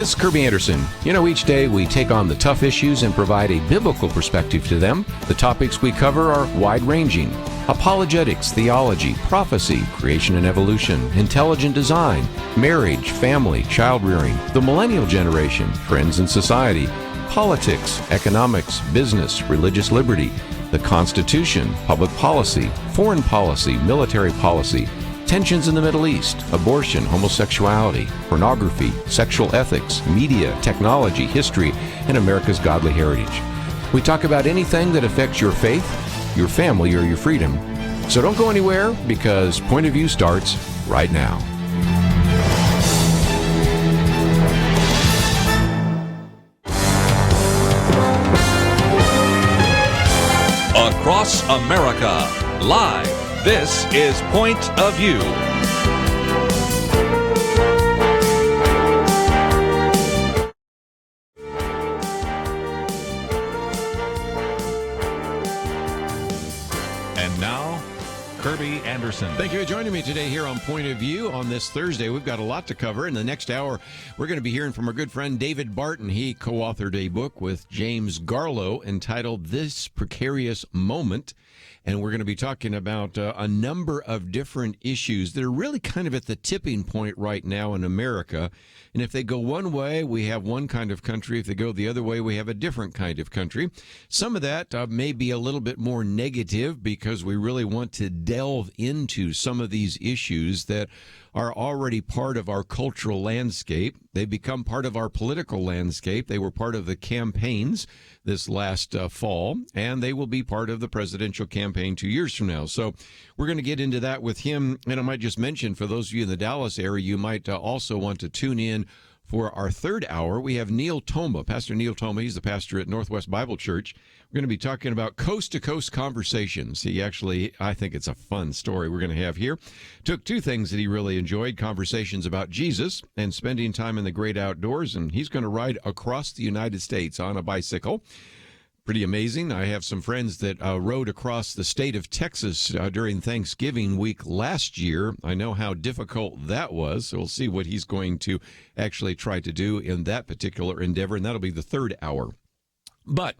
This is Kerby Anderson. You know, each day we take on the tough issues and provide a biblical perspective to them. The topics we cover are wide-ranging: apologetics, theology, prophecy, creation and evolution, intelligent design, marriage, family, child-rearing, the millennial generation, trends in society, politics, economics, business, religious liberty, the Constitution, public policy, foreign policy, military policy, tensions in the Middle East, abortion, homosexuality, pornography, sexual ethics, media, technology, history, and America's godly heritage. We talk about anything that affects your faith, your family, or your freedom. So don't go anywhere, because Point of View starts right now. Across America, live. This is Point of View. And now, Kerby Anderson. Thank you for joining me today here on Point of View on this Thursday. We've got a lot to cover. In the next hour, we're going to be hearing from our good friend David Barton. He co-authored a book with James Garlow entitled This Precarious Moment. And we're going to be talking about a number of different issues that are really kind of at the tipping point right now in America. And if they go one way, we have one kind of country. If they go the other way, we have a different kind of country. Some of that may be a little bit more negative, because we really want to delve into some of these issues that are already part of our cultural landscape. They've become part of our political landscape. They were part of the campaigns this last fall, and they will be part of the presidential campaign 2 years from now. So we're going to get into that with him. And I might just mention, for those of you in the Dallas area, you might also want to tune in for our third hour. We have Neil Tomba, Pastor Neil Tomba. He's the pastor at Northwest Bible Church. We're going to be talking about coast-to-coast conversations. He actually, I think it's a fun story we're going to have here. Took two things that he really enjoyed: conversations about Jesus and spending time in the great outdoors. And he's going to ride across the United States on a bicycle. Pretty amazing. I have some friends that rode across the state of Texas during Thanksgiving week last year. I know how difficult that was, so we'll see what he's going to actually try to do in that particular endeavor, and that'll be the third hour. But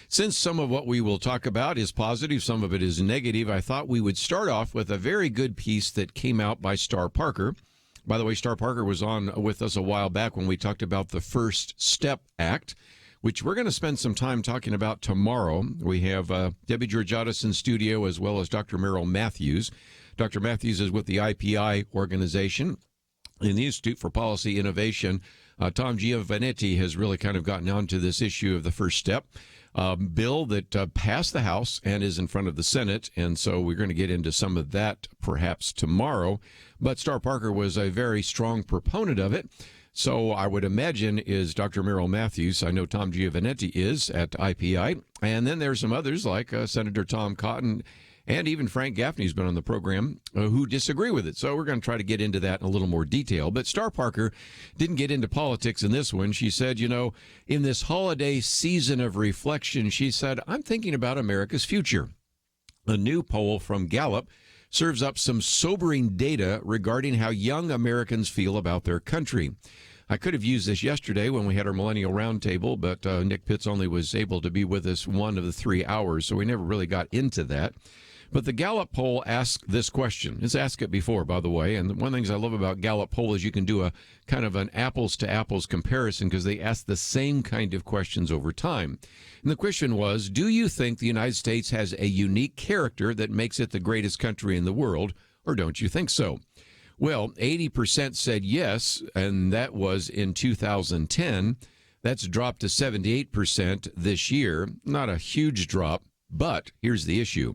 since some of what we will talk about is positive, some of it is negative, I thought we would start off with a very good piece that came out by Star Parker. By the way, Star Parker was on with us a while back when we talked about the First Step Act, which we're going to spend some time talking about tomorrow. We have Debbie Georgiadis in studio, as well as Dr. Merrill Matthews. Dr. Matthews is with the IPI organization in the Institute for Policy Innovation. Tom Giovannetti has really kind of gotten onto this issue of the First Step bill that passed the House and is in front of the Senate. And so we're going to get into some of that perhaps tomorrow. But Star Parker was a very strong proponent of it. So I would imagine is Dr. Merrill Matthews. I know Tom Giovannetti is at IPI. And then there's some others like Senator Tom Cotton, and even Frank Gaffney's been on the program, who disagree with it. So we're going to try to get into that in a little more detail. But Star Parker didn't get into politics in this one. She said, you know, in this holiday season of reflection, she said, I'm thinking about America's future. A new poll from Gallup serves up some sobering data regarding how young Americans feel about their country. I could have used this yesterday when we had our Millennial Roundtable, but Nick Pitts only was able to be with us one of the 3 hours, so we never really got into that. But the Gallup poll asks this question. It's asked it before, by the way, and one of the things I love about Gallup poll is you can do a kind of an apples-to-apples comparison, because they ask the same kind of questions over time. And the question was, do you think the United States has a unique character that makes it the greatest country in the world, or don't you think so? Well, 80% said yes, and that was in 2010. That's dropped to 78% this year. Not a huge drop, but here's the issue.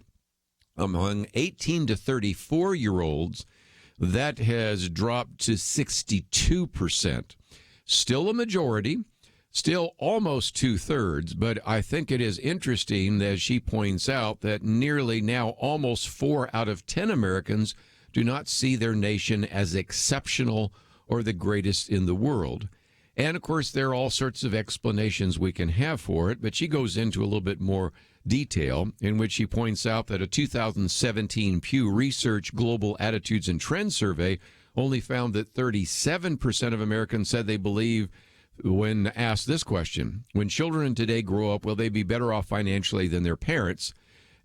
Among 18 to 34-year-olds, that has dropped to 62%. Still a majority, still almost two-thirds, but I think it is interesting, as she points out, that nearly now almost 4 out of 10 Americans do not see their nation as exceptional or the greatest in the world. And, of course, there are all sorts of explanations we can have for it, but she goes into a little bit more detail, in which she points out that a 2017 Pew Research Global Attitudes and Trends survey only found that 37% of Americans said they believe when asked this question: when children today grow up, will they be better off financially than their parents?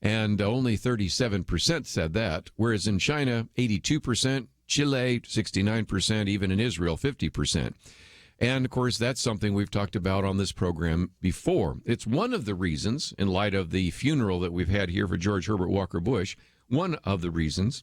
And only 37% said that, whereas in China, 82%, Chile, 69%, even in Israel, 50%. And, of course, that's something we've talked about on this program before. It's one of the reasons, in light of the funeral that we've had here for George Herbert Walker Bush, one of the reasons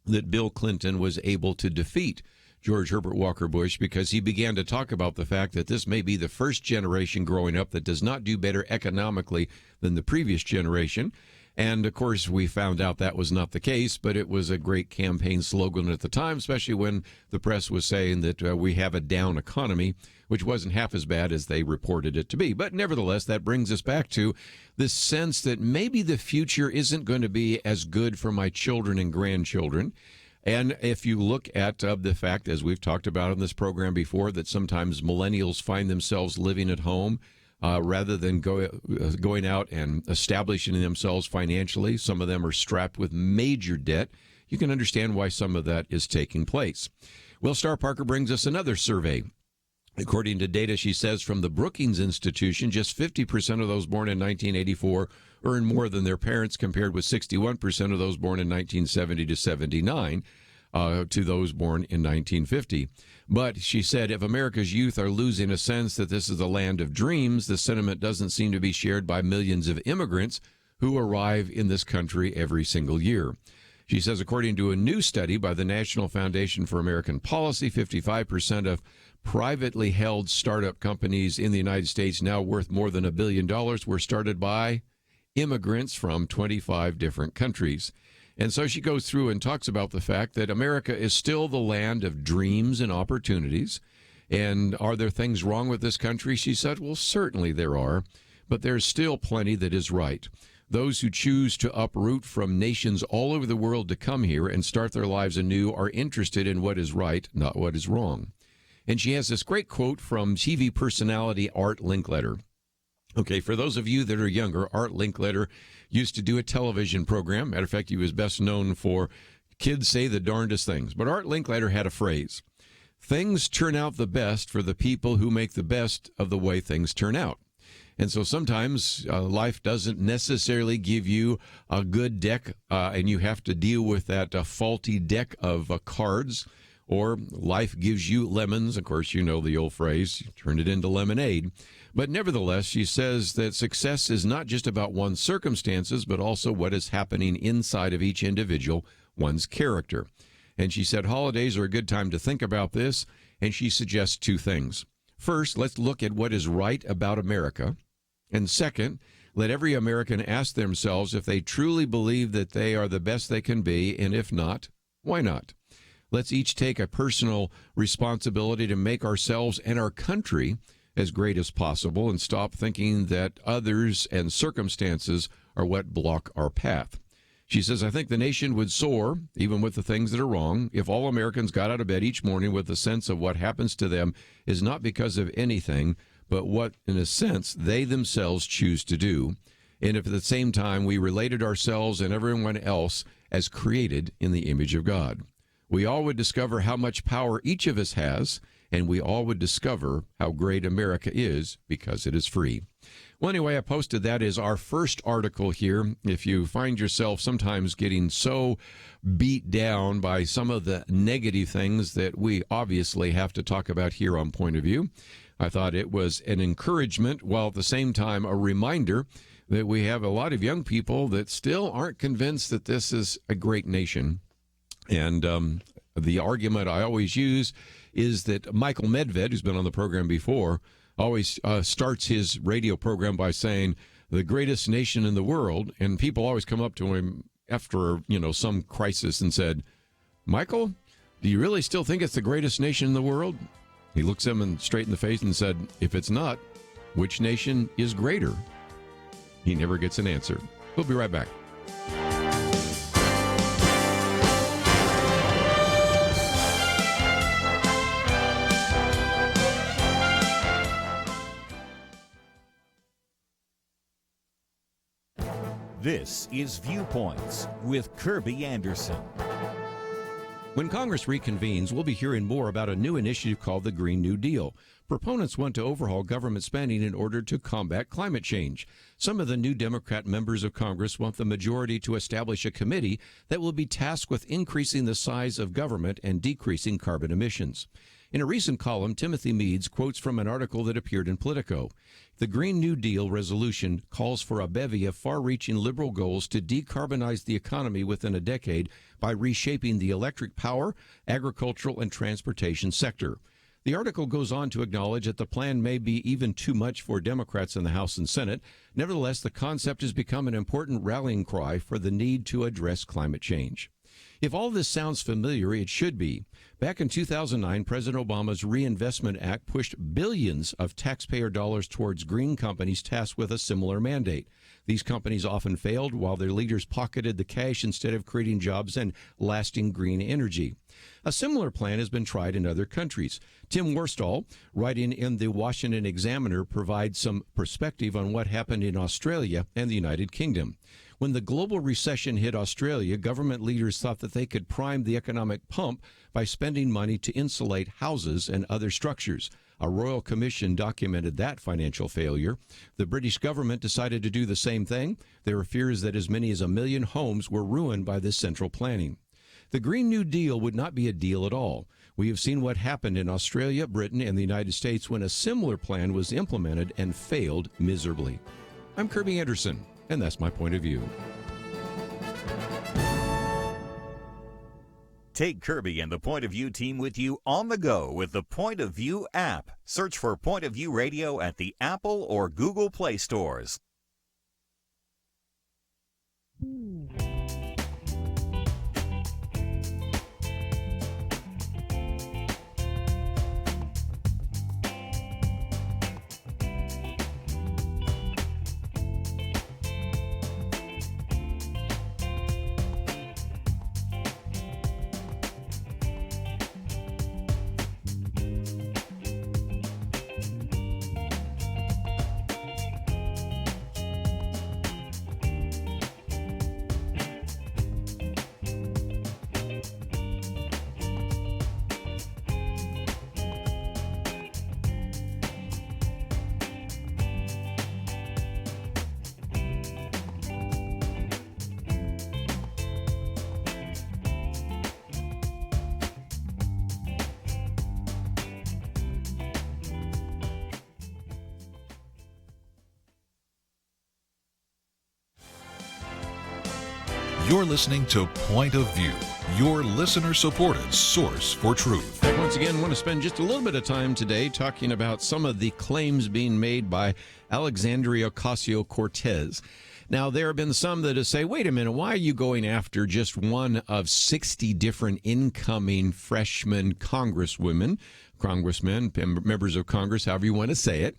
that Bill Clinton was able to defeat George Herbert Walker Bush, because he began to talk about the fact that this may be the first generation growing up that does not do better economically than the previous generation. And, of course, we found out that was not the case, but it was a great campaign slogan at the time, especially when the press was saying that we have a down economy, which wasn't half as bad as they reported it to be. But nevertheless, that brings us back to this sense that maybe the future isn't going to be as good for my children and grandchildren. And if you look at the fact, as we've talked about in this program before, that sometimes millennials find themselves living at home, rather than going out and establishing themselves financially. Some of them are strapped with major debt. You can understand why some of that is taking place. Well, Star Parker brings us another survey. According to data, she says, from the Brookings Institution, just 50% of those born in 1984 earn more than their parents, compared with 61% of those born in 1970 to 79 to those born in 1950. But she said, if America's youth are losing a sense that this is the land of dreams, the sentiment doesn't seem to be shared by millions of immigrants who arrive in this country every single year. She says, according to a new study by the National Foundation for American Policy, 55% of privately held startup companies in the United States, now worth more than $1 billion, were started by immigrants from 25 different countries. And so she goes through and talks about the fact that America is still the land of dreams and opportunities. And are there things wrong with this country? She said, well, certainly there are, but there's still plenty that is right. Those who choose to uproot from nations all over the world to come here and start their lives anew are interested in what is right, not what is wrong. And she has this great quote from TV personality Art Linkletter. Okay, for those of you that are younger, Art Linkletter used to do a television program. Matter of fact, he was best known for Kids Say the Darndest Things. But Art Linkletter had a phrase: things turn out the best for the people who make the best of the way things turn out. And so sometimes life doesn't necessarily give you a good deck, and you have to deal with that faulty deck of cards. Or life gives you lemons. Of course, you know the old phrase, turn it into lemonade. But nevertheless, she says that success is not just about one's circumstances, but also what is happening inside of each individual, one's character. And she said holidays are a good time to think about this, and she suggests two things. First, let's look at what is right about America. And second, let every American ask themselves if they truly believe that they are the best they can be, and if not, why not? Let's each take a personal responsibility to make ourselves and our country as great as possible and stop thinking that others and circumstances are what block our path. She says, I think the nation would soar, even with the things that are wrong, if all Americans got out of bed each morning with a sense of what happens to them is not because of anything, but what, in a sense, they themselves choose to do. And if at the same time we related ourselves and everyone else as created in the image of God. We all would discover how much power each of us has, and we all would discover how great America is because it is free. Well, anyway, I posted that as our first article here. If you find yourself sometimes getting so beat down by some of the negative things that we obviously have to talk about here on Point of View, I thought it was an encouragement, while at the same time a reminder that we have a lot of young people that still aren't convinced that this is a great nation. And the argument I always use is that Michael Medved, who's been on the program before, always starts his radio program by saying, the greatest nation in the world. And people always come up to him after, some crisis and said, Michael, do you really still think it's the greatest nation in the world? He looks him straight in the face and said, if it's not, which nation is greater? He never gets an answer. We'll be right back. This is Viewpoints with Kerby Anderson. When Congress reconvenes, we'll be hearing more about a new initiative called the Green New Deal. Proponents want to overhaul government spending in order to combat climate change. Some of the new Democrat members of Congress want the majority to establish a committee that will be tasked with increasing the size of government and decreasing carbon emissions. In a recent column, Timothy Meads quotes from an article that appeared in Politico. The Green New Deal resolution calls for a bevy of far-reaching liberal goals to decarbonize the economy within a decade by reshaping the electric power, agricultural, and transportation sector. The article goes on to acknowledge that the plan may be even too much for Democrats in the House and Senate. Nevertheless, the concept has become an important rallying cry for the need to address climate change. If all this sounds familiar, it should be. Back in 2009, President Obama's Reinvestment Act pushed billions of taxpayer dollars towards green companies tasked with a similar mandate. These companies often failed while their leaders pocketed the cash instead of creating jobs and lasting green energy. A similar plan has been tried in other countries. Tim Worstall, writing in the Washington Examiner, provides some perspective on what happened in Australia and the United Kingdom. When the global recession hit Australia, government leaders thought that they could prime the economic pump by spending money to insulate houses and other structures. A royal commission documented that financial failure. The British government decided to do the same thing. There are fears that as many as 1 million homes were ruined by this central planning. The Green New Deal would not be a deal at all. We have seen what happened in Australia, Britain, and the United States when a similar plan was implemented and failed miserably. I'm Kerby Anderson, and that's my point of view. Take Kerby and the Point of View team with you on the go with the Point of View app. Search for Point of View Radio at the Apple or Google Play stores. You're listening to Point of View, your listener-supported source for truth. And once again, I want to spend just a little bit of time today talking about some of the claims being made by Alexandria Ocasio-Cortez. Now, there have been some that say, wait a minute, why are you going after just one of 60 different incoming freshman congressmen, members of Congress, however you want to say it?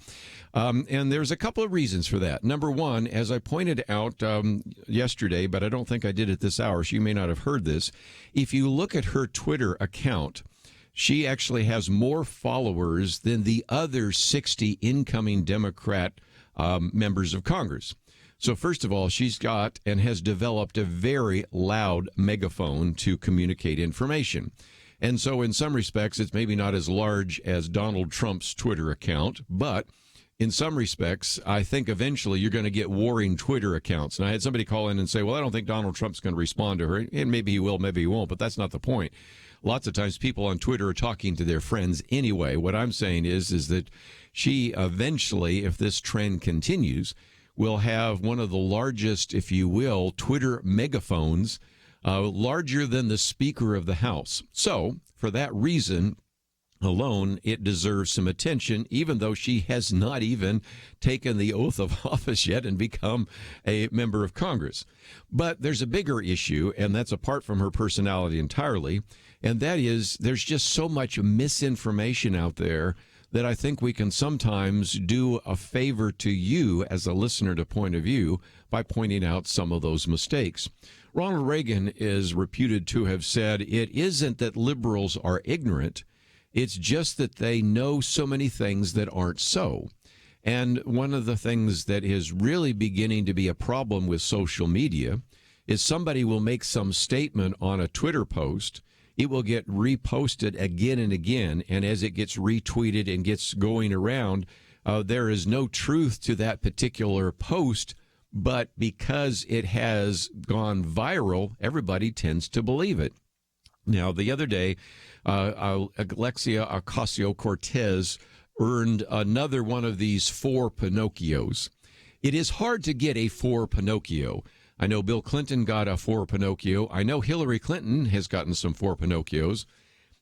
And there's a couple of reasons for that. Number one, as I pointed out yesterday, but I don't think I did it this hour, so you may not have heard this. If you look at her Twitter account, she actually has more followers than the other 60 incoming Democrat members of Congress. So first of all, she's got and has developed a very loud megaphone to communicate information. And so in some respects, it's maybe not as large as Donald Trump's Twitter account, but in some respects, I think eventually you're going to get warring Twitter accounts. And I had somebody call in and say, well, I don't think Donald Trump's going to respond to her. And maybe he will, maybe he won't, but that's not the point. Lots of times people on Twitter are talking to their friends anyway. What I'm saying is that she eventually, if this trend continues, will have one of the largest, if you will, Twitter megaphones, larger than the Speaker of the House. So for that reason alone, it deserves some attention, even though she has not even taken the oath of office yet and become a member of Congress. But there's a bigger issue, and that's apart from her personality entirely, and that is there's just so much misinformation out there that I think we can sometimes do a favor to you as a listener to Point of View by pointing out some of those mistakes. Ronald Reagan is reputed to have said, it isn't that liberals are ignorant, it's just that they know so many things that aren't so. And one of the things that is really beginning to be a problem with social media is somebody will make some statement on a Twitter post, it will get reposted again and again. And as it gets retweeted and gets going around, there is no truth to that particular post. But because it has gone viral, everybody tends to believe it. Now, the other day, Alexia Ocasio-Cortez earned another one of these 4 Pinocchios. It is hard to get a 4 Pinocchio. I know Bill Clinton got a 4 Pinocchio. I know Hillary Clinton has gotten some 4 Pinocchios.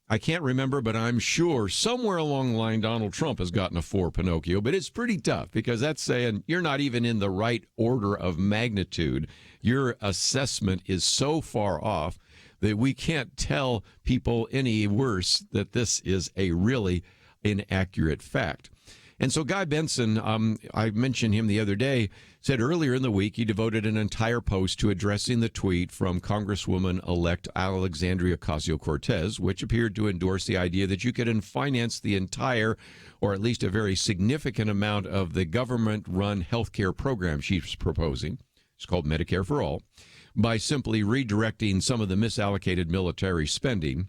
I can't remember, but I'm sure somewhere along the line Donald Trump has gotten a 4 Pinocchio. But it's pretty tough because that's saying you're not even in the right order of magnitude. Your assessment is so far off that we can't tell people any worse that this is a really inaccurate fact. And so Guy Benson, I mentioned him the other day, said earlier in the week he devoted an entire post to addressing the tweet from Congresswoman-elect Alexandria Ocasio-Cortez, which appeared to endorse the idea that you could finance the entire, or at least a very significant amount of the government-run health care program she's proposing. It's called Medicare for All, by simply redirecting some of the misallocated military spending,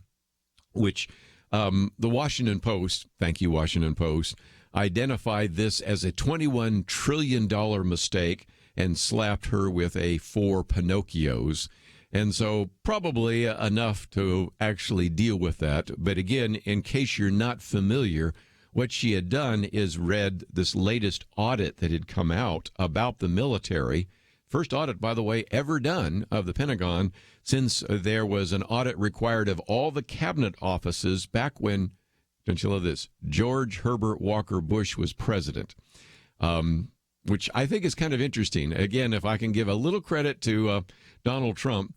which the Washington Post, thank you, Washington Post, identified this as a $21 trillion mistake and slapped her with a 4 Pinocchios. And so probably enough to actually deal with that. But again, in case you're not familiar, what she had done is read this latest audit that had come out about the military. First audit, by the way, ever done of the Pentagon since there was an audit required of all the cabinet offices back when, don't you love this, George Herbert Walker Bush was president, which I think is kind of interesting. Again, if I can give a little credit to Donald Trump,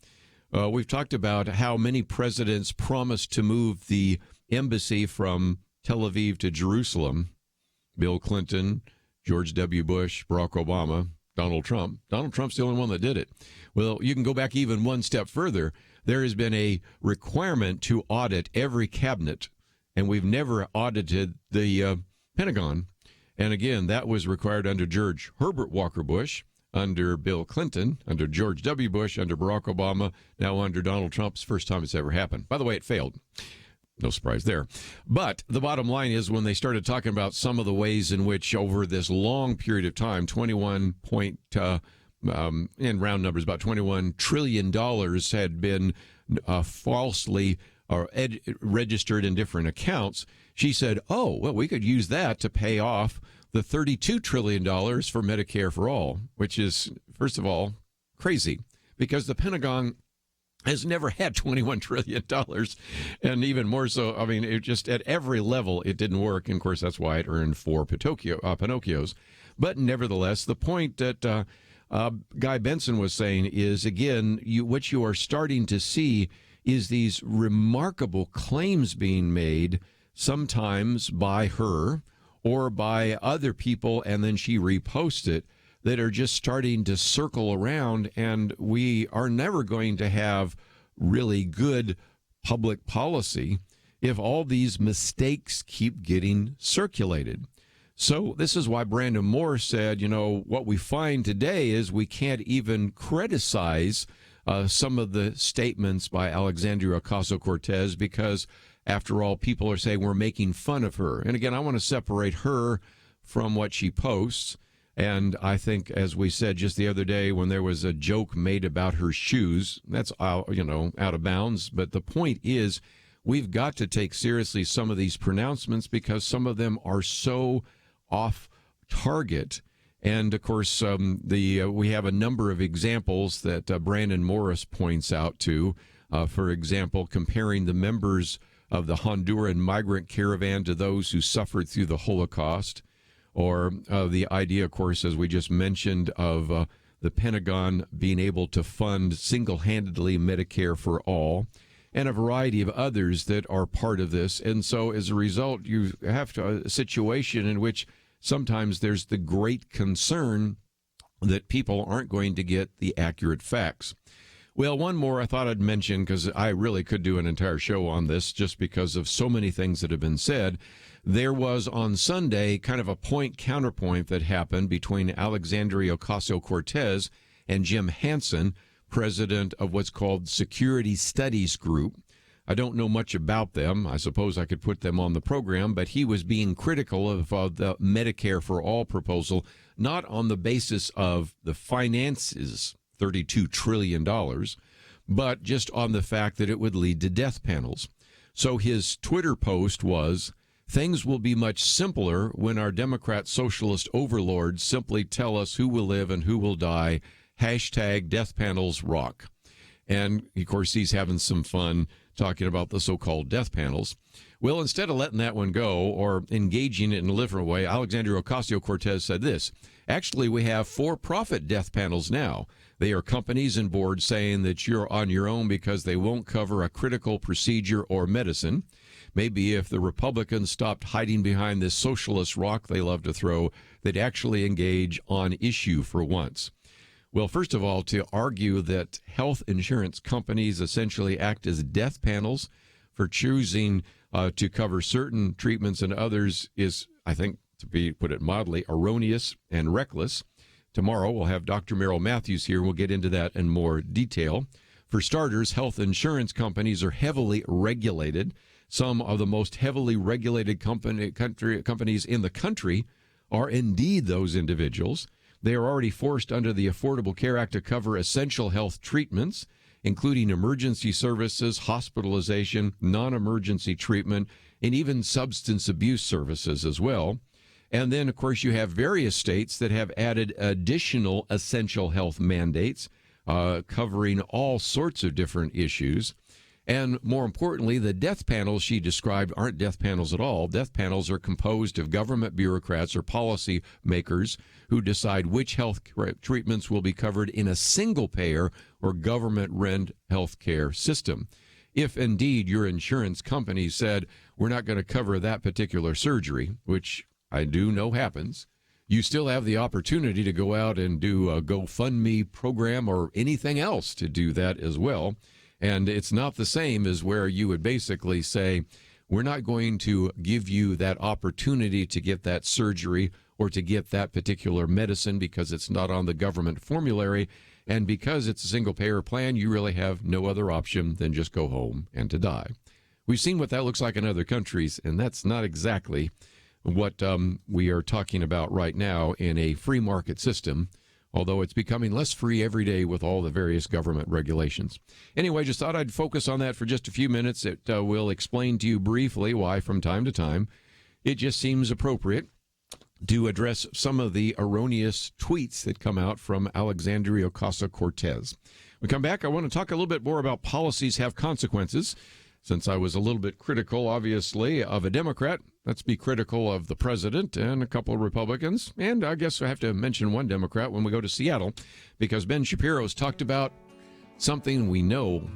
we've talked about how many presidents promised to move the embassy from Tel Aviv to Jerusalem. Bill Clinton, George W. Bush, Barack Obama, Donald Trump. Donald Trump's the only one that did it. Well, you can go back even one step further. There has been a requirement to audit every cabinet, and we've never audited the Pentagon. And again, that was required under George Herbert Walker Bush, under Bill Clinton, under George W. Bush, under Barack Obama, now under Donald Trump's first time it's ever happened. By the way, it failed. No surprise there. But the bottom line is when they started talking about some of the ways in which over this long period of time, in round numbers, about $21 trillion had been falsely registered in different accounts, she said, oh, well, we could use that to pay off the $32 trillion for Medicare for All, which is, first of all, crazy because the Pentagon has never had $21 trillion. And even more so, I mean, it just at every level, it didn't work. And of course, that's why it earned 4 Pinocchios. But nevertheless, the point that Guy Benson was saying is, again, what you are starting to see is these remarkable claims being made, sometimes by her or by other people, and then she reposts it, that are just starting to circle around, and we are never going to have really good public policy if all these mistakes keep getting circulated. So this is why Brandon Moore said, you know, what we find today is we can't even criticize some of the statements by Alexandria Ocasio-Cortez because, after all, people are saying we're making fun of her. And again, I want to separate her from what she posts. And I think, as we said just the other day, when there was a joke made about her shoes, that's out of bounds. But the point is, we've got to take seriously some of these pronouncements because some of them are so off target. And of course, we have a number of examples that Brandon Morris points out to. For example, comparing the members of the Honduran migrant caravan to those who suffered through the Holocaust. Or the idea, of course, as we just mentioned, of the Pentagon being able to fund single-handedly Medicare for All, and a variety of others that are part of this. And so as a result, you have a situation in which sometimes there's the great concern that people aren't going to get the accurate facts. Well, one more I thought I'd mention, because I really could do an entire show on this just because of so many things that have been said. There was on Sunday kind of a point-counterpoint that happened between Alexandria Ocasio-Cortez and Jim Hansen, president of what's called Security Studies Group. I don't know much about them. I suppose I could put them on the program, but he was being critical of the Medicare for All proposal, not on the basis of the finances, $32 trillion, but just on the fact that it would lead to death panels. So his Twitter post was, "Things will be much simpler when our Democrat socialist overlords simply tell us who will live and who will die. Hashtag death panels rock." And, of course, he's having some fun talking about the so-called death panels. Well, instead of letting that one go or engaging it in a different way, Alexandria Ocasio-Cortez said this: "Actually, we have for-profit death panels now. They are companies and boards saying that you're on your own because they won't cover a critical procedure or medicine. Maybe if the Republicans stopped hiding behind this socialist rock they love to throw, they'd actually engage on issue for once." Well, first of all, to argue that health insurance companies essentially act as death panels for choosing to cover certain treatments and others is, I think, put it mildly, erroneous and reckless. Tomorrow we'll have Dr. Merrill Matthews here. We'll get into that in more detail. For starters, health insurance companies are heavily regulated. Some of the most heavily regulated companies in the country are indeed those individuals. They are already forced under the Affordable Care Act to cover essential health treatments, including emergency services, hospitalization, non-emergency treatment, and even substance abuse services as well. And then, of course, you have various states that have added additional essential health mandates covering all sorts of different issues. And more importantly, the death panels she described aren't death panels at all. Death panels are composed of government bureaucrats or policy makers who decide which health treatments will be covered in a single-payer or government-run health care system. If indeed your insurance company said, "We're not going to cover that particular surgery," which I do know happens, you still have the opportunity to go out and do a GoFundMe program or anything else to do that as well. And it's not the same as where you would basically say, "We're not going to give you that opportunity to get that surgery or to get that particular medicine because it's not on the government formulary. And because it's a single-payer plan, you really have no other option than just go home and to die." We've seen what that looks like in other countries, and that's not exactly what we are talking about right now in a free market system, although it's becoming less free every day with all the various government regulations. Anyway, just thought I'd focus on that for just a few minutes. It will explain to you briefly why from time to time it just seems appropriate to address some of the erroneous tweets that come out from Alexandria Ocasio-Cortez. When we come back, I want to talk a little bit more about policies have consequences. Since I was a little bit critical, obviously, of a Democrat, let's be critical of the president and a couple of Republicans. And I guess I have to mention one Democrat when we go to Seattle, because Ben Shapiro's talked about something we know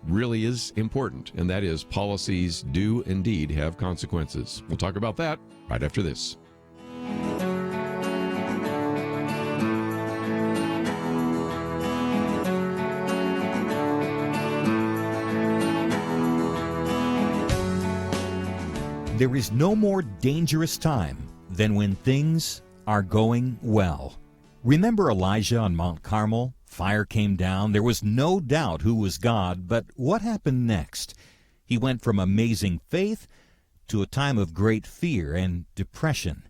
really is important, and that is policies do indeed have consequences. We'll talk about that right after this. There is no more dangerous time than when things are going well. Remember Elijah on Mount Carmel? Fire came down. There was no doubt who was God, but what happened next? He went from amazing faith to a time of great fear and depression.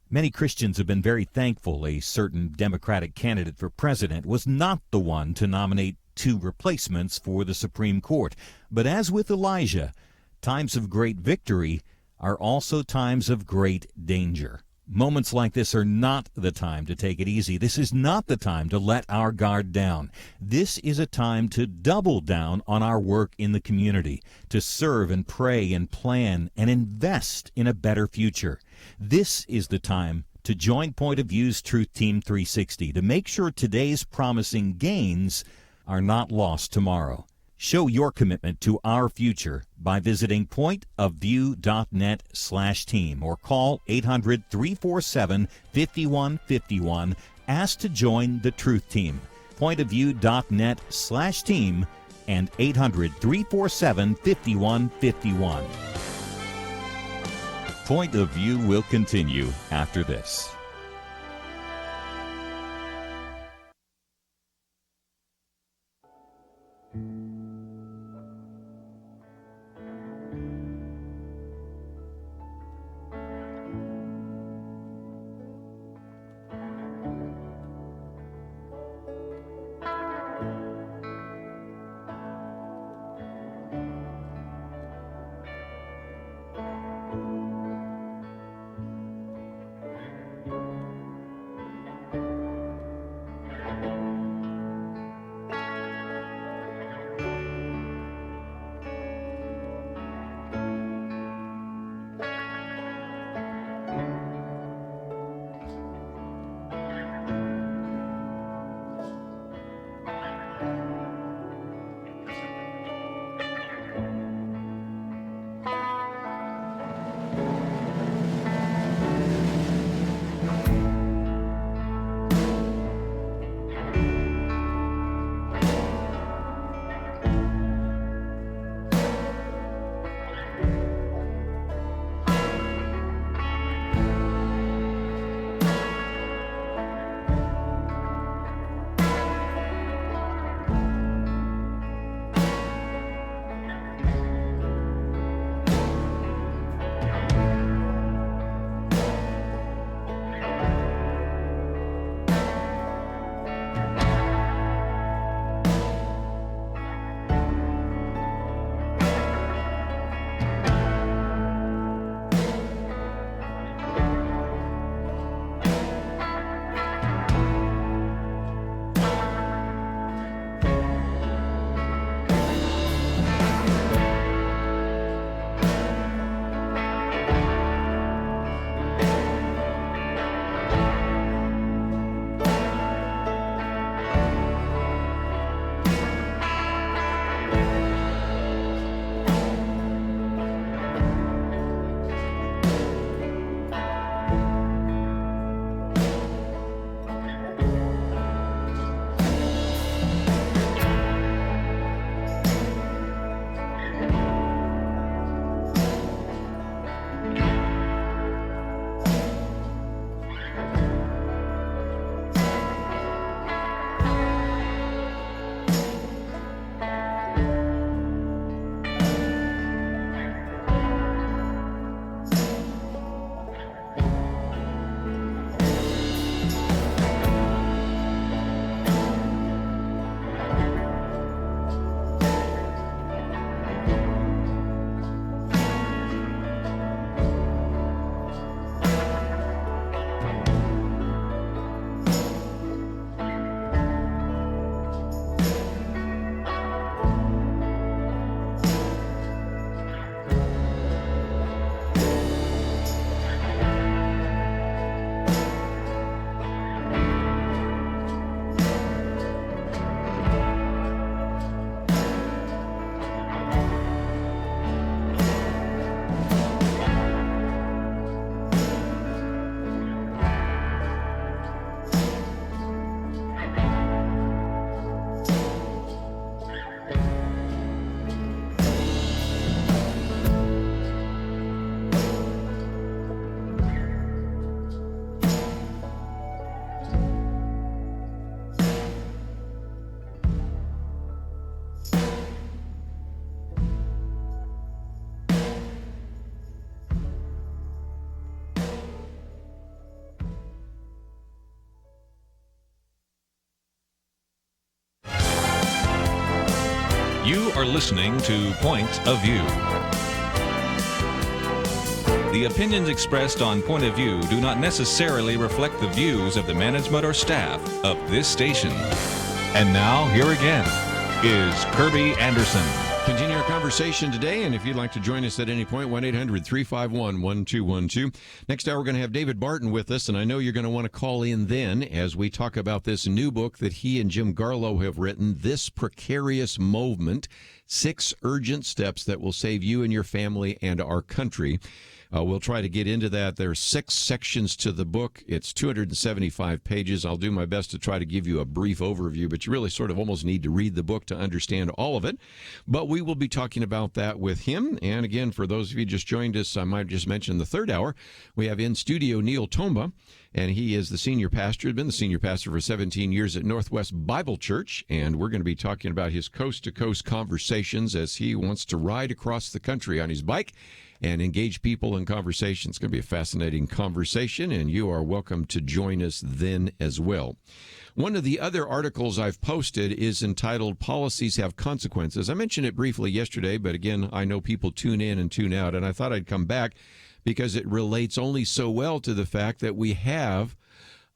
Many Christians have been very thankful a certain Democratic candidate for president was not the one to nominate two replacements for the Supreme Court. But as with Elijah, times of great victory are also times of great danger. Moments like this are not the time to take it easy. This is not the time to let our guard down. This is a time to double down on our work in the community, to serve and pray and plan and invest in a better future. This is the time to join Point of View's Truth Team 360 to make sure today's promising gains are not lost tomorrow. Show your commitment to our future by visiting pointofview.net/team or call 800-347-5151. Ask to join the Truth Team. Pointofview.net/team and 800-347-5151. Point of View will continue after this. are listening to Point of View. The opinions expressed on Point of View do not necessarily reflect the views of the management or staff of this station. And now, here again, is Kerby Anderson. Continue our conversation today, and if you'd like to join us at any point, 1-800-351-1212. Next hour, we're going to have David Barton with us, and I know you're going to want to call in then as we talk about this new book that he and Jim Garlow have written, This Precarious Moment, 6 Urgent Steps That Will Save You and Your Family and Our Country. We'll try to get into that. There are 6 sections to the book. It's 275 pages. I'll do my best to try to give you a brief overview, but you really sort of almost need to read the book to understand all of it. But we will be talking about that with him. And again, for those of you just joined us, I might just mention the third hour. We have in studio Neil Tomba, and he is the senior pastor, has been the senior pastor for 17 years at Northwest Bible Church. And we're going to be talking about his coast-to-coast conversations as he wants to ride across the country on his bike and engage people in conversation. It's going to be a fascinating conversation, and you are welcome to join us then as well. One of the other articles I've posted is entitled Policies Have Consequences. I mentioned it briefly yesterday, but again, I know people tune in and tune out, and I thought I'd come back because it relates only so well to the fact that we have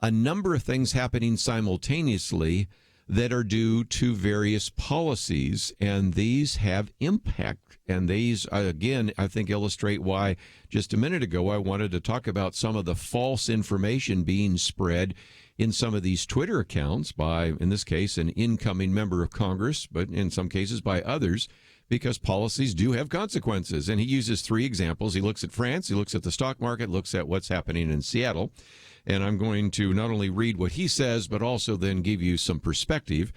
a number of things happening simultaneously that are due to various policies, and these have impact. And these, again, I think illustrate why just a minute ago I wanted to talk about some of the false information being spread in some of these Twitter accounts by, in this case, an incoming member of Congress, but in some cases by others, because policies do have consequences. And he uses 3 examples. He looks at France, he looks at the stock market, looks at what's happening in Seattle. And I'm going to not only read what he says, but also then give you some perspective.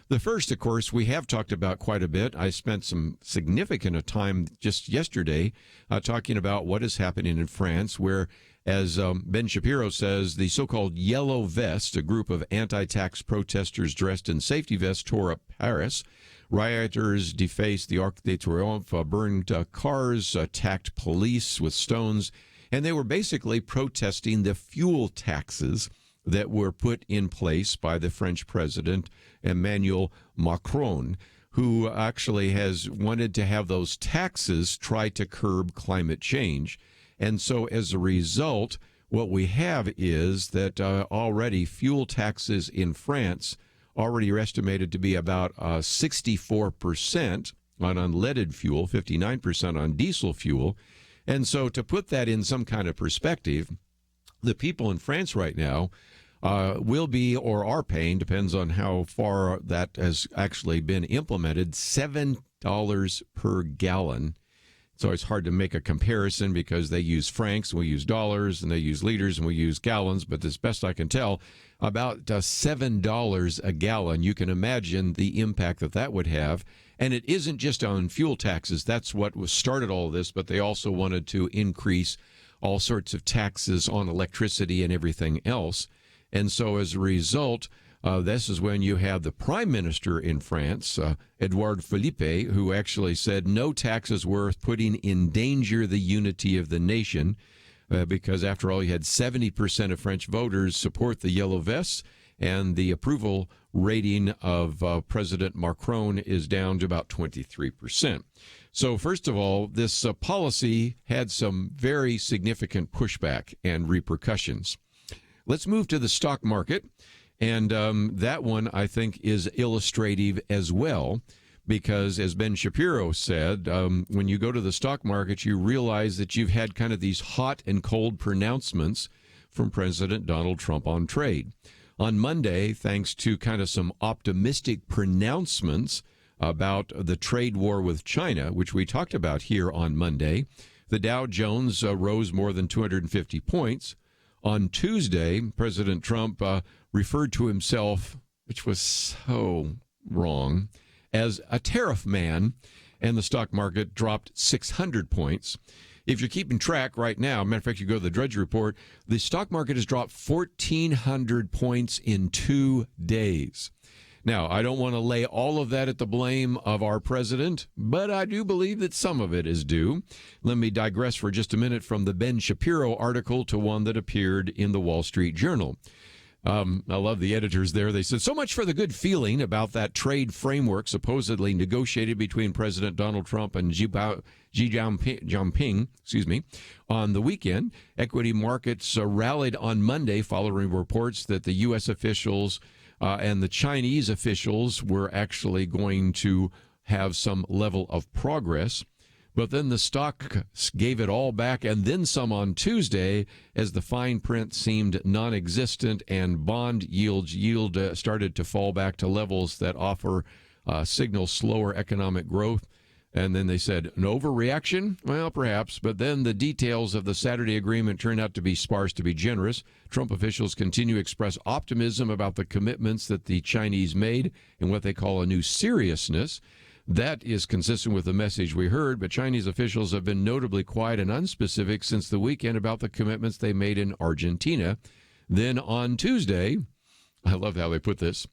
The first, of course, we have talked about quite a bit. I spent some significant time just yesterday talking about what is happening in France, where, as Ben Shapiro says, the so-called Yellow Vest, a group of anti-tax protesters dressed in safety vests, tore up Paris. Rioters defaced the Arc de Triomphe, burned cars, attacked police with stones, and they were basically protesting the fuel taxes that were put in place by the French president, Emmanuel Macron, who actually has wanted to have those taxes try to curb climate change. And so as a result, what we have is that already fuel taxes in France already are estimated to be about 64% on unleaded fuel, 59% on diesel fuel. And so to put that in some kind of perspective, the people in France right now will be or are paying, depends on how far that has actually been implemented, $7 per gallon. It's always hard to make a comparison because they use francs, and we use dollars, and they use liters, and we use gallons. But as best I can tell, about $7 a gallon. You can imagine the impact that that would have. And it isn't just on fuel taxes. That's what started all this, but they also wanted to increase all sorts of taxes on electricity and everything else. And so as a result, this is when you have the prime minister in France, Edouard Philippe, who actually said no tax is worth putting in danger the unity of the nation, because after all, you had 70% of French voters support the Yellow Vests, and the approval rating of President Macron is down to about 23%. So first of all, this policy had some very significant pushback and repercussions. Let's move to the stock market. And that one, I think, is illustrative as well, because as Ben Shapiro said, when you go to the stock market, you realize that you've had kind of these hot and cold pronouncements from President Donald Trump on trade. On Monday, thanks to kind of some optimistic pronouncements about the trade war with China, which we talked about here on Monday, the Dow Jones rose more than 250 points. On Tuesday, President Trump referred to himself, which was so wrong, as a tariff man, and the stock market dropped 600 points. If you're keeping track right now, matter of fact, you go to the Drudge Report, the stock market has dropped 1,400 points in 2 days. Now, I don't want to lay all of that at the blame of our president, but I do believe that some of it is due. Let me digress for just a minute from the Ben Shapiro article to one that appeared in the Wall Street Journal. I love the editors there. They said, so much for the good feeling about that trade framework supposedly negotiated between President Donald Trump and Xi Jinping, on the weekend. Equity markets rallied on Monday following reports that the U.S. officials and the Chinese officials were actually going to have some level of progress. But then the stock gave it all back and then some on Tuesday as the fine print seemed non-existent and bond yield started to fall back to levels that offer signal slower economic growth. And then they said, an overreaction? Well, perhaps. But then the details of the Saturday agreement turned out to be sparse, to be generous. Trump officials continue to express optimism about the commitments that the Chinese made and what they call a new seriousness. That is consistent with the message we heard, but Chinese officials have been notably quiet and unspecific since the weekend about the commitments they made in Argentina. Then on Tuesday, I love how they put this,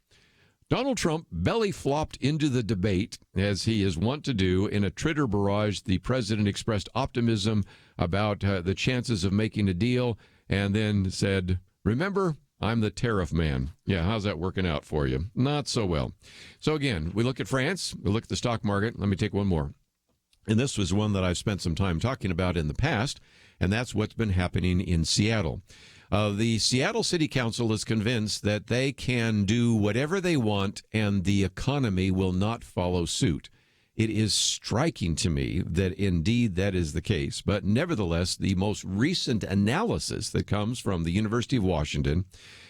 Donald Trump belly flopped into the debate, as he is wont to do. In a Twitter barrage, the president expressed optimism about the chances of making a deal and then said, remember, I'm the tariff man. Yeah, how's that working out for you? Not so well. So again, we look at France, we look at the stock market. Let me take one more. And this was one that I've spent some time talking about in the past, and that's what's been happening in Seattle. The Seattle City Council is convinced that they can do whatever they want and the economy will not follow suit. It is striking to me that indeed that is the case. But nevertheless, the most recent analysis that comes from the University of Washington,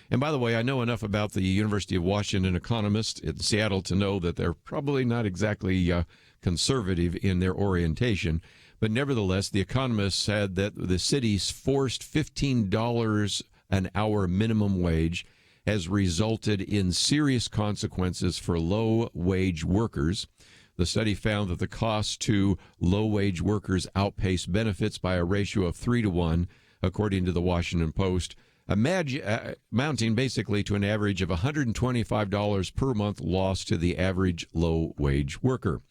and by the way, I know enough about the University of Washington economists in Seattle to know that they're probably not exactly conservative in their orientation. But nevertheless, the economists said that the city's forced $15 an hour minimum wage has resulted in serious consequences for low-wage workers. The study found that the costs to low-wage workers outpace benefits by a ratio of 3-to-1, according to the Washington Post, amounting basically to an average of $125 per month lost to the average low-wage worker.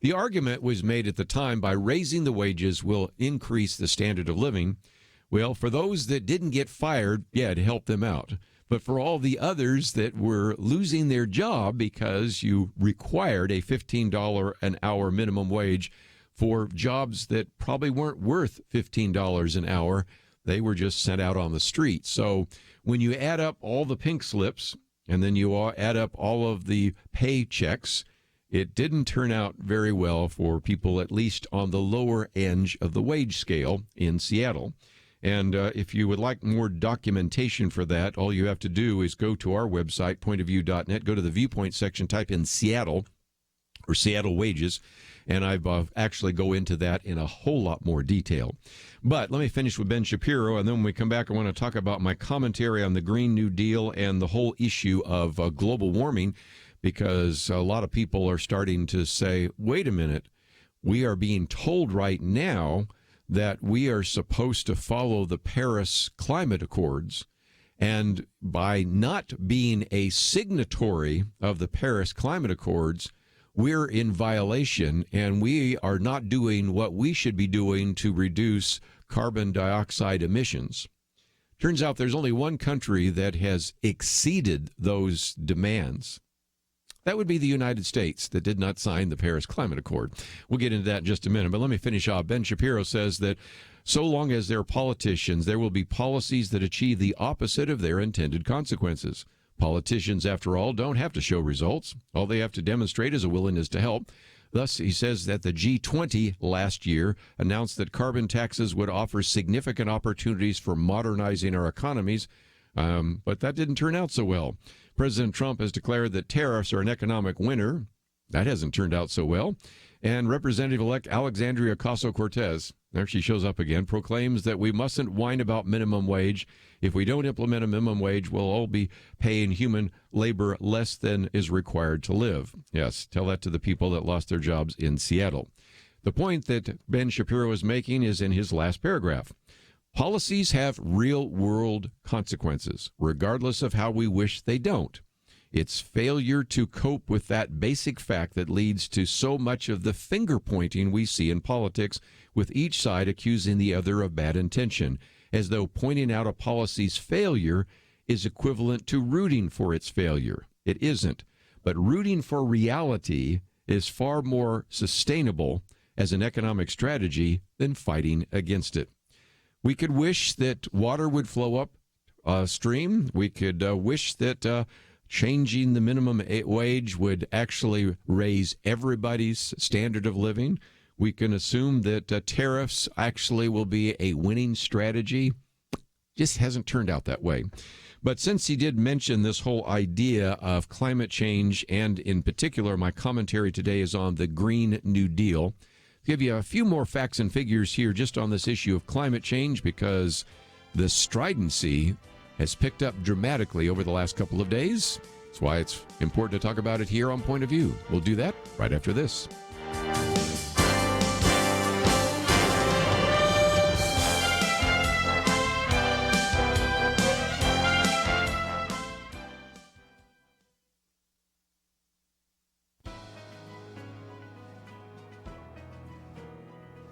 The argument was made at the time by raising the wages will increase the standard of living. Well, for those that didn't get fired, yeah, it helped them out. But for all the others that were losing their job because you required a $15 an hour minimum wage for jobs that probably weren't worth $15 an hour, they were just sent out on the street. So when you add up all the pink slips and then you add up all of the paychecks, it didn't turn out very well for people at least on the lower end of the wage scale in Seattle. And if you would like more documentation for that, all you have to do is go to our website, pointofview.net, go to the viewpoint section, type in Seattle or Seattle wages, and I've actually go into that in a whole lot more detail. But let me finish with Ben Shapiro, and then when we come back, I want to talk about my commentary on the Green New Deal and the whole issue of global warming, because a lot of people are starting to say, wait a minute, we are being told right now that we are supposed to follow the Paris Climate Accords, and by not being a signatory of the Paris Climate Accords, we're in violation, and we are not doing what we should be doing to reduce carbon dioxide emissions. Turns out there's only one country that has exceeded those demands. That would be the United States, that did not sign the Paris Climate Accord. We'll get into that in just a minute, but let me finish off. Ben Shapiro says that so long as they're politicians, there will be policies that achieve the opposite of their intended consequences. Politicians, after all, don't have to show results. All they have to demonstrate is a willingness to help. Thus, he says that the G20 last year announced that carbon taxes would offer significant opportunities for modernizing our economies, but that didn't turn out so well. President Trump has declared that tariffs are an economic winner. That hasn't turned out so well. And Representative-elect Alexandria Ocasio-Cortez, there she shows up again, proclaims that we mustn't whine about minimum wage. If we don't implement a minimum wage, we'll all be paying human labor less than is required to live. Yes, tell that to the people that lost their jobs in Seattle. The point that Ben Shapiro is making is in his last paragraph. Policies have real-world consequences, regardless of how we wish they don't. It's failure to cope with that basic fact that leads to so much of the finger-pointing we see in politics, with each side accusing the other of bad intention, as though pointing out a policy's failure is equivalent to rooting for its failure. It isn't. But rooting for reality is far more sustainable as an economic strategy than fighting against it. We could wish that water would flow upstream. We could wish that changing the minimum wage would actually raise everybody's standard of living. We can assume that tariffs actually will be a winning strategy. Just hasn't turned out that way. But since he did mention this whole idea of climate change, and in particular, my commentary today is on the Green New Deal. I'll give you a few more facts and figures here just on this issue of climate change, because the stridency has picked up dramatically over the last couple of days. That's why it's important to talk about it here on Point of View. We'll do that right after this.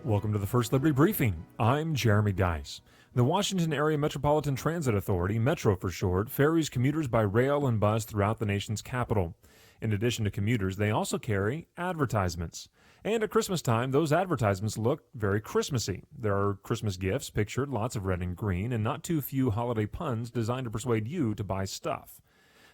Welcome to the First Liberty Briefing. I'm Jeremy Dice. The Washington Area Metropolitan Transit Authority, Metro for short, ferries commuters by rail and bus throughout the nation's capital. In addition to commuters, they also carry advertisements. And at Christmas time, those advertisements look very Christmassy. There are Christmas gifts pictured, lots of red and green, and not too few holiday puns designed to persuade you to buy stuff.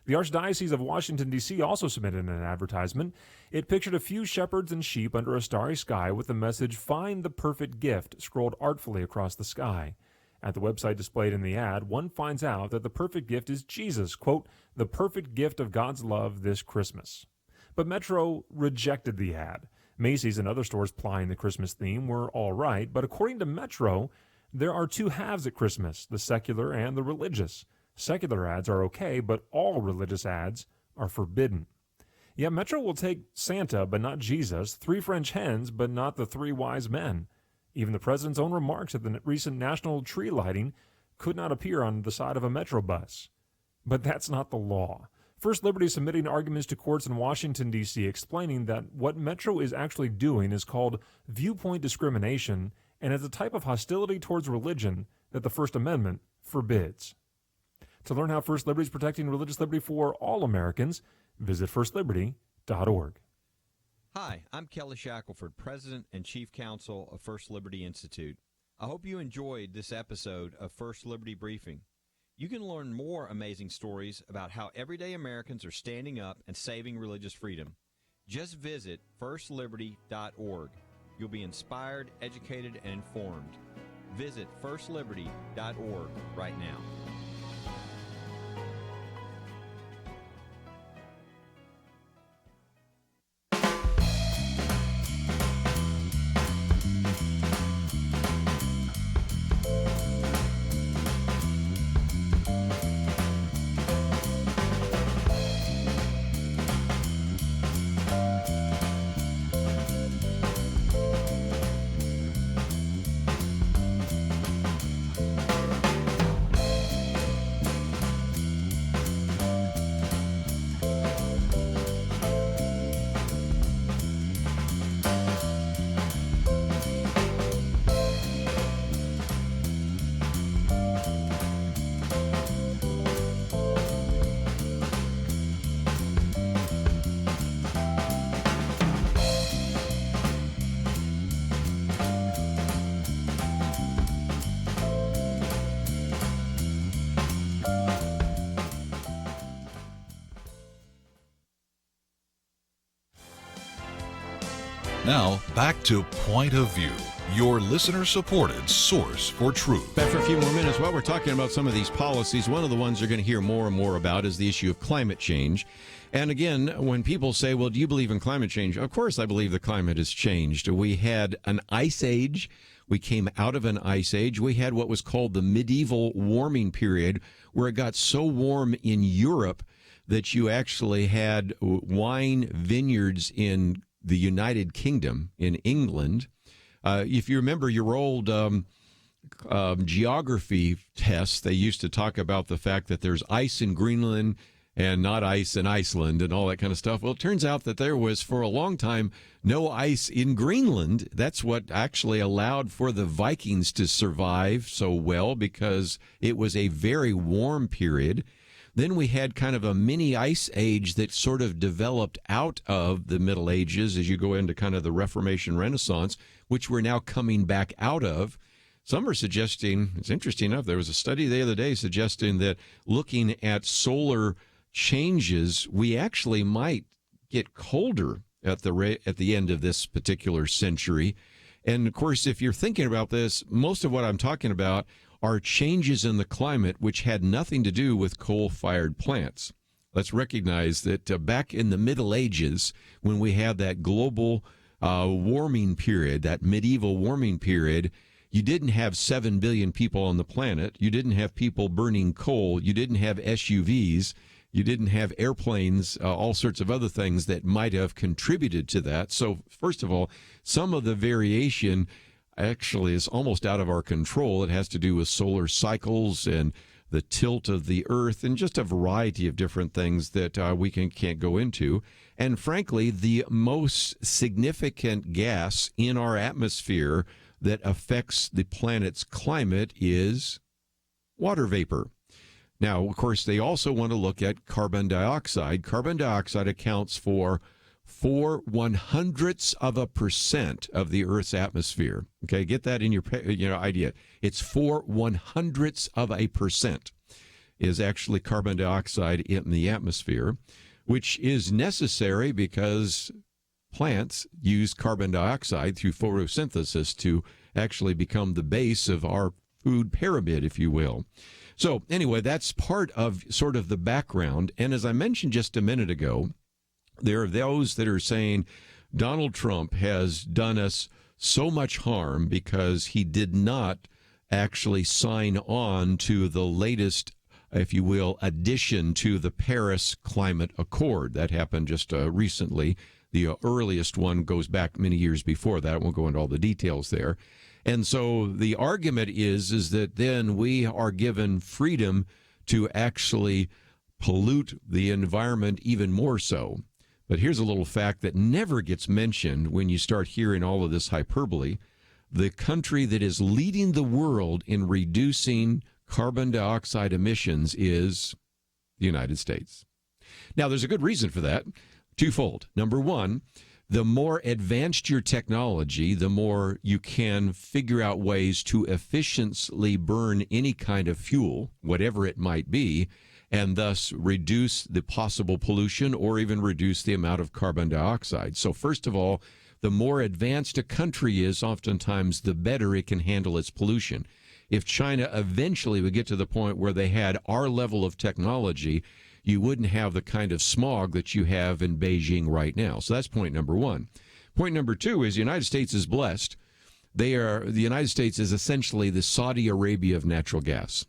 The Archdiocese of Washington, D.C. also submitted an advertisement. It pictured a few shepherds and sheep under a starry sky with the message, "Find the perfect gift," scrolled artfully across the sky. At the website displayed in the ad, one finds out that the perfect gift is Jesus, quote, "the perfect gift of God's love this Christmas." But Metro rejected the ad. Macy's and other stores plying the Christmas theme were all right, but according to Metro, there are two halves at Christmas, the secular and the religious. Secular ads are okay, but all religious ads are forbidden. Yet Metro will take Santa, but not Jesus, 3 French hens, but not the 3 wise men. Even the president's own remarks at the recent national tree lighting could not appear on the side of a Metro bus. But that's not the law. First Liberty is submitting arguments to courts in Washington, D.C., explaining that what Metro is actually doing is called viewpoint discrimination and is a type of hostility towards religion that the First Amendment forbids. To learn how First Liberty is protecting religious liberty for all Americans, visit firstliberty.org. Hi, I'm Kelly Shackelford, President and Chief Counsel of First Liberty Institute. I hope you enjoyed this episode of First Liberty Briefing. You can learn more amazing stories about how everyday Americans are standing up and saving religious freedom. Just visit firstliberty.org. You'll be inspired, educated, and informed. Visit firstliberty.org right now. Now, back to Point of View, your listener-supported source for truth. Back for a few more minutes. While we're talking about some of these policies, one of the ones you're going to hear more and more about is the issue of climate change. And again, when people say, well, do you believe in climate change? Of course I believe the climate has changed. We had an ice age. We came out of an ice age. We had what was called the medieval warming period, where it got so warm in Europe that you actually had wine vineyards in the United Kingdom, in England. If you remember your old geography tests, they used to talk about the fact that there's ice in Greenland and not ice in Iceland and all that kind of stuff. Well, it turns out that there was, for a long time, no ice in Greenland. That's what actually allowed for the Vikings to survive so well, because it was a very warm period. Then we had kind of a mini ice age that sort of developed out of the Middle Ages as you go into kind of the Reformation Renaissance, which we're now coming back out of. Some are suggesting, it's interesting enough, there was a study the other day suggesting that looking at solar changes, we actually might get colder at the end of this particular century. And of course, if you're thinking about this, most of what I'm talking about are changes in the climate which had nothing to do with coal-fired plants. Let's recognize that back in the Middle Ages, when we had that global warming period, that medieval warming period, you didn't have 7 billion people on the planet. You didn't have people burning coal. You didn't have SUVs. You didn't have airplanes, all sorts of other things that might have contributed to that. So, first of all, some of the variation actually is almost out of our control. It has to do with solar cycles and the tilt of the earth and just a variety of different things that we can't go into. And frankly, the most significant gas in our atmosphere that affects the planet's climate is water vapor. Now, of course, they also want to look at carbon dioxide. Carbon dioxide accounts for 0.04% of the Earth's atmosphere. Okay, get that in your idea. It's 0.04% is actually carbon dioxide in the atmosphere, which is necessary because plants use carbon dioxide through photosynthesis to actually become the base of our food pyramid, if you will. So anyway, that's part of sort of the background. And as I mentioned just a minute ago, there are those that are saying Donald Trump has done us so much harm because he did not actually sign on to the latest, if you will, addition to the Paris Climate Accord. That happened just recently. The earliest one goes back many years before that. I won't go into all the details there. And so the argument is that then we are given freedom to actually pollute the environment even more so. But here's a little fact that never gets mentioned when you start hearing all of this hyperbole. The country that is leading the world in reducing carbon dioxide emissions is the United States. Now, there's a good reason for that. Twofold. Number one, the more advanced your technology, the more you can figure out ways to efficiently burn any kind of fuel, whatever it might be, and thus reduce the possible pollution or even reduce the amount of carbon dioxide. So first of all, the more advanced a country is, oftentimes the better it can handle its pollution. If China eventually would get to the point where they had our level of technology, you wouldn't have the kind of smog that you have in Beijing right now. So that's point number one. Point number two is the United States is blessed. The United States is essentially the Saudi Arabia of natural gas.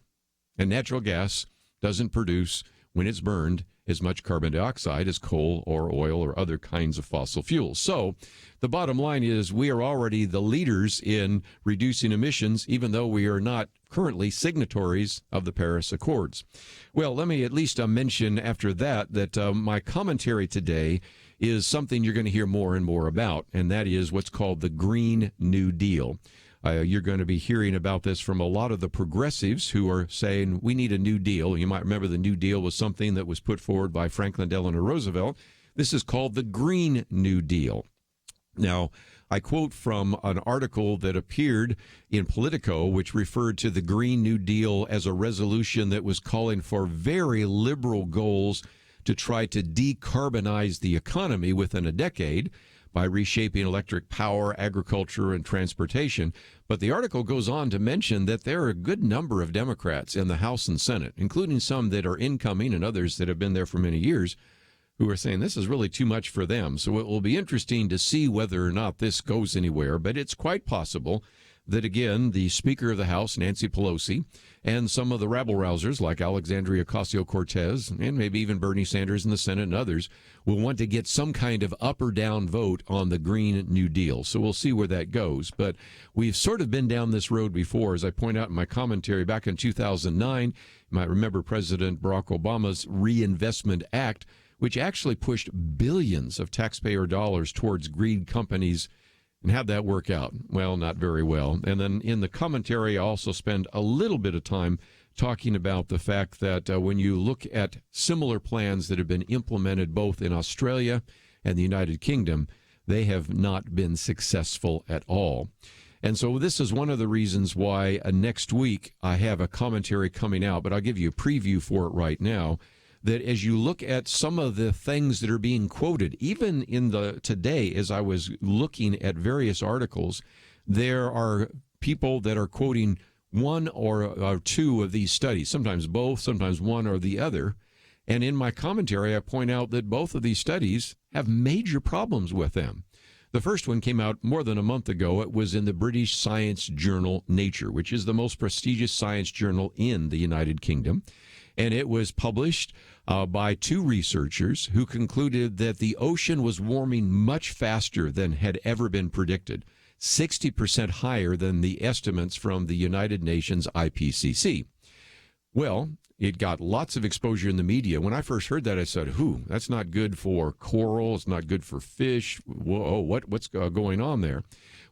And natural gas doesn't produce, when it's burned, as much carbon dioxide as coal or oil or other kinds of fossil fuels. So the bottom line is we are already the leaders in reducing emissions, even though we are not currently signatories of the Paris Accords. Well, let me at least mention after that my commentary today is something you're going to hear more and more about, and that is what's called the Green New Deal. You're going to be hearing about this from a lot of the progressives who are saying we need a New Deal. You might remember the New Deal was something that was put forward by Franklin Delano Roosevelt. This is called the Green New Deal. Now, I quote from an article that appeared in Politico, which referred to the Green New Deal as a resolution that was calling for very liberal goals to try to decarbonize the economy within a decade by reshaping electric power, agriculture, and transportation. But the article goes on to mention that there are a good number of Democrats in the House and Senate, including some that are incoming and others that have been there for many years, who are saying this is really too much for them. So it will be interesting to see whether or not this goes anywhere, but it's quite possible that, again, the Speaker of the House, Nancy Pelosi, and some of the rabble-rousers like Alexandria Ocasio-Cortez and maybe even Bernie Sanders in the Senate and others will want to get some kind of up or down vote on the Green New Deal. So we'll see where that goes. But we've sort of been down this road before. As I point out in my commentary, back in 2009, you might remember President Barack Obama's Reinvestment Act, which actually pushed billions of taxpayer dollars towards green companies. And how'd that work out? Well, not very well. And then in the commentary, I also spend a little bit of time talking about the fact that when you look at similar plans that have been implemented both in Australia and the United Kingdom, they have not been successful at all. And so this is one of the reasons why next week I have a commentary coming out, but I'll give you a preview for it right now, that as you look at some of the things that are being quoted, even in the today, as I was looking at various articles, there are people that are quoting one or two of these studies, sometimes both, sometimes one or the other. And in my commentary, I point out that both of these studies have major problems with them. The first one came out more than a month ago. It was in the British science journal Nature, which is the most prestigious science journal in the United Kingdom. And it was published by two researchers who concluded that the ocean was warming much faster than had ever been predicted, 60% higher than the estimates from the United Nations IPCC. Well, it got lots of exposure in the media. When I first heard that, I said, that's not good for coral. It's not good for fish. Whoa, what's going on there?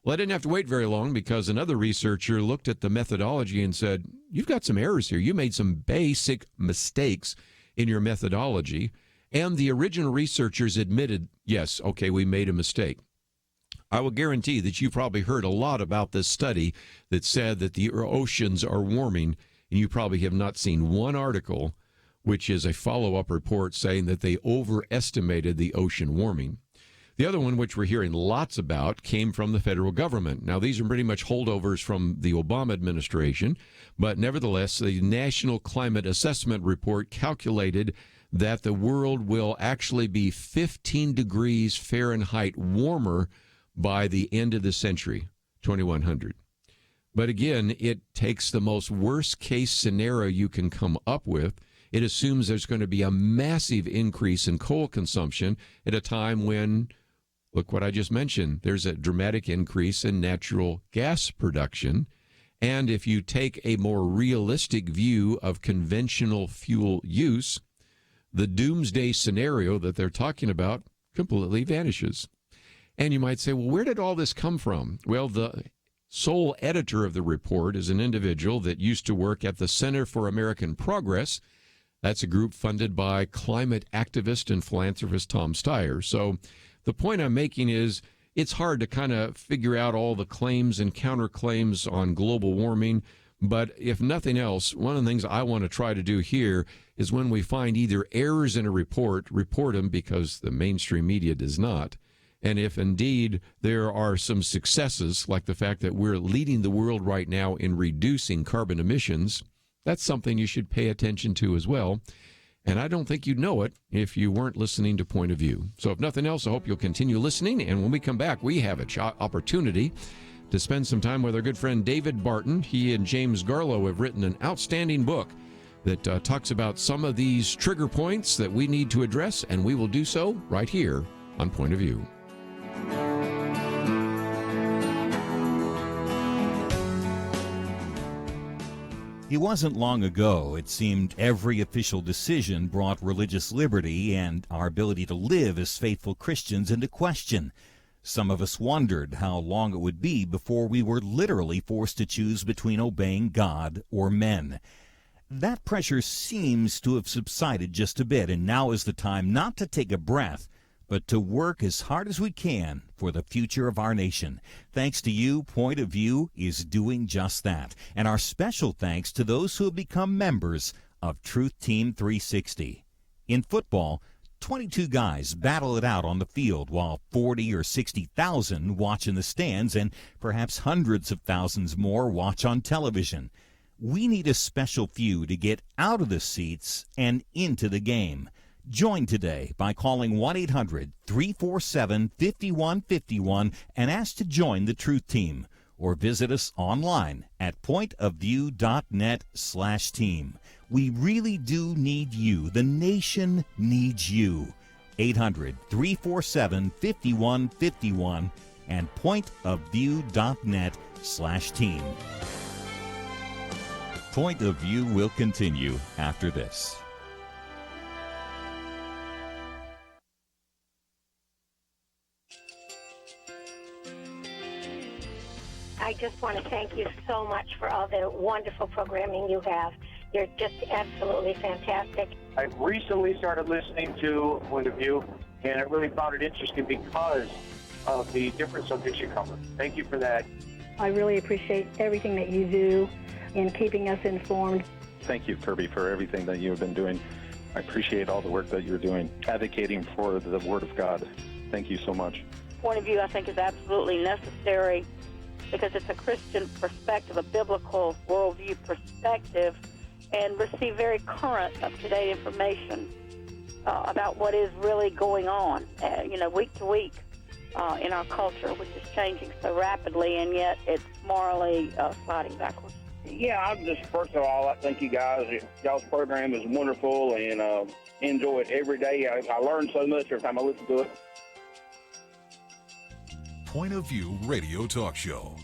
Well, I didn't have to wait very long because another researcher looked at the methodology and said, you've got some errors here. You made some basic mistakes in your methodology. And the original researchers admitted, yes, okay, we made a mistake. I will guarantee that you probably heard a lot about this study that said that the oceans are warming, and you probably have not seen one article, which is a follow-up report saying that they overestimated the ocean warming. The other one, which we're hearing lots about, came from the federal government. Now, these are pretty much holdovers from the Obama administration, but nevertheless, the National Climate Assessment Report calculated that the world will actually be 15 degrees Fahrenheit warmer by the end of the century, 2100. But again, it takes the most worst-case scenario you can come up with. It assumes there's going to be a massive increase in coal consumption at a time when, look what I just mentioned, there's a dramatic increase in natural gas production. And if you take a more realistic view of conventional fuel use, the doomsday scenario that they're talking about completely vanishes. And you might say, well, where did all this come from? Well, the sole editor of the report is an individual that used to work at the Center for American Progress. That's a group funded by climate activist and philanthropist Tom Steyer. So the point I'm making is it's hard to kind of figure out all the claims and counterclaims on global warming. But if nothing else, one of the things I want to try to do here is when we find either errors in a report them because the mainstream media does not. And if indeed there are some successes, like the fact that we're leading the world right now in reducing carbon emissions, that's something you should pay attention to as well. And I don't think you'd know it if you weren't listening to Point of View. So if nothing else, I hope you'll continue listening. And when we come back, we have an opportunity to spend some time with our good friend David Barton. He and James Garlow have written an outstanding book that talks about some of these trigger points that we need to address, and we will do so right here on Point of View. It wasn't long ago, it seemed, every official decision brought religious liberty and our ability to live as faithful Christians into question. Some of us wondered how long it would be before we were literally forced to choose between obeying God or men. That pressure seems to have subsided just a bit, and now is the time not to take a breath, but to work as hard as we can for the future of our nation. Thanks to you, Point of View is doing just that. And our special thanks to those who have become members of Truth Team 360. In football, 22 guys battle it out on the field while 40 or 60,000 watch in the stands and perhaps hundreds of thousands more watch on television. We need a special few to get out of the seats and into the game. Join today by calling 1-800-347-5151 and ask to join the Truth Team. or visit us online at pointofview.net/team. We really do need you. The nation needs you. 800-347-5151 and pointofview.net/team. Point of View will continue after this. I just want to thank you so much for all the wonderful programming you have. You're just absolutely fantastic. I recently started listening to Point of View, and I really found it interesting because of the different subjects you cover. Thank you for that. I really appreciate everything that you do in keeping us informed. Thank you, Kerby, for everything that you have been doing. I appreciate all the work that you're doing, advocating for the Word of God. Thank you so much. Point of View, I think, is absolutely necessary because it's a Christian perspective, a biblical worldview perspective, and receive very current, up-to-date information about what is really going on, week to week in our culture, which is changing so rapidly, and yet it's morally sliding backwards. Yeah, I'm just, first of all, I thank you guys. Y'all's program is wonderful, and enjoy it every day. I learn so much every time I listen to it. Point of View Radio Talk Show.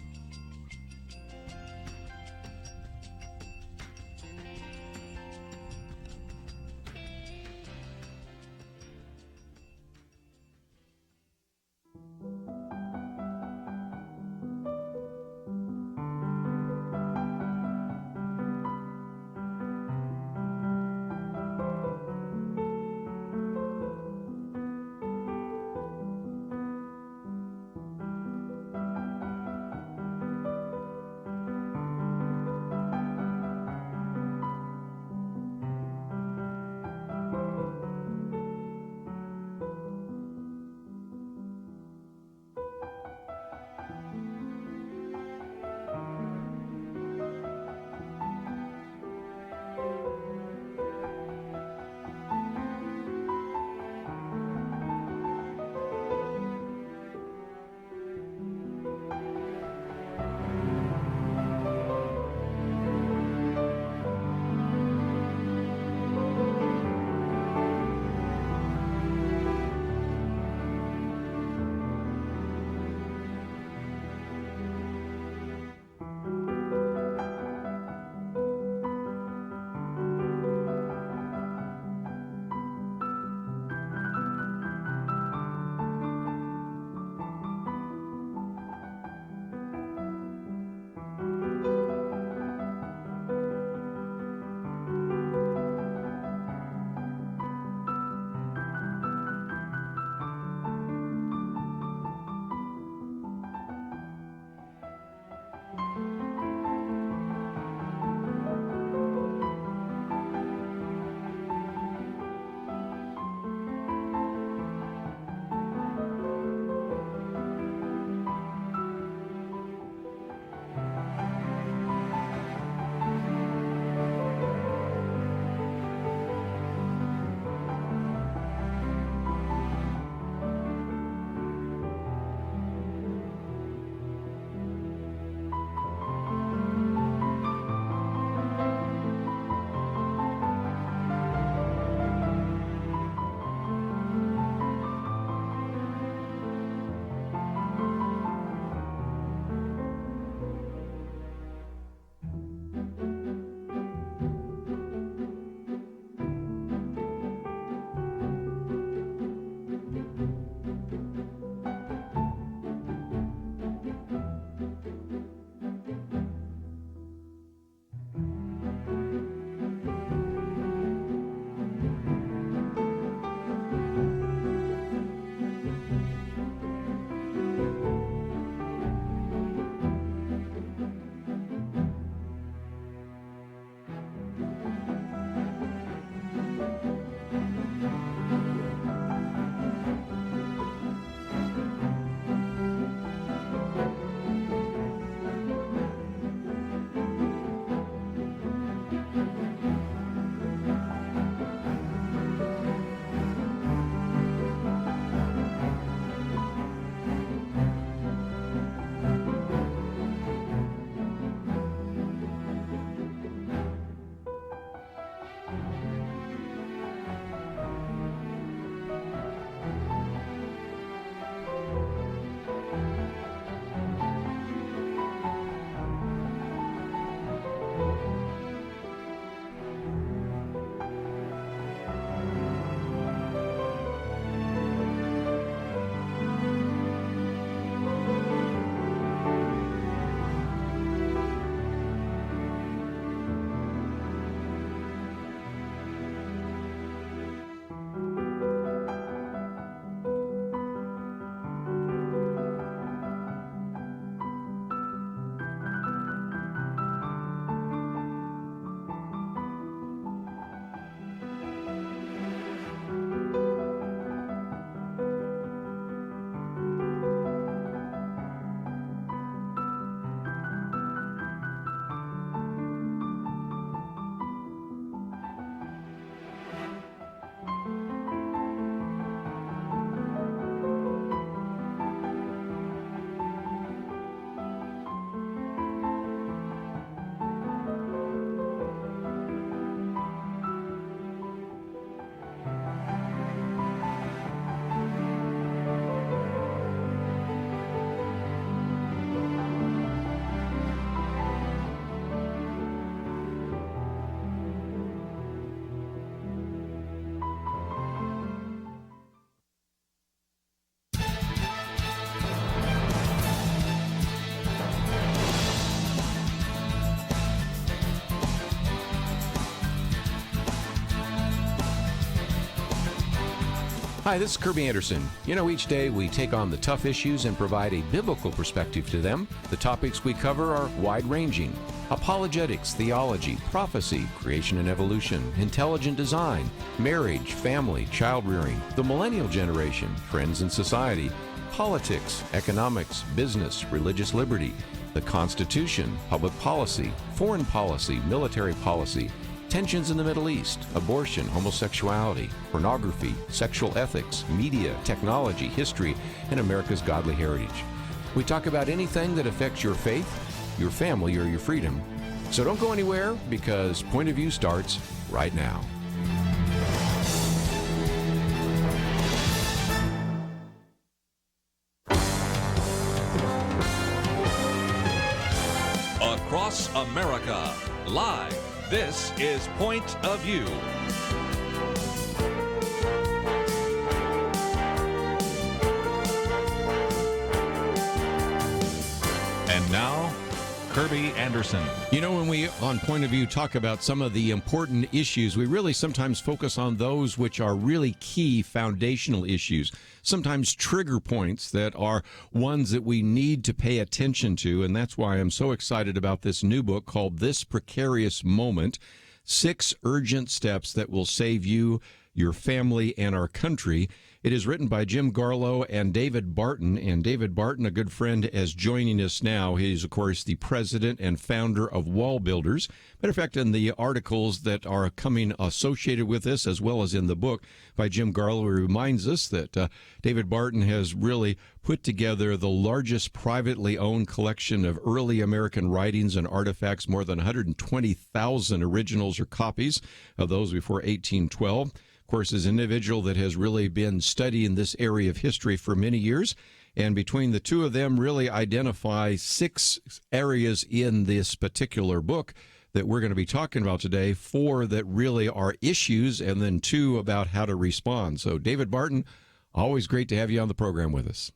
Hi, this is Kerby Anderson. You know, each day we take on the tough issues and provide a biblical perspective to them. The topics we cover are wide-ranging. Apologetics, theology, prophecy, creation and evolution, intelligent design, marriage, family, child-rearing, the millennial generation, trends in society, politics, economics, business, religious liberty, the Constitution, public policy, foreign policy, military policy, tensions in the Middle East, abortion, homosexuality, pornography, sexual ethics, media, technology, history, and America's godly heritage. We talk about anything that affects your faith, your family, or your freedom. So don't go anywhere, because Point of View starts right now. Across America, live. This is Point of View. And now, Kerby Anderson. You know, when we on Point of View talk about some of the important issues, we really sometimes focus on those which are really key foundational issues, sometimes trigger points that are ones that we need to pay attention to. And that's why I'm so excited about this new book called This Precarious Moment, 6 Urgent Steps That Will Save You, Your Family, and Our Country. It is written by Jim Garlow and David Barton. And David Barton, a good friend, is joining us now. He's, of course, the president and founder of Wall Builders. Matter of fact, in the articles that are coming associated with this, as well as in the book by Jim Garlow, he reminds us that David Barton has really put together the largest privately owned collection of early American writings and artifacts, more than 120,000 originals or copies of those before 1812. Of course, is an individual that has really been studying this area of history for many years. And between the two of them really identify 6 areas in this particular book that we're going to be talking about today, 4 that really are issues, and then 2 about how to respond. So, David Barton, always great to have you on the program with us.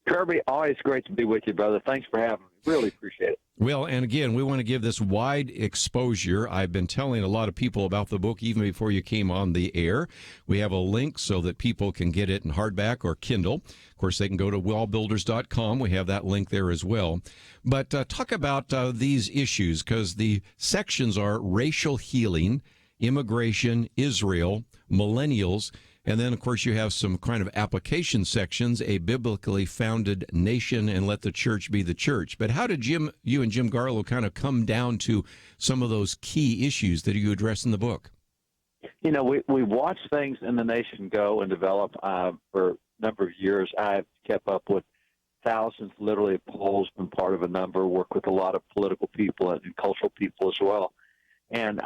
Kerby, always great to be with you, brother. Thanks for having me. Really appreciate it. Well, and again, we want to give this wide exposure. I've been telling a lot of people about the book even before you came on the air. We have a link so that people can get it in hardback or Kindle. Of course, they can go to wallbuilders.com. We have that link there as well. But talk about these issues, because the sections are racial healing, immigration, Israel, millennials, and then, of course, you have some kind of application sections, a biblically founded nation, and let the church be the church. But how did you and Jim Garlow kind of come down to some of those key issues that you address in the book? You know, we watch things in the nation go and develop for a number of years. I've kept up with thousands, literally, of polls, been part of a number, work with a lot of political people and cultural people as well. And,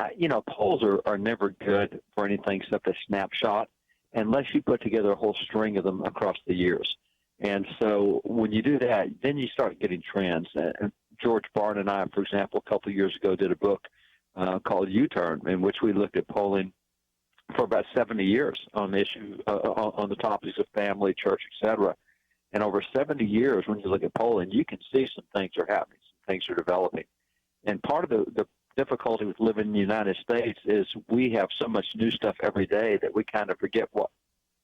polls are never good for anything except a snapshot, unless you put together a whole string of them across the years. And so when you do that, then you start getting trends. George Barton and I, for example, a couple of years ago did a book called U-Turn, in which we looked at polling for about 70 years on the issue, on the topics of family, church, etc. And over 70 years, when you look at polling, you can see some things are happening, some things are developing. And part of the difficulty with living in the United States is we have so much new stuff every day that we kind of forget what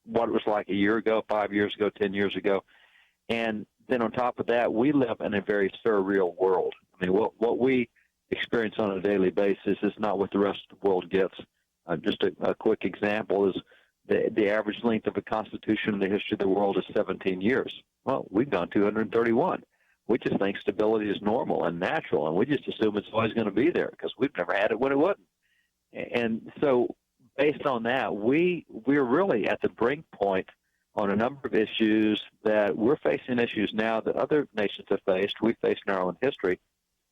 it was like a year ago, 5 years ago, 10 years ago. And then on top of that, we live in a very surreal world. I mean, what we experience on a daily basis is not what the rest of the world gets. Just a quick example is the average length of a constitution in the history of the world is 17 years. Well, we've gone 231. We just think stability is normal and natural, and we just assume it's always going to be there because we've never had it when it wasn't. And so based on that, we're really at the brink point on a number of issues that we're facing issues now that other nations have faced, we faced in our own history,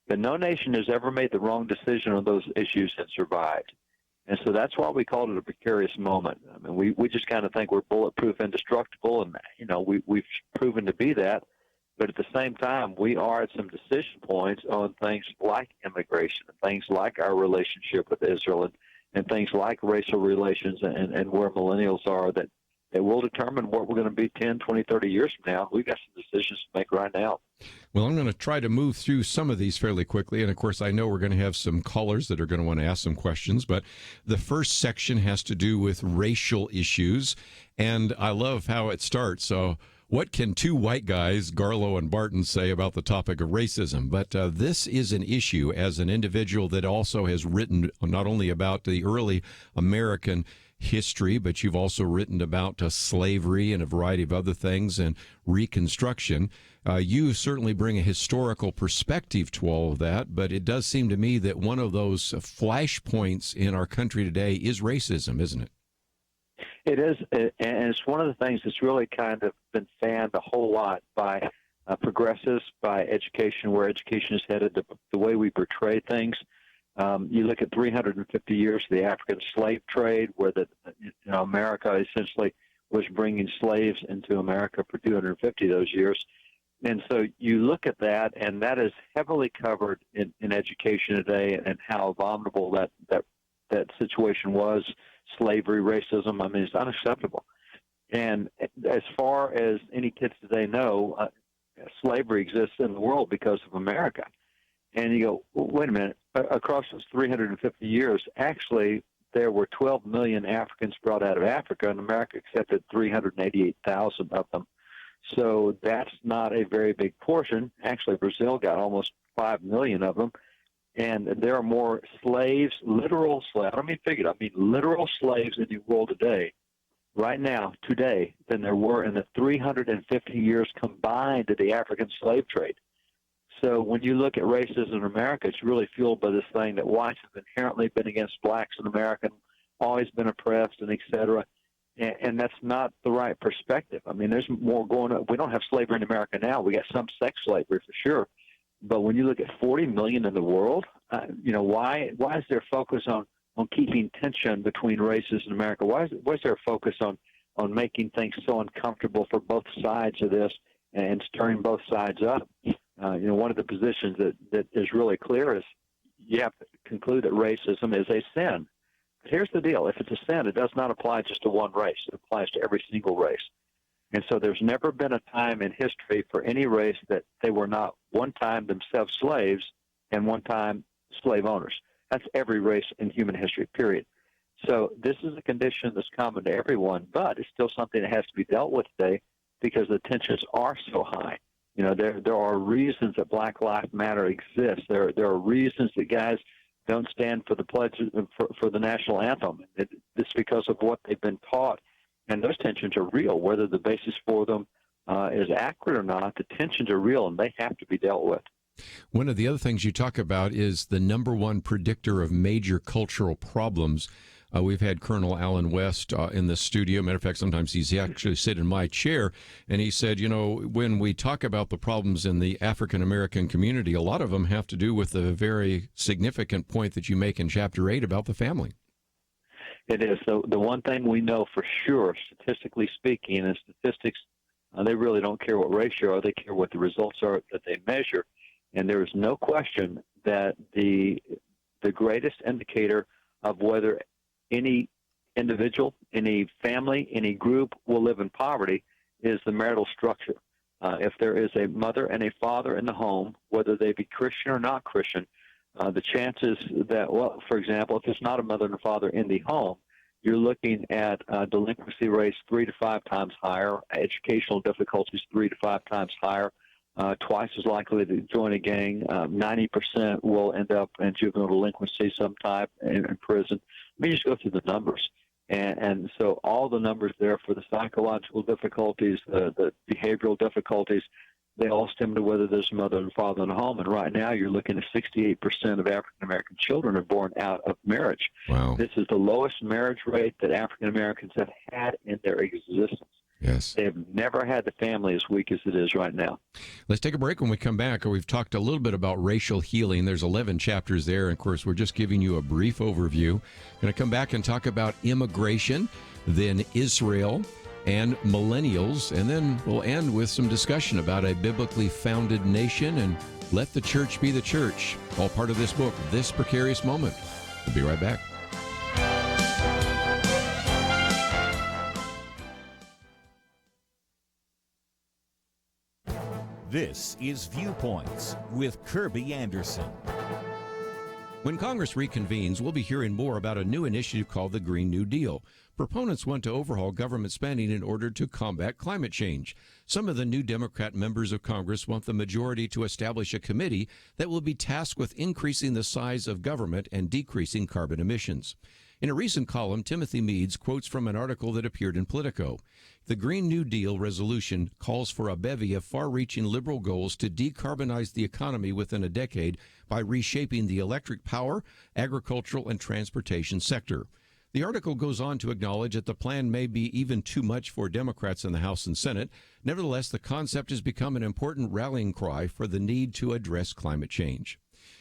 but no nation has ever made the wrong decision on those issues and survived. And so that's why we called it a precarious moment. I mean, we just kind of think we're bulletproof, indestructible, and, we've proven to be that. But at the same time, we are at some decision points on things like immigration, and things like our relationship with Israel, and things like racial relations and where millennials are that that will determine what we're going to be 10, 20, 30 years from now. We've got some decisions to make right now. Well, I'm going to try to move through some of these fairly quickly. And, of course, I know we're going to have some callers that are going to want to ask some questions. But the first section has to do with racial issues. And I love how it starts. So what can two white guys, Garlow and Barton, say about the topic of racism? But this is an issue as an individual that also has written not only about the early American history, but you've also written about slavery and a variety of other things and Reconstruction. You certainly bring a historical perspective to all of that, but it does seem to me that one of those flashpoints in our country today is racism, isn't it? It is, and it's one of the things that's really kind of been fanned a whole lot by progressives, by education, where education is headed, the way we portray things. You look at 350 years of the African slave trade, where America essentially was bringing slaves into America for 250 of those years. And so you look at that, and that is heavily covered in education today, and how abominable that situation was. Slavery, racism, I mean, it's unacceptable. And as far as any kids today know, slavery exists in the world because of America. And you go, well, wait a minute, across those 350 years, actually, there were 12 million Africans brought out of Africa, and America accepted 388,000 of them. So that's not a very big portion. Actually, Brazil got almost 5 million of them. And there are more slaves, literal slaves, I don't mean figurative, I mean literal slaves in the world today, right now, today, than there were in the 350 years combined of the African slave trade. So when you look at racism in America, it's really fueled by this thing that whites have inherently been against blacks in America, always been oppressed, and et cetera. And that's not the right perspective. I mean, there's more going on. We don't have slavery in America now. We got some sex slavery for sure. But when you look at 40 million in the world, why is there a focus on keeping tension between races in America? Why is there a focus on making things so uncomfortable for both sides of this and stirring both sides up? One of the positions that is really clear is you have to conclude that racism is a sin. But here's the deal. If it's a sin, it does not apply just to one race. It applies to every single race. And so there's never been a time in history for any race that they were not one time themselves slaves and one time slave owners. That's every race in human history, period. So this is a condition that's common to everyone, but it's still something that has to be dealt with today because the tensions are so high. There are reasons that Black Lives Matter exists. There are reasons that guys don't stand for the pledge for the national anthem. It's because of what they've been taught. And those tensions are real, whether the basis for them is accurate or not. The tensions are real, and they have to be dealt with. One of the other things you talk about is the number one predictor of major cultural problems. We've had Colonel Alan West in the studio. Matter of fact, sometimes he's actually sit in my chair, and he said, when we talk about the problems in the African-American community, a lot of them have to do with the very significant point that you make in Chapter 8 about the family. It is. So the one thing we know for sure, statistically speaking, and statistics, they really don't care what race you are. They care what the results are that they measure. And there is no question that the greatest indicator of whether any individual, any family, any group will live in poverty is the marital structure. If there is a mother and a father in the home, whether they be Christian or not Christian, the chances that, for example, if it's not a mother and a father in the home, you're looking at delinquency rates 3 to 5 times higher, educational difficulties 3 to 5 times higher, twice as likely to join a gang. 90% will end up in juvenile delinquency sometime in prison. Let me just go through the numbers. And so all the numbers there for the psychological difficulties, the behavioral difficulties, they all stem to whether there's a mother and father in the home. And right now you're looking at 68% of African-American children are born out of marriage. Wow. This is the lowest marriage rate that African-Americans have had in their existence. Yes. They have never had the family as weak as it is right now. Let's take a break. When we come back, we've talked a little bit about racial healing. There's 11 chapters there. And of course, we're just giving you a brief overview. Going to come back and talk about immigration, then Israel, and millennials. And then we'll end with some discussion about a biblically founded nation and let the church be the church. All part of this book, This Precarious Moment. We'll be right back. This is Viewpoints with Kerby Anderson. When Congress reconvenes, we'll be hearing more about a new initiative called the Green New Deal. Proponents want to overhaul government spending in order to combat climate change. Some of the new Democrat members of Congress want the majority to establish a committee that will be tasked with increasing the size of government and decreasing carbon emissions. In a recent column, Timothy Meads quotes from an article that appeared in Politico. The Green New Deal resolution calls for a bevy of far-reaching liberal goals to decarbonize the economy within a decade by reshaping the electric power, agricultural, and transportation sector. The article goes on to acknowledge that the plan may be even too much for Democrats in the House and Senate. Nevertheless, the concept has become an important rallying cry for the need to address climate change.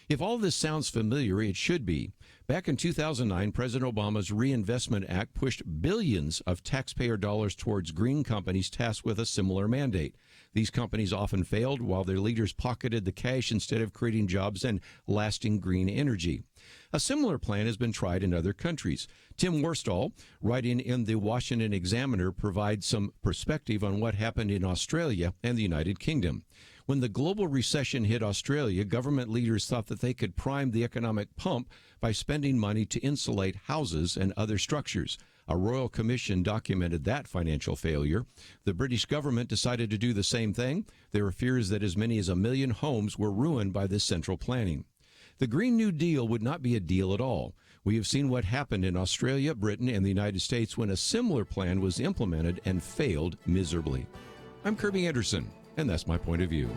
If all this sounds familiar, it should be. Back in 2009, President Obama's Reinvestment Act pushed billions of taxpayer dollars towards green companies tasked with a similar mandate. These companies often failed while their leaders pocketed the cash instead of creating jobs and lasting green energy. A similar plan has been tried in other countries. Tim Worstall, writing in the Washington Examiner, provides some perspective on what happened in Australia and the United Kingdom. When the global recession hit Australia, government leaders thought that they could prime the economic pump by spending money to insulate houses and other structures. A royal commission documented that financial failure. The British government decided to do the same thing. There were fears that as many as 1 million homes were ruined by this central planning. The Green New Deal would not be a deal at all. We have seen what happened in Australia, Britain, and the United States when a similar plan was implemented and failed miserably. I'm Kerby Anderson, and that's my point of view.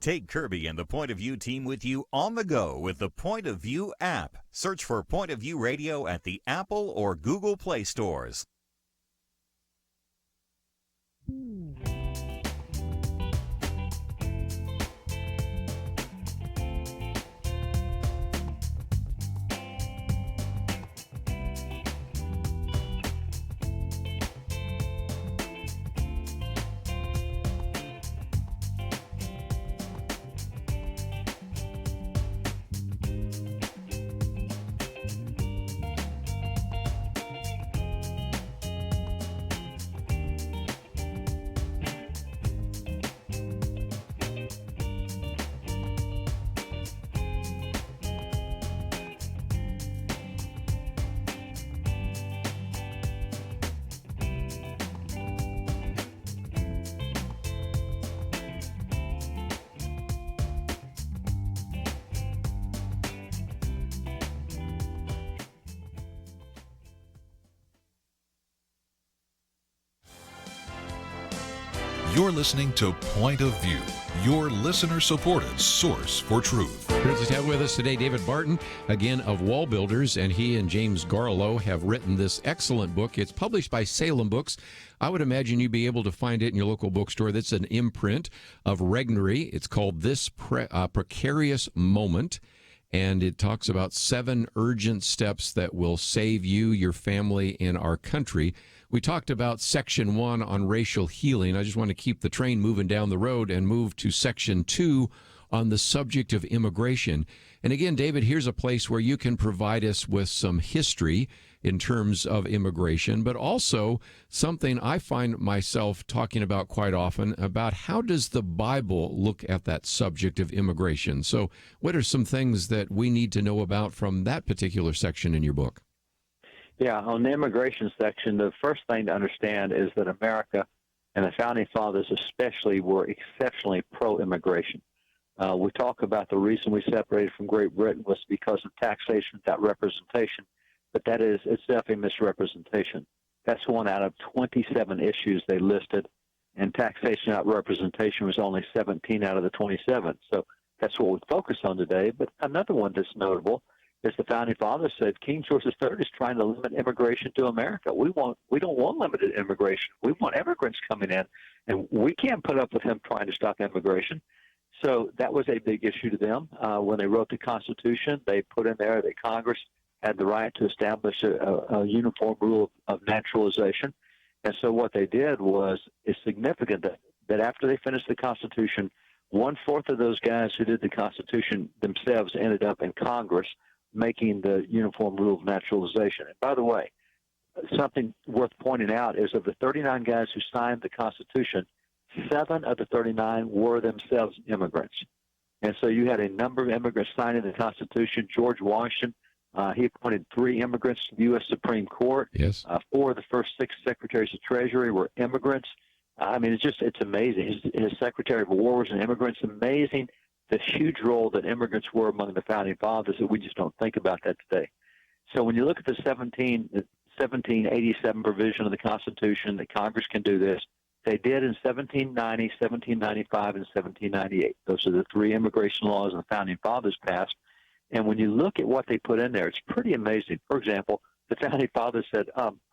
Take Kerby and the Point of View team with you on the go with the Point of View app. Search for Point of View Radio at the Apple or Google Play stores. You're listening to Point of View, your listener-supported source for truth. Privileged to have with us today David Barton, again of Wall Builders, and he and James Garlow have written this excellent book. It's published by Salem Books. I would imagine you'd be able to find it in your local bookstore. That's an imprint of Regnery. It's called This Precarious Moment, and it talks about 7 urgent steps that will save you, your family, and our country. We talked about Section 1 on racial healing. I just want to keep the train moving down the road and move to Section 2 on the subject of immigration. And again, David, here's a place where you can provide us with some history in terms of immigration, but also something I find myself talking about quite often about how does the Bible look at that subject of immigration? So what are some things that we need to know about from that particular section in your book? Yeah, on the immigration section, the first thing to understand is that America and the Founding Fathers especially were exceptionally pro-immigration. We talk about the reason we separated from Great Britain was because of taxation without representation, but that is itself a misrepresentation. That's one out of 27 issues they listed, and taxation without representation was only 17 out of the 27. So that's what we focus on today. But another one that's notable is the Founding Fathers said King George III is trying to limit immigration to America. We don't want limited immigration. We want immigrants coming in, and we can't put up with him trying to stop immigration. So that was a big issue to them. When they wrote the Constitution, they put in there that Congress had the right to establish a uniform rule of naturalization. And so what they did was, it's significant that after they finished the Constitution, 1/4 of those guys who did the Constitution themselves ended up in Congress making the uniform rule of naturalization. And by the way, something worth pointing out is of the 39 guys who signed the Constitution, 7 of the 39 were themselves immigrants. And so you had a number of immigrants signing the Constitution. George Washington, he appointed 3 immigrants to the U.S. Supreme Court. Yes. 4 of the first 6 secretaries of Treasury were immigrants. I mean, it's amazing. His Secretary of War was an immigrant. It's amazing the huge role that immigrants were among the founding fathers that we just don't think about that today. So when you look at the 1787 provision of the Constitution that Congress can do this, they did in 1790, 1795, and 1798. Those are the 3 immigration laws the founding fathers passed. And when you look at what they put in there, it's pretty amazing. For example, the founding fathers said,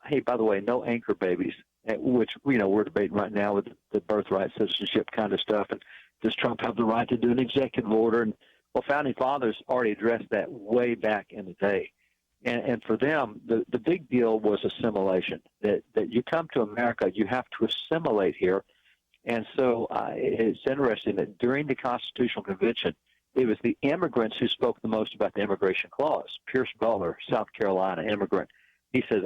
hey, by the way, no anchor babies, which, we're debating right now with the birthright citizenship kind of stuff. And does Trump have the right to do an executive order? And well, founding fathers already addressed that way back in the day. And for them, the big deal was assimilation, that you come to America, you have to assimilate here. And so it's interesting that during the Constitutional Convention, it was the immigrants who spoke the most about the immigration clause. Pierce Butler, South Carolina immigrant, he says,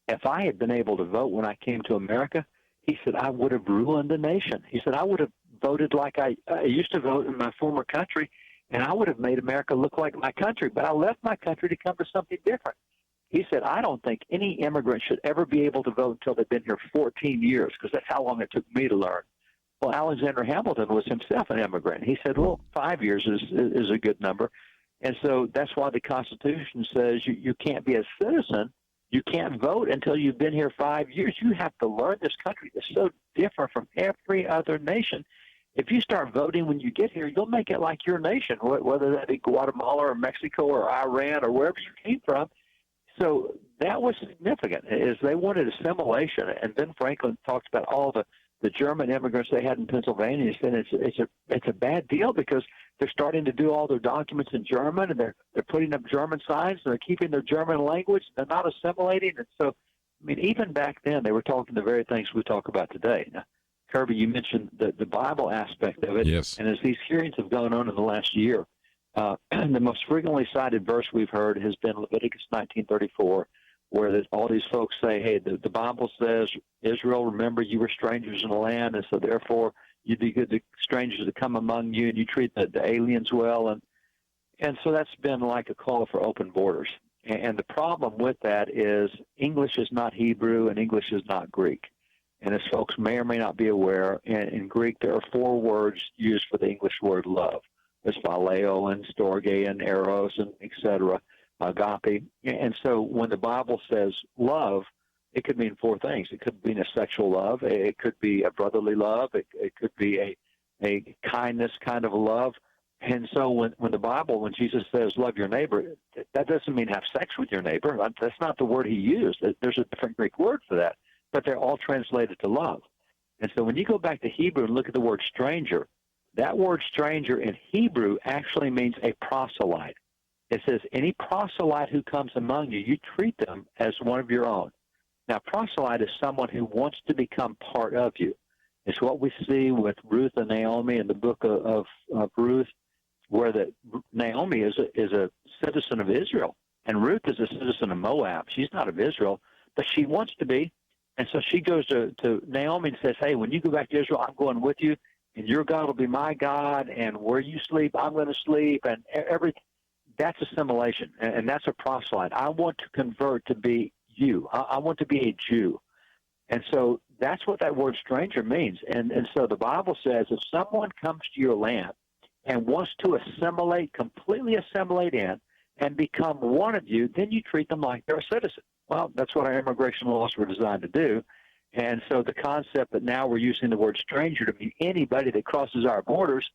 if I had been able to vote when I came to America, he said, I would have ruined the nation. He said, I would have voted like I used to vote in my former country, and I would have made America look like my country, but I left my country to come to something different. He said, I don't think any immigrant should ever be able to vote until they've been here 14 years, because that's how long it took me to learn. Well, Alexander Hamilton was himself an immigrant. He said, well, 5 years is a good number. And so that's why the Constitution says you can't be a citizen, you can't vote until you've been here 5 years. You have to learn this country. It's so different from every other nation. If you start voting when you get here, you'll make it like your nation, whether that be Guatemala or Mexico or Iran or wherever you came from. So that was significant, is they wanted assimilation. And Ben Franklin talked about all the German immigrants they had in Pennsylvania. He said it's a bad deal because they're starting to do all their documents in German, and they're putting up German signs, and they're keeping their German language. They're not assimilating. And so, I mean, even back then, they were talking the very things we talk about today. Now, Kerby, you mentioned the Bible aspect of it. Yes. And as these hearings have gone on in the last year, the most frequently cited verse we've heard has been Leviticus 19:34, where all these folks say, hey, the Bible says, Israel, remember you were strangers in the land, and so therefore you do good to strangers that come among you, and you treat the aliens well. And so that's been like a call for open borders. And the problem with that is English is not Hebrew and English is not Greek. And as folks may or may not be aware, in Greek there are 4 words used for the English word love. There's phileo and storge and eros and et cetera, agape. And so when the Bible says love, it could mean 4 things. It could mean a sexual love. It could be a brotherly love. It could be a kindness kind of a love. And so when Jesus says love your neighbor, that doesn't mean have sex with your neighbor. That's not the word he used. There's a different Greek word for that. But they're all translated to love. And so when you go back to Hebrew and look at the word stranger, that word stranger in Hebrew actually means a proselyte. It says any proselyte who comes among you, you treat them as one of your own. Now, proselyte is someone who wants to become part of you. It's what we see with Ruth and Naomi in the book of Ruth, where Naomi is a citizen of Israel, and Ruth is a citizen of Moab. She's not of Israel, but she wants to be. And so she goes to Naomi and says, hey, when you go back to Israel, I'm going with you, and your God will be my God, and where you sleep, I'm going to sleep, and everything. That's assimilation, and that's a proselyte. I want to convert to be you. I want to be a Jew. And so that's what that word stranger means. And so the Bible says if someone comes to your land and wants to completely assimilate in and become one of you, then you treat them like they're a citizen. Well, that's what our immigration laws were designed to do. And so the concept that now we're using the word stranger to mean anybody that crosses our borders,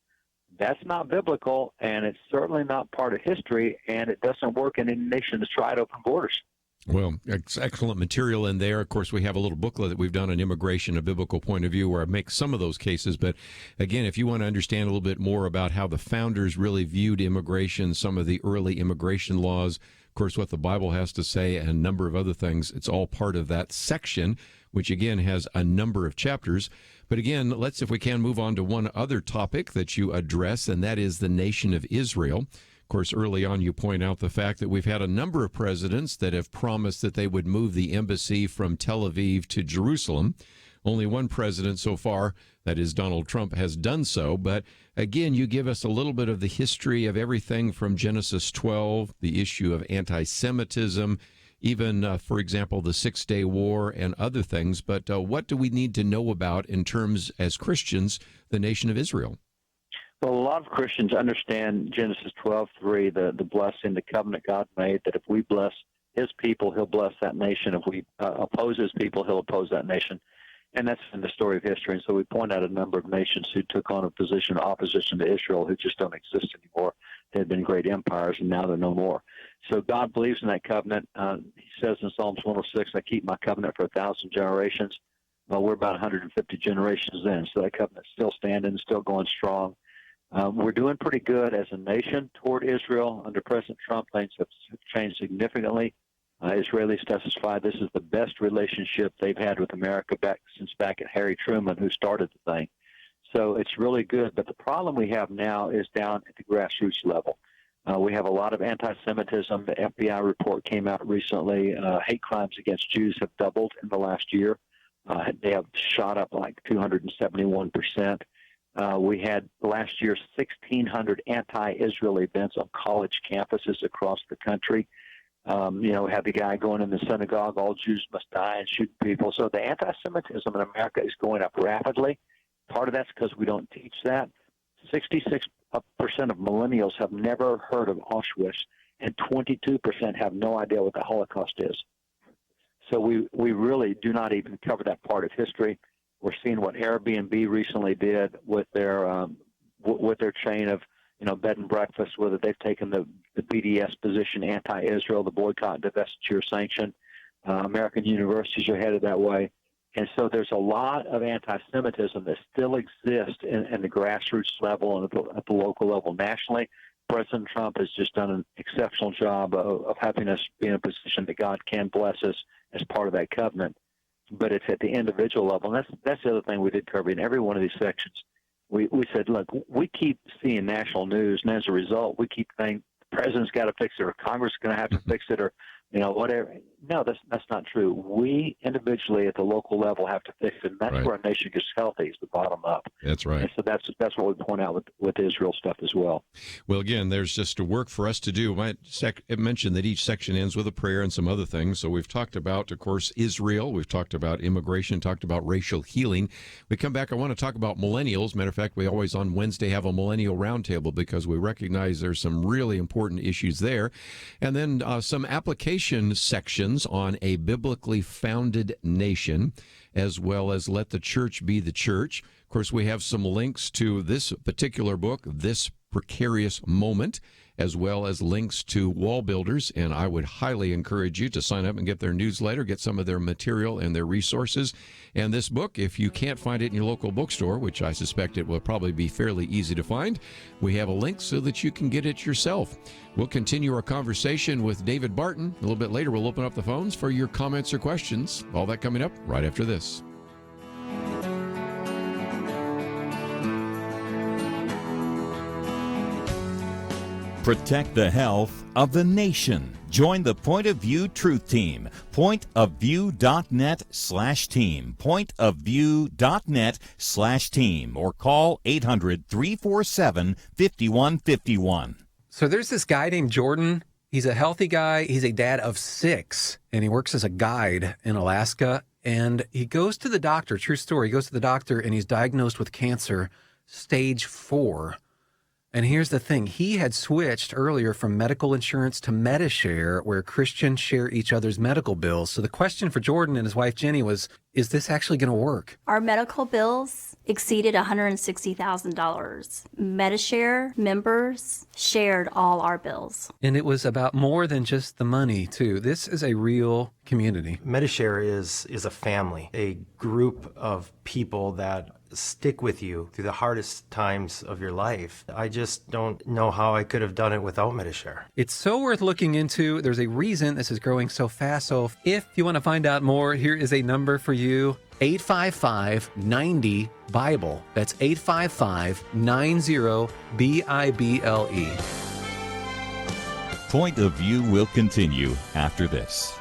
that's not biblical, and it's certainly not part of history, and it doesn't work in any nation that's tried open borders. Well, it's excellent material in there. Of course, we have a little booklet that we've done on immigration, a biblical point of view, where I make some of those cases. But again, if you want to understand a little bit more about how the founders really viewed immigration, some of the early immigration laws, of course, what the Bible has to say, and a number of other things, it's all part of that section, which again has a number of chapters. But again, let's, if we can, move on to one other topic that you address, and that is the nation of Israel. Of course, early on, you point out the fact that we've had a number of presidents that have promised that they would move the embassy from Tel Aviv to Jerusalem. Only one president so far, that is Donald Trump, has done so. But again, you give us a little bit of the history of everything from Genesis 12, the issue of anti-Semitism, even, for example, the Six-Day War and other things. But what do we need to know about in terms, as Christians, the nation of Israel? Well, a lot of Christians understand Genesis 12:3, the blessing, the covenant God made, that if we bless his people, he'll bless that nation. If we oppose his people, he'll oppose that nation. And that's in the story of history. And so we point out a number of nations who took on a position of opposition to Israel who just don't exist anymore. They had been great empires, and now they're no more. So God believes in that covenant. He says in Psalms 106, I keep my covenant for 1,000 generations. Well, we're about 150 generations in, so that covenant's still standing, still going strong. We're doing pretty good as a nation toward Israel. Under President Trump, things have changed significantly. Israelis testify this is the best relationship they've had with America since back at Harry Truman, who started the thing. So it's really good. But the problem we have now is down at the grassroots level. We have a lot of anti-Semitism. The FBI report came out recently. Hate crimes against Jews have doubled in the last year. They have shot up like 271%. We had last year 1,600 anti-Israel events on college campuses across the country. We had the guy going in the synagogue, all Jews must die, and shooting people. So the anti-Semitism in America is going up rapidly. Part of that's because we don't teach that. 66% of millennials have never heard of Auschwitz, and 22% have no idea what the Holocaust is. So we really do not even cover that part of history. We're seeing what Airbnb recently did with their chain of bed and breakfast, whether they've taken the BDS position, anti-Israel, the boycott, divestiture sanction. American universities are headed that way. And so there's a lot of anti-Semitism that still exists in the grassroots level and at the local level nationally. President Trump has just done an exceptional job of having us be in a position that God can bless us as part of that covenant. But it's at the individual level. And that's the other thing we did, Kerby, in every one of these sections. We said, look, we keep seeing national news, and as a result, we keep thinking the president's got to fix it, or Congress is going to have to fix it, or whatever. No, that's not true. We individually at the local level have to fix it, and that's where our nation gets healthy, is the bottom up. That's right. And so that's what we point out with Israel stuff as well. Well, again, there's just a work for us to do. It mentioned that each section ends with a prayer and some other things. So we've talked about, of course, Israel. We've talked about immigration, talked about racial healing. We come back, I want to talk about millennials. Matter of fact, we always on Wednesday have a millennial roundtable because we recognize there's some really important issues there. And then some application sections on a biblically founded nation, as well as Let the Church Be the Church. Of course, we have some links to this particular book, This Precarious Moment, as well as links to Wall Builders, and I would highly encourage you to sign up and get their newsletter, get some of their material and their resources. And this book, if you can't find it in your local bookstore, which I suspect it will probably be fairly easy to find, we have a link so that you can get it yourself. We'll continue our conversation with David Barton. A little bit later, we'll open up the phones for your comments or questions. All that coming up right after this. Protect the health of the nation. Join the Point of View Truth Team. Pointofview.net/team. Pointofview.net/team. Or call 800-347-5151. So there's this guy named Jordan. He's a healthy guy. He's a dad of 6, and he works as a guide in Alaska. And he goes to the doctor, true story, he goes to the doctor and he's diagnosed with cancer, stage 4. And here's the thing. He had switched earlier from medical insurance to Medishare, where Christians share each other's medical bills. So the question for Jordan and his wife, Jenny, was, is this actually going to work? Our medical bills exceeded $160,000. Medishare members shared all our bills. And it was about more than just the money, too. This is a real community. Medishare is a family, a group of people that stick with you through the hardest times of your life. I just don't know how I could have done it without Medishare. It's so worth looking into. There's a reason this is growing so fast. So if you want to find out more, here is a number for you. 855-90-BIBLE. That's 855-90-BIBLE. Point of View will continue after this.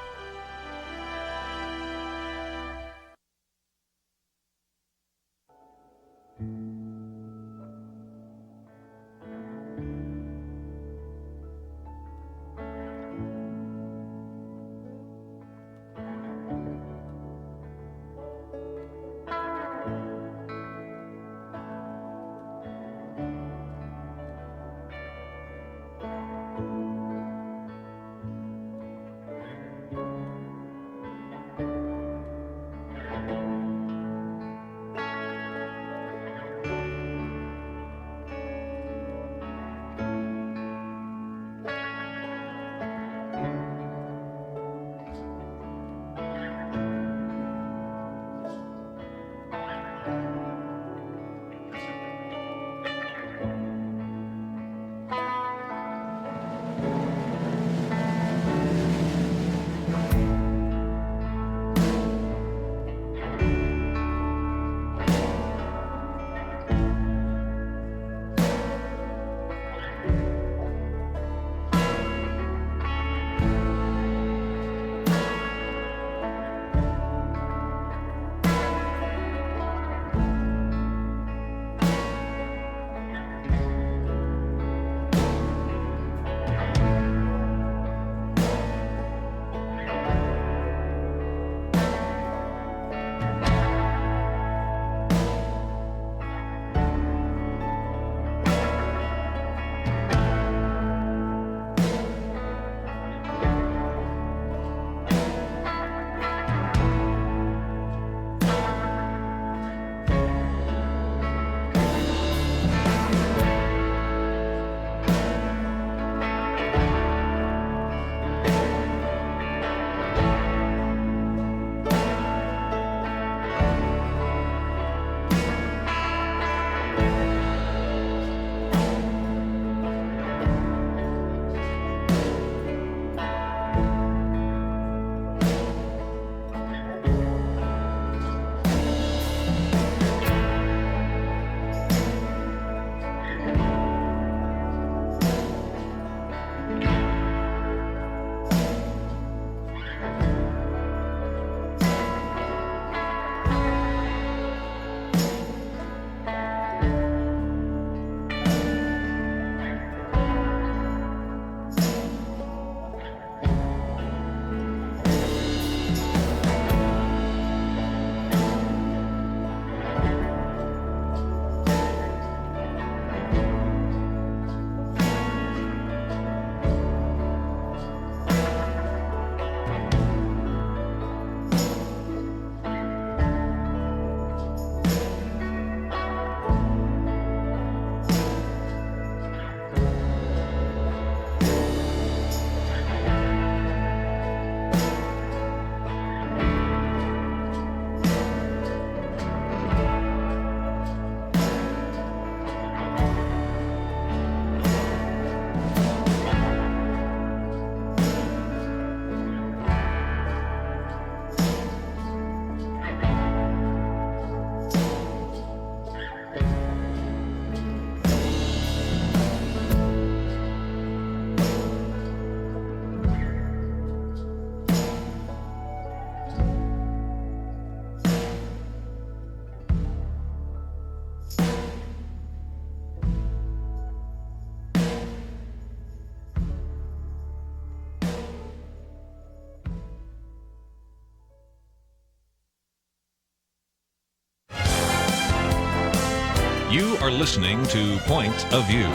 You are listening to Point of View.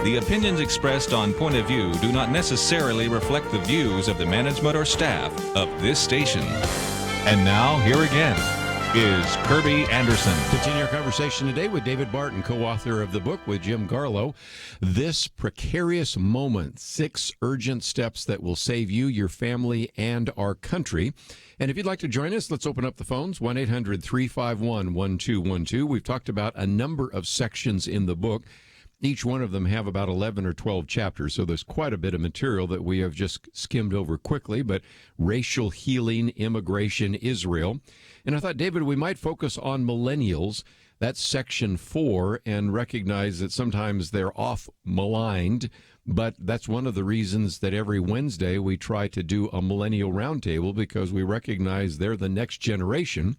The opinions expressed on Point of View do not necessarily reflect the views of the management or staff of this station. And now, here again is Kerby Anderson. Continue our conversation today with David Barton, co-author of the book with Jim Garlow, This Precarious Moment, 6 Urgent Steps That Will Save You, Your Family, and Our Country. And if you'd like to join us, let's open up the phones, 1-800-351-1212. We've talked about a number of sections in the book. Each one of them have about 11 or 12 chapters, so there's quite a bit of material that we have just skimmed over quickly, but racial healing, immigration, Israel. And I thought, David, we might focus on millennials. That's section 4, and recognize that sometimes they're off maligned, but that's one of the reasons that every Wednesday we try to do a millennial roundtable, because we recognize they're the next generation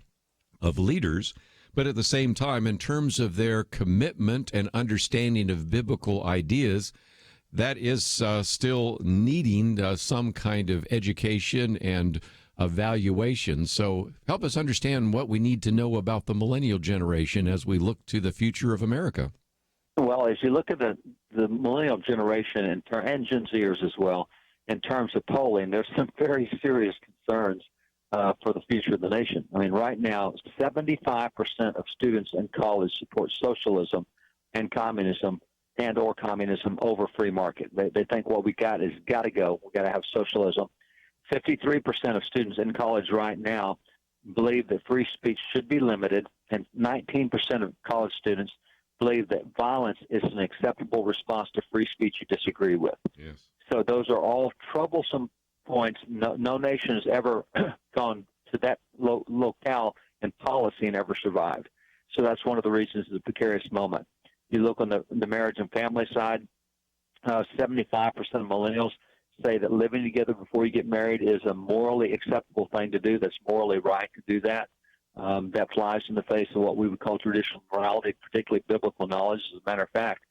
of leaders. But at the same time, in terms of their commitment and understanding of biblical ideas, that is still needing some kind of education and evaluation. So help us understand what we need to know about the millennial generation as we look to the future of America. Well, as you look at the millennial generation and Gen Zers as well, in terms of polling, there's some very serious concerns for the future of the nation. I mean, right now, 75% of students in college support socialism and communism or communism over free market. They think what we got is got to go. We got to have socialism. 53% of students in college right now believe that free speech should be limited, and 19% of college students believe that violence is an acceptable response to free speech you disagree with. Yes. So those are all troublesome points. No nation has ever gone to that locale in policy and ever survived. So that's one of the reasons it's a precarious moment. You look on the marriage and family side, 75% of millennials say that living together before you get married is a morally acceptable thing to do. That's morally right to do that. That flies in the face of what we would call traditional morality, particularly biblical knowledge. As a matter of fact,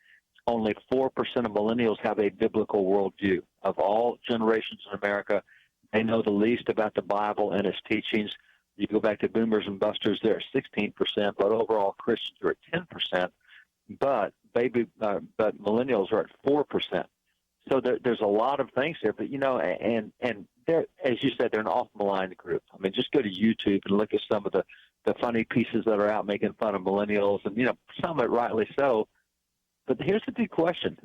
only 4% of millennials have a biblical worldview. Of all generations in America, they know the least about the Bible and its teachings. You go back to boomers and busters, they're at 16%, but overall Christians are at 10%. But millennials are at 4%. So there's a lot of things there, but and they're, as you said, they're an off-maligned group. I mean, just go to YouTube and look at some of the funny pieces that are out making fun of millennials, and some of it rightly so. But here's the big question: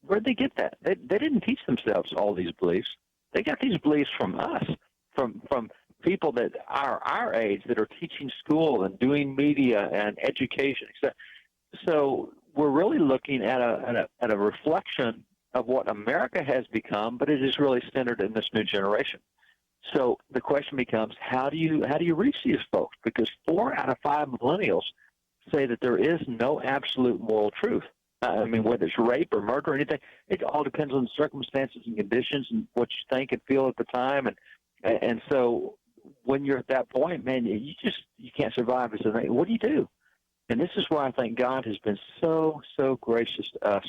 where'd they get that? They didn't teach themselves all these beliefs. They got these beliefs from us, from people that are our age that are teaching school and doing media and education, etc. So we're really looking at a reflection of what America has become, but it is really centered in this new generation. So the question becomes, how do you reach these folks? Because 4 out of 5 millennials say that there is no absolute moral truth. I mean, whether it's rape or murder or anything, it all depends on the circumstances and conditions and what you think and feel at the time. And so when you're at that point, man, you can't survive as a nation. What do you do? And this is why I think God has been so gracious to us.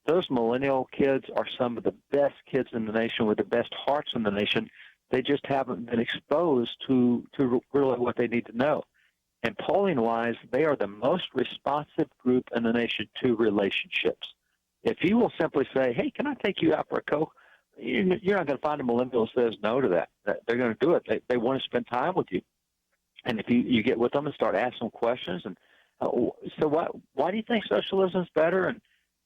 Those millennial kids are some of the best kids in the nation with the best hearts in the nation. They just haven't been exposed to really what they need to know. And polling-wise, they are the most responsive group in the nation to relationships. If you will simply say, hey, can I take you out for a Coke? You're not going to find a millennial who says no to that. They're going to do it. They want to spend time with you. And if you get with them and start asking them questions, and so why do you think socialism is better? And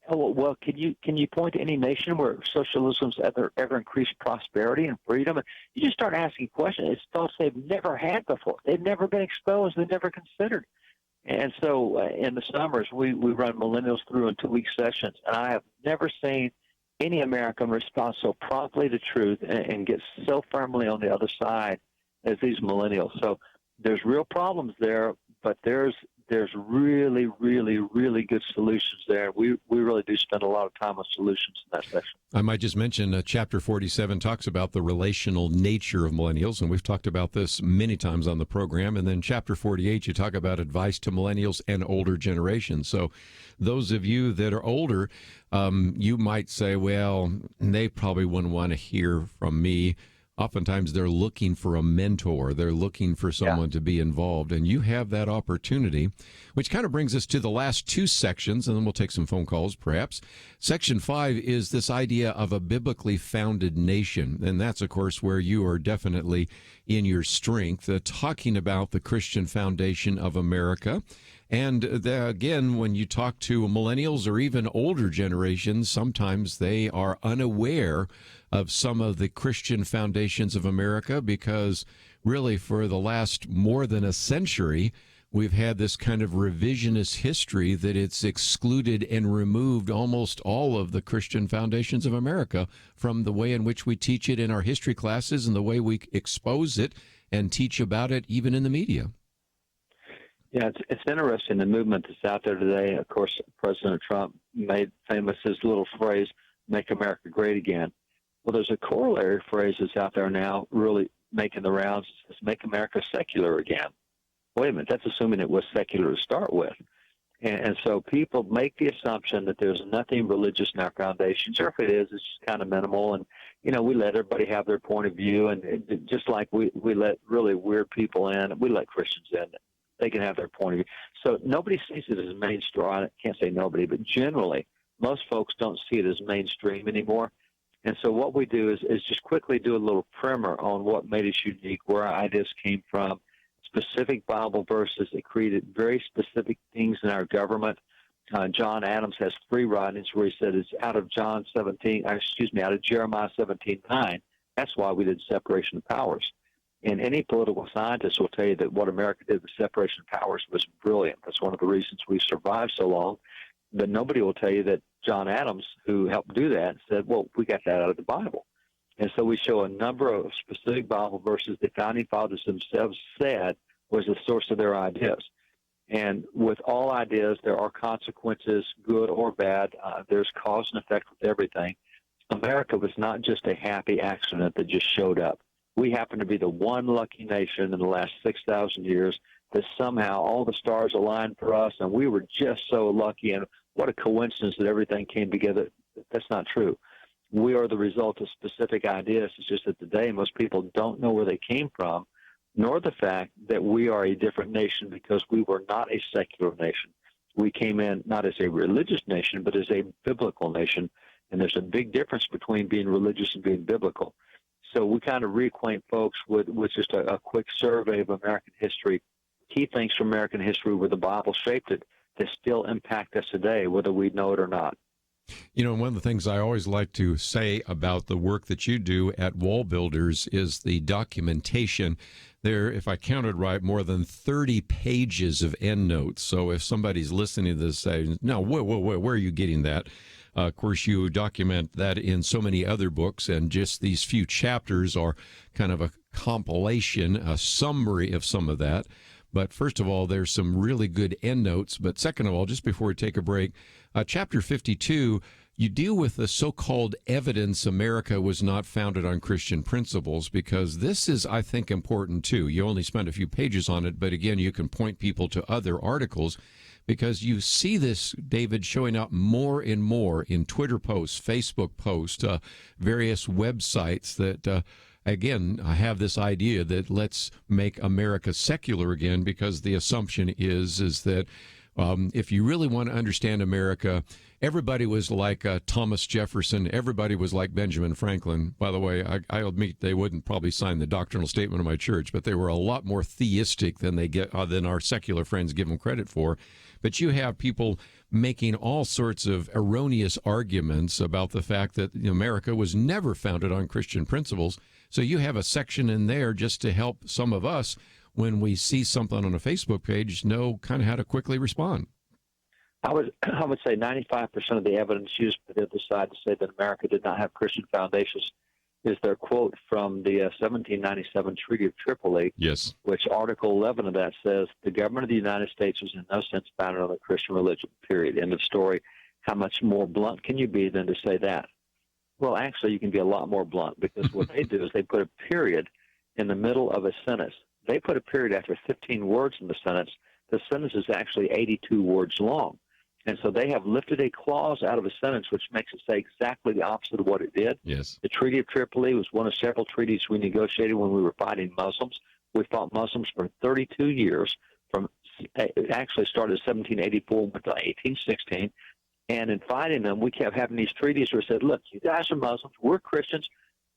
well, can you point to any nation where socialism's ever increased prosperity and freedom? And you just start asking questions. It's thoughts they've never had before. They've never been exposed. They've never considered. And so in the summers, we run millennials through in 2-week sessions, and I have never seen any American respond so promptly to truth and get so firmly on the other side as these millennials. So there's real problems there, but there's really, really, really good solutions there. We really do spend a lot of time on solutions in that section. I might just mention Chapter 47 talks about the relational nature of millennials, and we've talked about this many times on the program. And then Chapter 48, you talk about advice to millennials and older generations. So those of you that are older, you might say, well, they probably wouldn't want to hear from me. Oftentimes they're looking for a mentor. They're looking for someone to be involved, and you have that opportunity, which kind of brings us to the last 2 sections, and then we'll take some phone calls perhaps. Section 5 is this idea of a biblically founded nation, and that's, of course, where you are definitely in your strength, talking about the Christian foundation of America. And again, when you talk to millennials or even older generations, sometimes they are unaware of some of the Christian foundations of America, because really for the last more than a century, we've had this kind of revisionist history that it's excluded and removed almost all of the Christian foundations of America from the way in which we teach it in our history classes and the way we expose it and teach about it even in the media. Yeah, it's interesting, the movement that's out there today. Of course, President Trump made famous his little phrase, "Make America Great Again." Well, there's a corollary phrase that's out there now really making the rounds. It says, "Make America secular again." Wait a minute, that's assuming it was secular to start with. And so people make the assumption that there's nothing religious in our foundations, or if it is, it's just kind of minimal. And, we let everybody have their point of view. And just like we let really weird people in, we let Christians in. They can have their point of view. So nobody sees it as mainstream. I can't say nobody, but generally, most folks don't see it as mainstream anymore. And so what we do is just quickly do a little primer on what made us unique, where our ideas came from, specific Bible verses that created very specific things in our government. John Adams has 3 writings where he said it's out of out of Jeremiah 17:9. That's why we did separation of powers. And any political scientist will tell you that what America did with separation of powers was brilliant. That's one of the reasons we survived so long. But nobody will tell you that John Adams, who helped do that, said, well, we got that out of the Bible. And so we show a number of specific Bible verses the founding fathers themselves said was the source of their ideas. And with all ideas, there are consequences, good or bad. There's cause and effect with everything. America was not just a happy accident that just showed up. We happen to be the one lucky nation in the last 6,000 years that somehow all the stars aligned for us, and we were just so lucky. And what a coincidence that everything came together. That's not true. We are the result of specific ideas. It's just that today most people don't know where they came from, nor the fact that we are a different nation because we were not a secular nation. We came in not as a religious nation, but as a biblical nation. And there's a big difference between being religious and being biblical. So we kind of reacquaint folks with just a quick survey of American history, key things from American history where the Bible shaped it that still impact us today, whether we know it or not. One of the things I always like to say about the work that you do at Wall Builders is the documentation. There, if I counted right, more than 30 pages of endnotes. So if somebody's listening to this saying, no, where are you getting that? Of course, you document that in so many other books, and just these few chapters are kind of a compilation, a summary of some of that. But first of all, there's some really good endnotes. But second of all, just before we take a break, chapter 52, you deal with the so-called evidence America was not founded on Christian principles, because this is, I think, important too. You only spent a few pages on it, but again, you can point people to other articles, because you see this, David, showing up more and more in Twitter posts, Facebook posts, various websites that, again, I have this idea that let's make America secular again, because the assumption is that if you really want to understand America, everybody was like Thomas Jefferson. Everybody was like Benjamin Franklin. By the way, I'll admit they wouldn't probably sign the doctrinal statement of my church, but they were a lot more theistic than than our secular friends give them credit for. But you have people making all sorts of erroneous arguments about the fact that America was never founded on Christian principles. So you have a section in there just to help some of us, when we see something on a Facebook page, know kind of how to quickly respond. I would say 95% of the evidence used by the other side to say that America did not have Christian foundations is their quote from the 1797 Treaty of Tripoli, yes, which Article 11 of that says, the government of the United States was in no sense founded on the Christian religion, period. End of story. How much more blunt can you be than to say that? Well, actually, you can be a lot more blunt, because what they do is they put a period in the middle of a sentence. They put a period after 15 words in the sentence. The sentence is actually 82 words long. And so they have lifted a clause out of a sentence which makes it say exactly the opposite of what it did. Yes. The Treaty of Tripoli was one of several treaties we negotiated when we were fighting Muslims. We fought Muslims for 32 years. It actually started in 1784, went to 1816. And in fighting them, we kept having these treaties where it said, look, you guys are Muslims, we're Christians.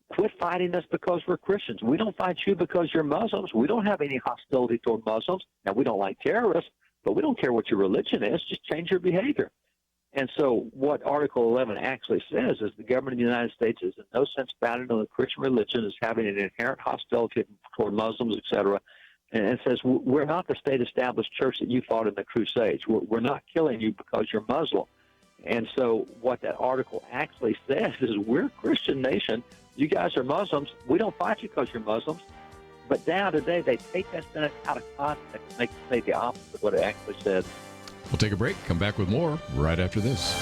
Quit fighting us because we're Christians. We don't fight you because you're Muslims. We don't have any hostility toward Muslims. Now, we don't like terrorists, but we don't care what your religion is. Just change your behavior. And so what Article 11 actually says is the government of the United States is in no sense founded on the Christian religion, is having an inherent hostility toward Muslims, etc. And it says we're not the state-established church that you fought in the Crusades. We're not killing you because you're Muslim. And so what that article actually says is we're a Christian nation. You guys are Muslims. We don't fight you because you're Muslims. But now today they take that sentence out of context and they say the opposite of what it actually said. We'll take a break. Come back with more right after this.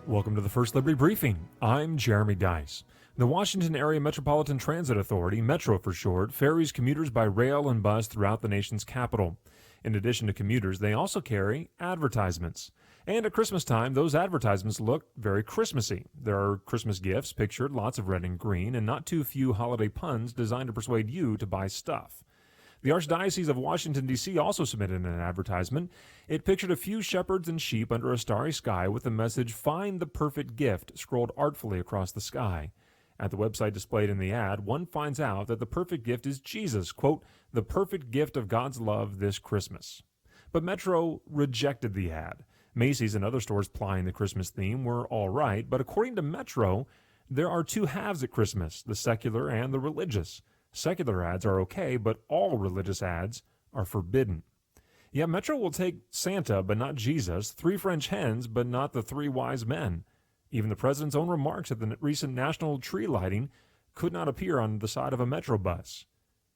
Welcome to the First Liberty Briefing. I'm Jeremy Dice. The Washington Area Metropolitan Transit Authority, Metro for short, ferries commuters by rail and bus throughout the nation's capital. In addition to commuters, they also carry advertisements. And at Christmas time, those advertisements look very Christmassy. There are Christmas gifts pictured, lots of red and green, and not too few holiday puns designed to persuade you to buy stuff. The Archdiocese of Washington, D.C. also submitted an advertisement. It pictured a few shepherds and sheep under a starry sky with the message, "Find the perfect gift," scrolled artfully across the sky. At the website displayed in the ad, one finds out that the perfect gift is Jesus, quote, "the perfect gift of God's love this Christmas." But Metro rejected the ad. Macy's and other stores plying the Christmas theme were all right, but according to Metro, there are two halves at Christmas, the secular and the religious. Secular ads are okay, but all religious ads are forbidden. Yeah, Metro will take Santa, but not Jesus, 3 French hens, but not the 3 wise men. Even the president's own remarks at the recent national tree lighting could not appear on the side of a Metro bus.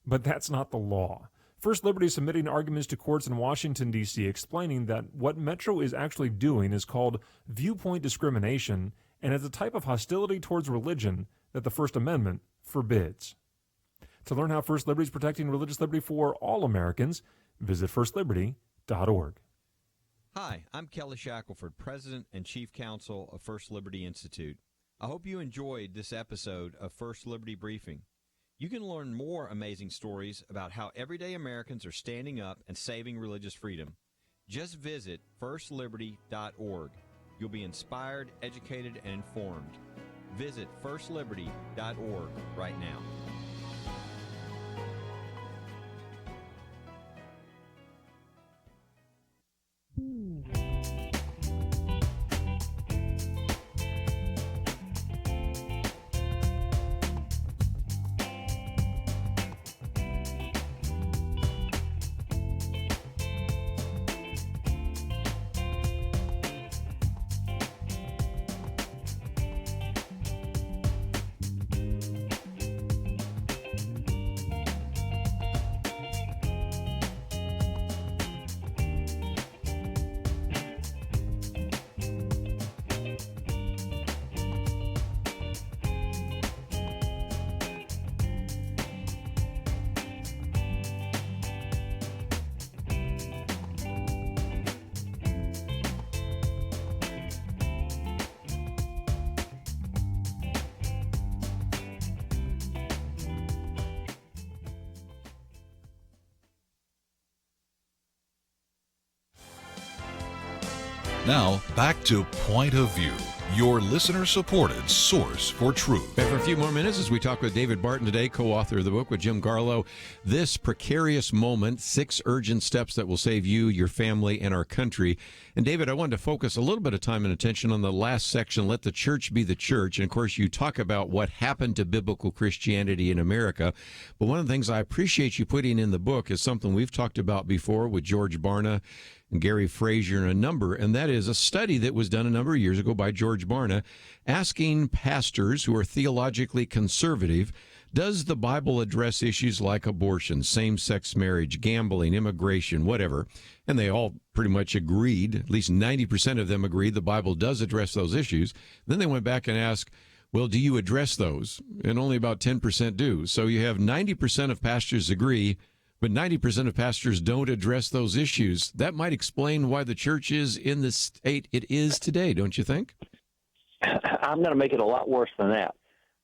But that's not the law. First Liberty is submitting arguments to courts in Washington, D.C., explaining that what Metro is actually doing is called viewpoint discrimination and is a type of hostility towards religion that the First Amendment forbids. To learn how First Liberty is protecting religious liberty for all Americans, visit firstliberty.org. Hi, I'm Kelly Shackelford, President and Chief Counsel of First Liberty Institute. I hope you enjoyed this episode of First Liberty Briefing. You can learn more amazing stories about how everyday Americans are standing up and saving religious freedom. Just visit firstliberty.org. You'll be inspired, educated, and informed. Visit firstliberty.org right now. Now, back to Point of View, your listener-supported source for truth. Back for a few more minutes as we talk with David Barton today, co-author of the book with Jim Garlow, This Precarious Moment, 6 Urgent Steps That Will Save You, Your Family, and Our Country. And David, I wanted to focus a little bit of time and attention on the last section, Let the Church Be the Church. And, of course, you talk about what happened to biblical Christianity in America. But one of the things I appreciate you putting in the book is something we've talked about before with George Barna and Gary Frazier and a number, and that is a study that was done a number of years ago by George Barna, asking pastors who are theologically conservative, does the Bible address issues like abortion, same-sex marriage, gambling, immigration, whatever? And they all pretty much agreed, at least 90% of them agreed the Bible does address those issues. Then they went back and asked, well, do you address those? And only about 10% do. So you have 90% of pastors agree, but 90% of pastors don't address those issues. That might explain why the church is in the state it is today, don't you think? I'm going to make it a lot worse than that.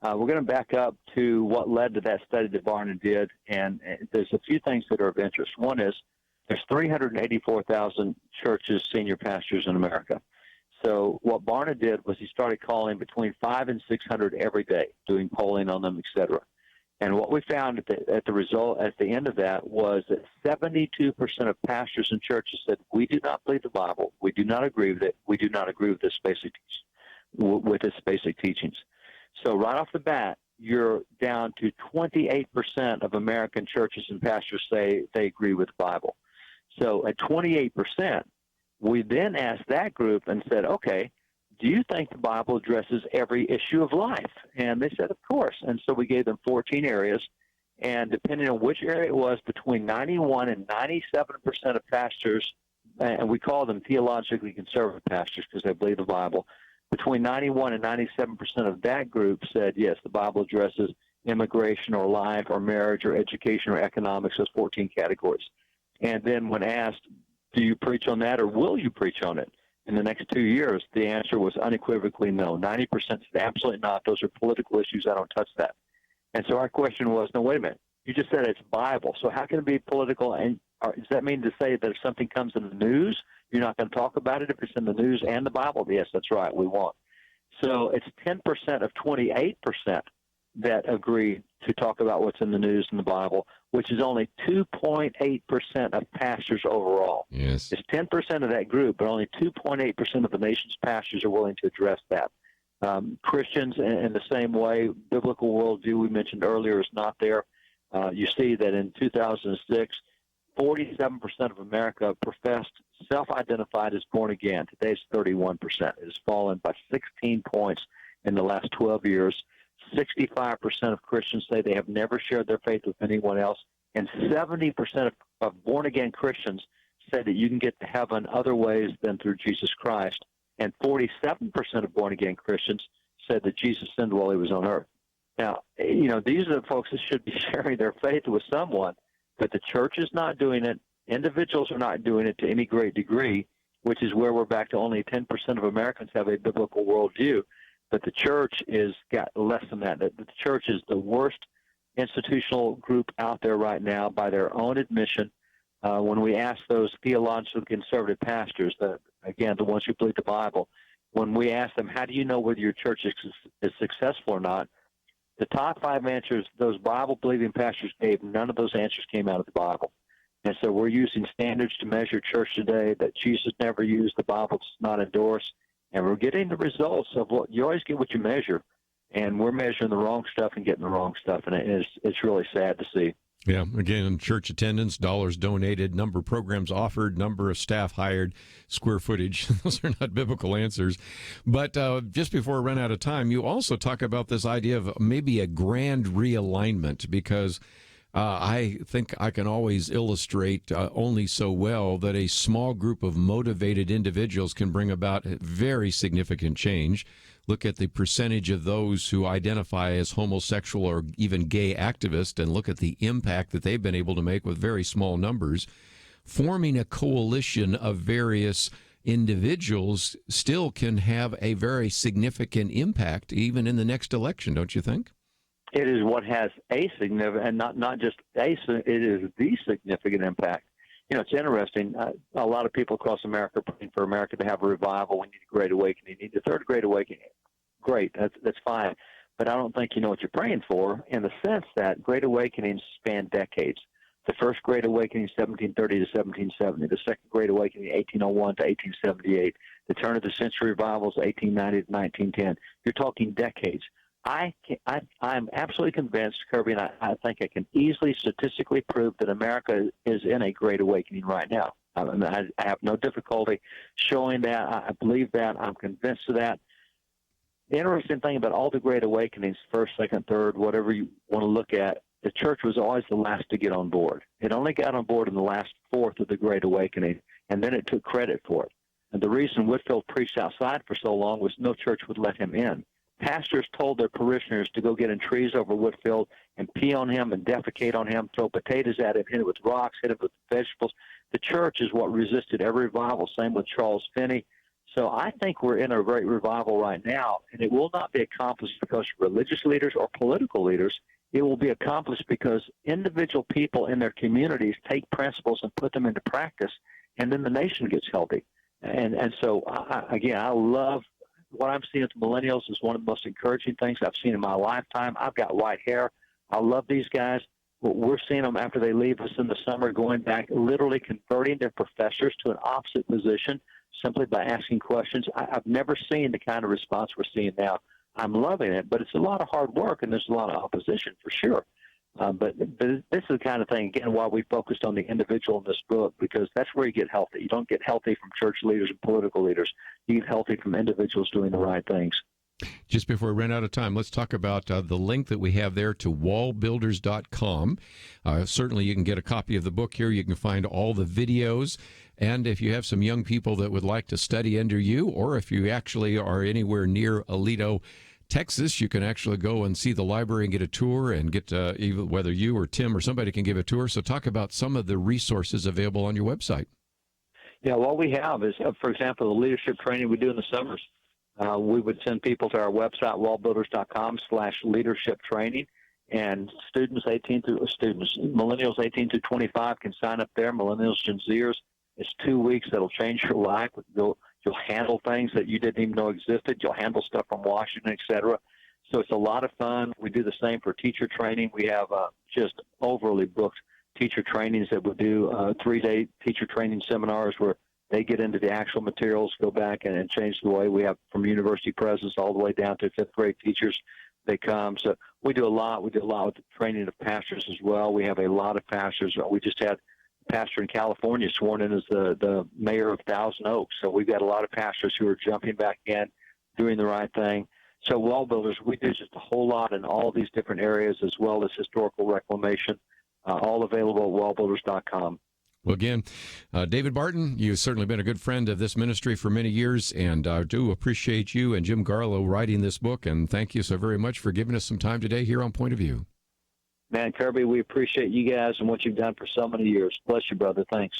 We're going to back up to what led to that study that Barton did, and there's a few things that are of interest. One is there's 384,000 churches, senior pastors in America. So what Barna did was he started calling between 500 and 600 every day, doing polling on them, et cetera. And what we found at the end of that was that 72% of pastors and churches said, we do not believe the Bible. We do not agree with it. We do not agree with its basic teachings. So right off the bat, you're down to 28% of American churches and pastors say they agree with the Bible. So at 28%, we then asked that group and said, okay, do you think the Bible addresses every issue of life? And they said, of course. And so we gave them 14 areas. And depending on which area it was, between 91 and 97% of pastors, and we call them theologically conservative pastors because they believe the Bible, between 91 and 97% of that group said, yes, the Bible addresses immigration or life or marriage or education or economics, those 14 categories. And then when asked, do you preach on that or will you preach on it in the next 2 years, the answer was unequivocally no. 90% said absolutely not. Those are political issues. I don't touch that. And so our question was, no, wait a minute. You just said it's Bible. So how can it be political? And does that mean to say that if something comes in the news, you're not going to talk about it if it's in the news and the Bible? Yes, that's right. We won't. So it's 10% of 28% that agree to talk about what's in the news and the Bible, which is only 2.8% of pastors overall. Yes. It's 10% of that group, but only 2.8% of the nation's pastors are willing to address that. Christians, in the same way, biblical worldview we mentioned earlier is not there. You see that in 2006, 47% of America professed, self-identified as born again. Today it's 31%. It has fallen by 16 points in the last 12 years. 65% of Christians say they have never shared their faith with anyone else, and 70% of born-again Christians say that you can get to heaven other ways than through Jesus Christ, and 47% of born-again Christians said that Jesus sinned while he was on earth. Now, these are the folks that should be sharing their faith with someone, but the church is not doing it. Individuals are not doing it to any great degree, which is where we're back to only 10% of Americans have a biblical worldview. But the church is got less than that. The church is the worst institutional group out there right now by their own admission. When we ask those theologically conservative pastors, the ones who believe the Bible, when we ask them, how do you know whether your church is successful or not, the top 5 answers those Bible-believing pastors gave, none of those answers came out of the Bible. And so we're using standards to measure church today that Jesus never used, the Bible does not endorse, and we're getting the results of what you always get what you measure, and we're measuring the wrong stuff and getting the wrong stuff, and it's really sad to see. Yeah, again, church attendance, dollars donated, number of programs offered, number of staff hired, square footage. Those are not biblical answers. But just before I run out of time, you also talk about this idea of maybe a grand realignment, because I think I can always illustrate only so well that a small group of motivated individuals can bring about very significant change. Look at the percentage of those who identify as homosexual or even gay activists, and look at the impact that they've been able to make with very small numbers. Forming a coalition of various individuals still can have a very significant impact even in the next election, don't you think? It is what has a significant, and not just it is the significant impact. It's interesting. A lot of people across America are praying for America to have a revival. We need a great awakening. We need the third great awakening. Great, that's fine. But I don't think you know what you're praying for, in the sense that great awakenings span decades. The first great awakening, 1730 to 1770. The second great awakening, 1801 to 1878. The turn of the century revivals, 1890 to 1910. You're talking decades. I'm absolutely convinced, Kerby, and I think I can easily statistically prove that America is in a great awakening right now. I have no difficulty showing that. I believe that. I'm convinced of that. The interesting thing about all the great awakenings, first, second, third, whatever you want to look at, the church was always the last to get on board. It only got on board in the last fourth of the Great Awakening, and then it took credit for it. And the reason Whitefield preached outside for so long was no church would let him in. Pastors told their parishioners to go get in trees over Whitefield and pee on him and defecate on him, throw potatoes at him, hit it with rocks, hit it with vegetables. The church is what resisted every revival, same with Charles Finney. So I think we're in a great revival right now, and it will not be accomplished because religious leaders or political leaders. It will be accomplished because individual people in their communities take principles and put them into practice, and then the nation gets healthy. And so, I love what I'm seeing with millennials is one of the most encouraging things I've seen in my lifetime. I've got white hair. I love these guys. We're seeing them after they leave us in the summer going back, literally converting their professors to an opposite position simply by asking questions. I've never seen the kind of response we're seeing now. I'm loving it, but it's a lot of hard work, and there's a lot of opposition for sure. But this is the kind of thing, again, why we focused on the individual in this book, because that's where you get healthy. You don't get healthy from church leaders and political leaders. You get healthy from individuals doing the right things. Just before we run out of time, let's talk about the link that we have there to wallbuilders.com. Certainly, you can get a copy of the book here. You can find all the videos. And if you have some young people that would like to study under you, or if you actually are anywhere near Aledo, Texas, you can actually go and see the library and get a tour and get even whether you or Tim or somebody can give a tour. So talk about some of the resources available on your website. Yeah, what we have is, for example, the leadership training we do in the summers. We would send people to our website, wallbuilders.com/leadership training, and millennials 18 to 25 can sign up there, millennials, Gen Zers. It's 2 weeks that'll change your life. You'll handle things that you didn't even know existed. You'll handle stuff from Washington, et cetera. So it's a lot of fun. We do the same for teacher training. We have just overly booked teacher trainings that we do, 3-day teacher training seminars where they get into the actual materials, go back and change the way we have from university presidents all the way down to fifth grade teachers. They come. So we do a lot. We do a lot with the training of pastors as well. We have a lot of pastors. We just had a pastor in California sworn in as the mayor of Thousand Oaks. So we've got a lot of pastors who are jumping back in, doing the right thing. So Wall Builders, we do just a whole lot in all these different areas, as well as historical reclamation, all available at wallbuilders.com. Well, again, David Barton, you've certainly been a good friend of this ministry for many years, and I do appreciate you and Jim Garlow writing this book, and thank you so very much for giving us some time today here on Point of View. Man, Kerby, we appreciate you guys and what you've done for so many years. Bless you, brother. Thanks.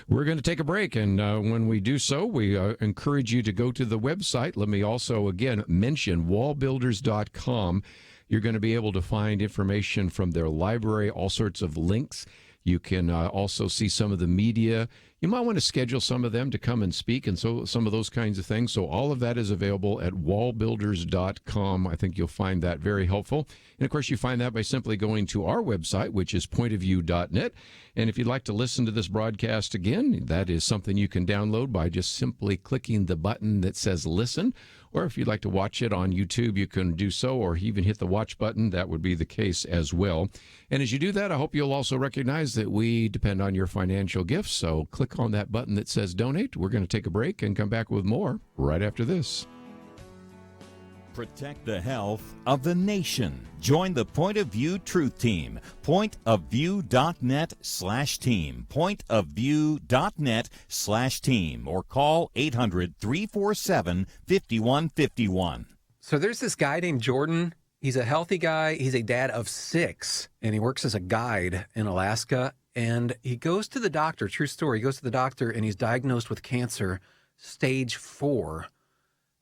We're going to take a break, and when we do so, we encourage you to go to the website. Let me also, again, mention wallbuilders.com. You're going to be able to find information from their library, all sorts of links. You can also see some of the media. You might want to schedule some of them to come and speak, and so some of those kinds of things. So all of that is available at wallbuilders.com. I think you'll find that very helpful. And, of course, you find that by simply going to our website, which is pointofview.net. And if you'd like to listen to this broadcast again, that is something you can download by just simply clicking the button that says listen. Or if you'd like to watch it on YouTube, you can do so, or even hit the watch button. That would be the case as well. And as you do that, I hope you'll also recognize that we depend on your financial gifts. So click on that button that says donate. We're going to take a break and come back with more right after this. Protect the health of the nation. Join the Point of View Truth Team. Pointofview.net/team. Pointofview.net/team. Or call 800-347-5151. So there's this guy named Jordan. He's a healthy guy. He's a dad of 6, and he works as a guide in Alaska. And he goes to the doctor, true story, he goes to the doctor, and he's diagnosed with cancer, stage 4.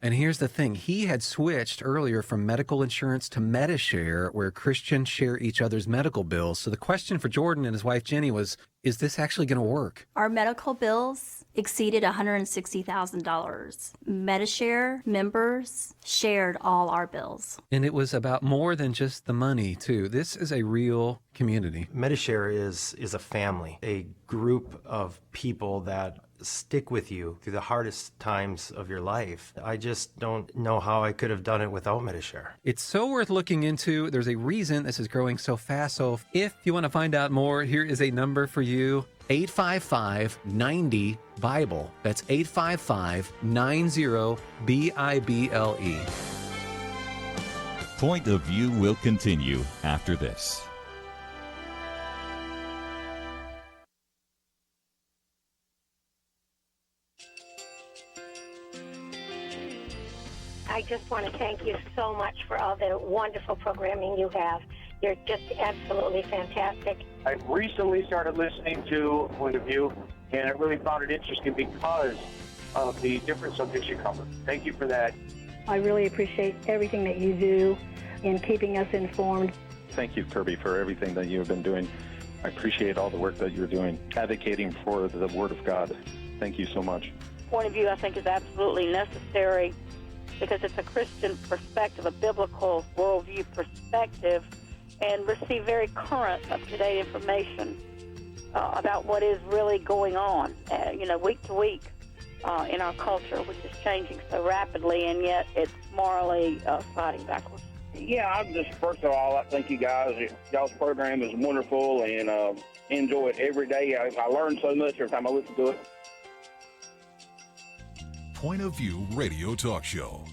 And here's the thing. He had switched earlier from medical insurance to Medishare, where Christians share each other's medical bills. So the question for Jordan and his wife, Jenny, was, is this actually going to work? Our medical bills exceeded $160,000. Medishare members shared all our bills. And it was about more than just the money, too. This is a real community. Medishare is a family, a group of people that stick with you through the hardest times of your life. I just don't know how I could have done it without Medishare. It's so worth looking into. There's a reason this is growing so fast. So if you want to find out more, here is a number for you. 855-90-BIBLE. That's 855-90-BIBLE. Point of View will continue after this. I just want to thank you so much for all the wonderful programming you have. You're just absolutely fantastic. I recently started listening to Point of View, and I really found it interesting because of the different subjects you cover. Thank you for that. I really appreciate everything that you do in keeping us informed. Thank you, Kerby, for everything that you have been doing. I appreciate all the work that you're doing, advocating for the Word of God. Thank you so much. Point of view, I think, is absolutely necessary because it's a Christian perspective, a biblical worldview perspective, and receive very current, up-to-date information about what is really going on, week to week in our culture, which is changing so rapidly, and yet it's morally sliding backwards. Yeah, I just, first of all, I thank you guys. Y'all's program is wonderful, and enjoy it every day. I learn so much every time I listen to it. Point of View Radio Talk Show.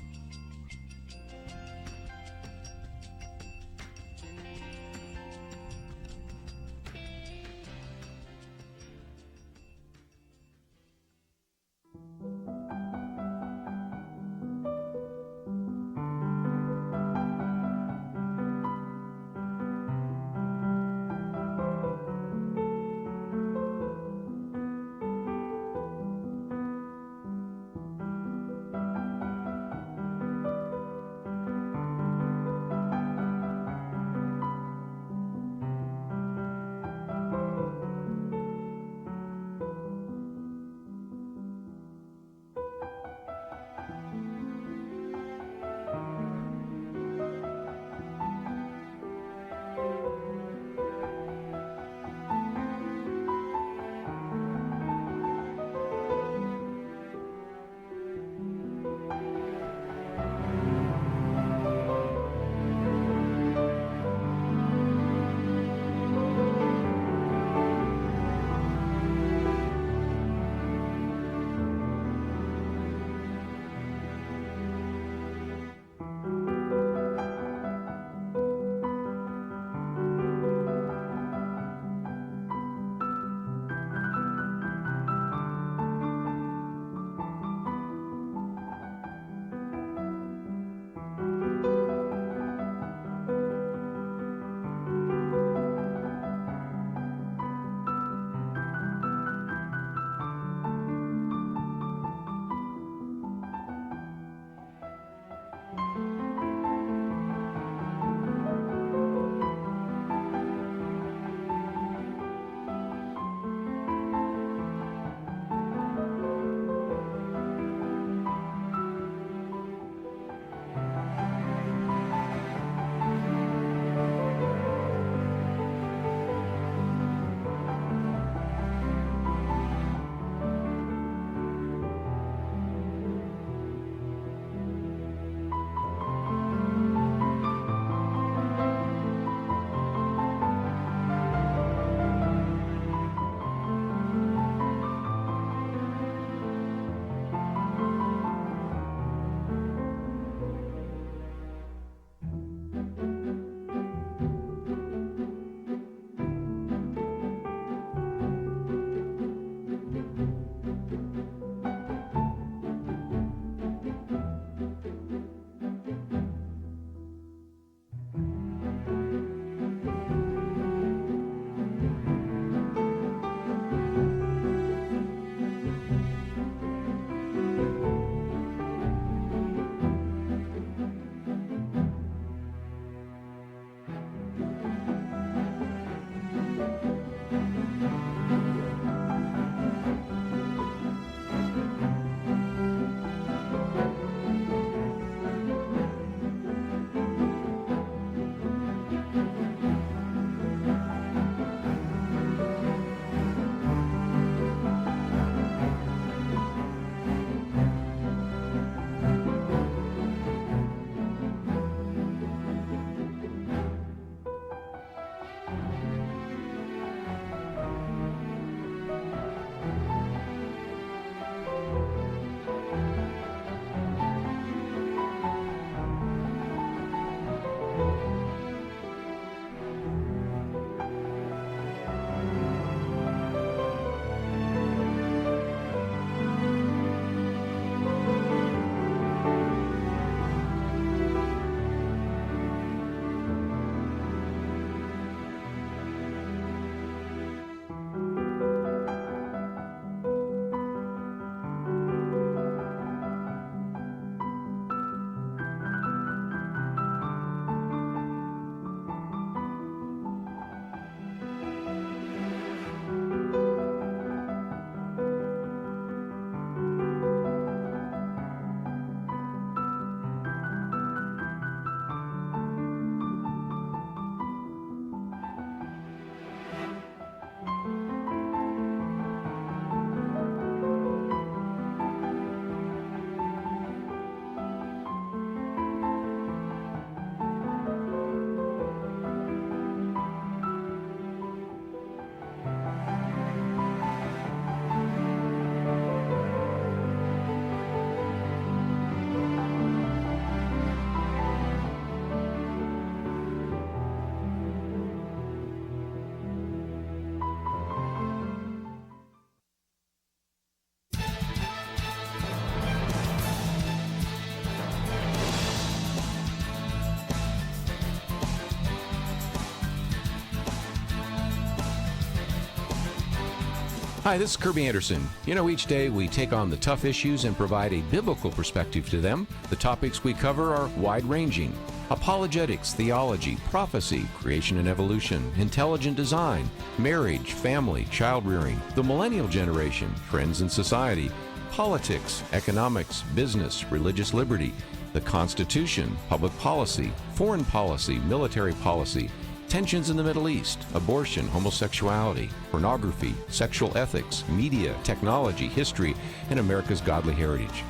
Hi, this is Kerby Anderson. You know, each day we take on the tough issues and provide a biblical perspective to them. The topics we cover are wide-ranging: apologetics, theology, prophecy, creation and evolution, intelligent design, marriage, family, child-rearing, the millennial generation, trends in society, politics, economics, business, religious liberty, the Constitution, public policy, foreign policy, military policy, tensions in the Middle East, abortion, homosexuality, pornography, sexual ethics, media, technology, history, and America's godly heritage.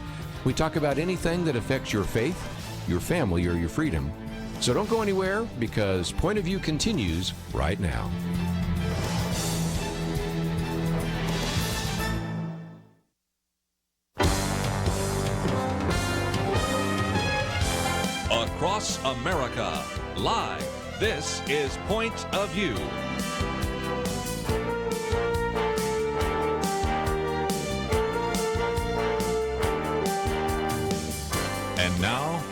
We talk about anything that affects your faith, your family, or your freedom. So don't go anywhere, because Point of View continues right now. Across America, live. This is Point of View. And now,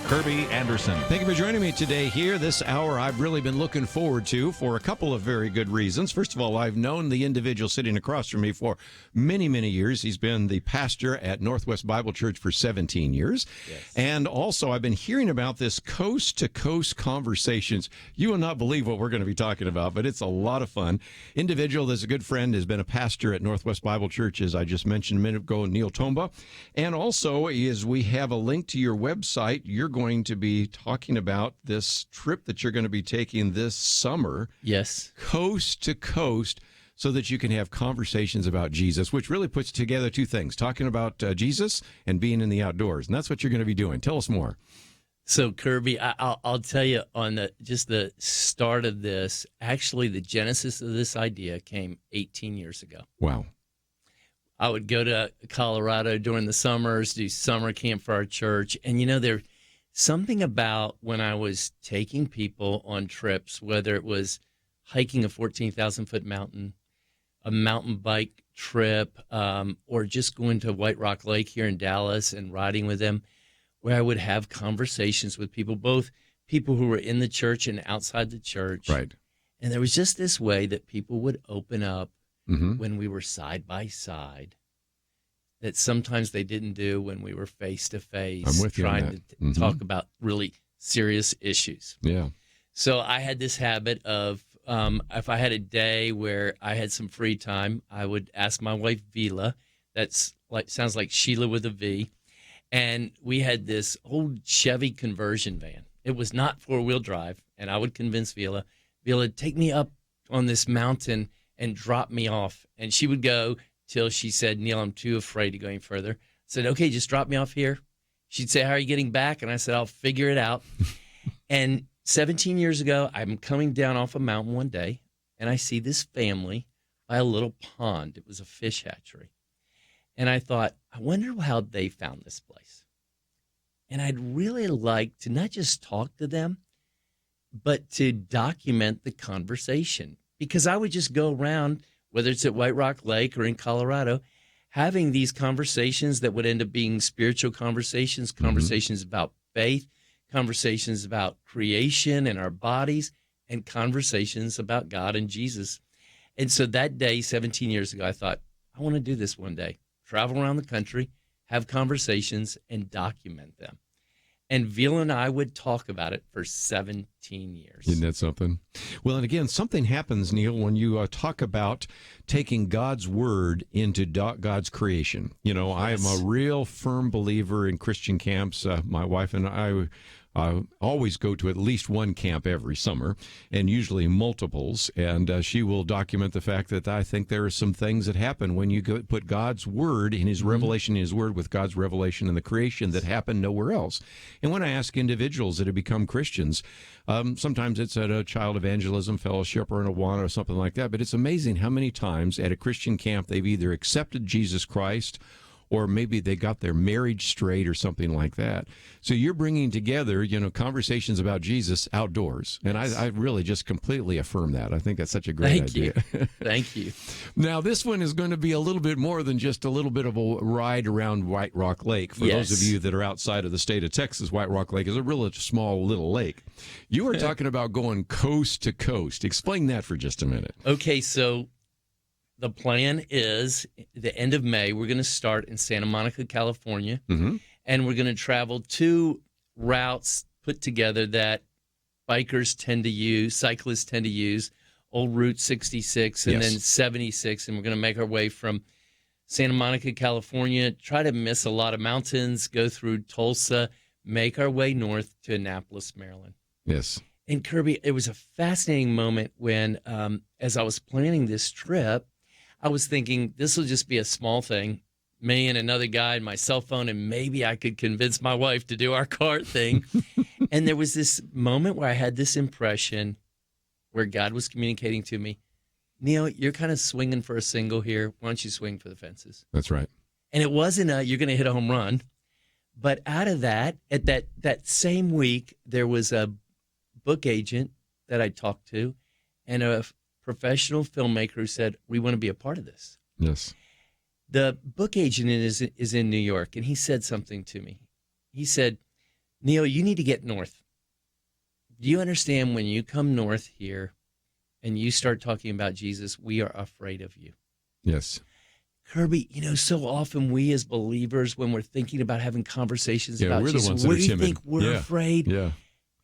Kerby Anderson. Thank you for joining me today here. This hour I've really been looking forward to for a couple of very good reasons. First of all, I've known the individual sitting across from me for many, many years. He's been the pastor at Northwest Bible Church for 17 years. Yes. And also, I've been hearing about this coast-to-coast conversations. You will not believe what we're going to be talking about, but it's a lot of fun. Individual that's a good friend, has been a pastor at Northwest Bible Church, as I just mentioned a minute ago, Neil Tomba. And also, we have a link to your website. You're going to be talking about this trip that you're going to be taking this summer. Yes. Coast to coast, so that you can have conversations about Jesus, which really puts together two things: talking about Jesus and being in the outdoors. And that's what you're going to be doing. Tell us more. So, Kerby, I'll tell you on the start of this, actually the genesis of this idea came 18 years ago. Wow. I would go to Colorado during the summers, do summer camp for our church. And, you know, there's something about when I was taking people on trips, whether it was hiking a 14,000-foot mountain, a mountain bike trip, or just going to White Rock Lake here in Dallas and riding with them, where I would have conversations with people, both people who were in the church and outside the church. Right. And there was just this way that people would open up when we were side by side, that sometimes they didn't do when we were face to face. I'm with you on trying that. to talk about really serious issues. Yeah. So I had this habit of, if I had a day where I had some free time, I would ask my wife Vila. Sounds like Sheila with a V. And we had this old Chevy conversion van. It was not 4-wheel drive, and I would convince Vila, take me up on this mountain and drop me off. And she would go till she said, Neil, I'm too afraid to go any further. I said, okay, just drop me off here. She'd say, how are you getting back? And I said, I'll figure it out. And 17 years ago, I'm coming down off a mountain one day, and I see this family by a little pond. It was a fish hatchery. And I thought, I wonder how they found this place. And I'd really like to not just talk to them, but to document the conversation. Because I would just go around, whether it's at White Rock Lake or in Colorado, having these conversations that would end up being spiritual conversations, conversations about faith, conversations about creation and our bodies, and conversations about God and Jesus. And so that day, 17 years ago, I thought, I want to do this one day. Travel around the country, have conversations, and document them. And Vila and I would talk about it for 17 years. Isn't that something? Well, and again, something happens, Neil, when you talk about taking God's word into God's creation. You know, I am a real firm believer in Christian camps. My wife and I always go to at least one camp every summer, and usually multiples. And she will document the fact that I think there are some things that happen when you put God's word in his revelation, in his word with God's revelation in the creation that happen nowhere else. And when I ask individuals that have become Christians, sometimes it's at a child evangelism fellowship or in a Awana or something like that, but it's amazing how many times at a Christian camp they've either accepted Jesus Christ or maybe they got their marriage straight or something like that. So you're bringing together, you know, conversations about Jesus outdoors. And I really just completely affirm that. I think that's such a great idea. Thank you. Now, this one is going to be a little bit more than just a little bit of a ride around White Rock Lake. For those of you that are outside of the state of Texas, White Rock Lake is a really small little lake. You were talking about going coast to coast. Explain that for just a minute. Okay, so the plan is the end of May, we're going to start in Santa Monica, California, and we're going to travel 2 routes put together that bikers tend to use, cyclists tend to use, old Route 66 and then 76, and we're going to make our way from Santa Monica, California, try to miss a lot of mountains, go through Tulsa, make our way north to Annapolis, Maryland. Yes. And Kerby, it was a fascinating moment when, as I was planning this trip, I was thinking this will just be a small thing, me and another guy and my cell phone, and maybe I could convince my wife to do our car thing. And there was this moment where I had this impression where God was communicating to me, Neil, you're kind of swinging for a single here. Why don't you swing for the fences? That's right. And it wasn't you're going to hit a home run. But out of that, at that same week, there was a book agent that I talked to and a professional filmmaker who said, we want to be a part of this. Yes. The book agent is in New York, and he said something to me. He said, Neil, you need to get north. Do you understand when you come north here and you start talking about Jesus, we are afraid of you? Yes. Kerby, so often we as believers, when we're thinking about having conversations about we're Jesus, the ones that we are timid. think we're afraid. Yeah.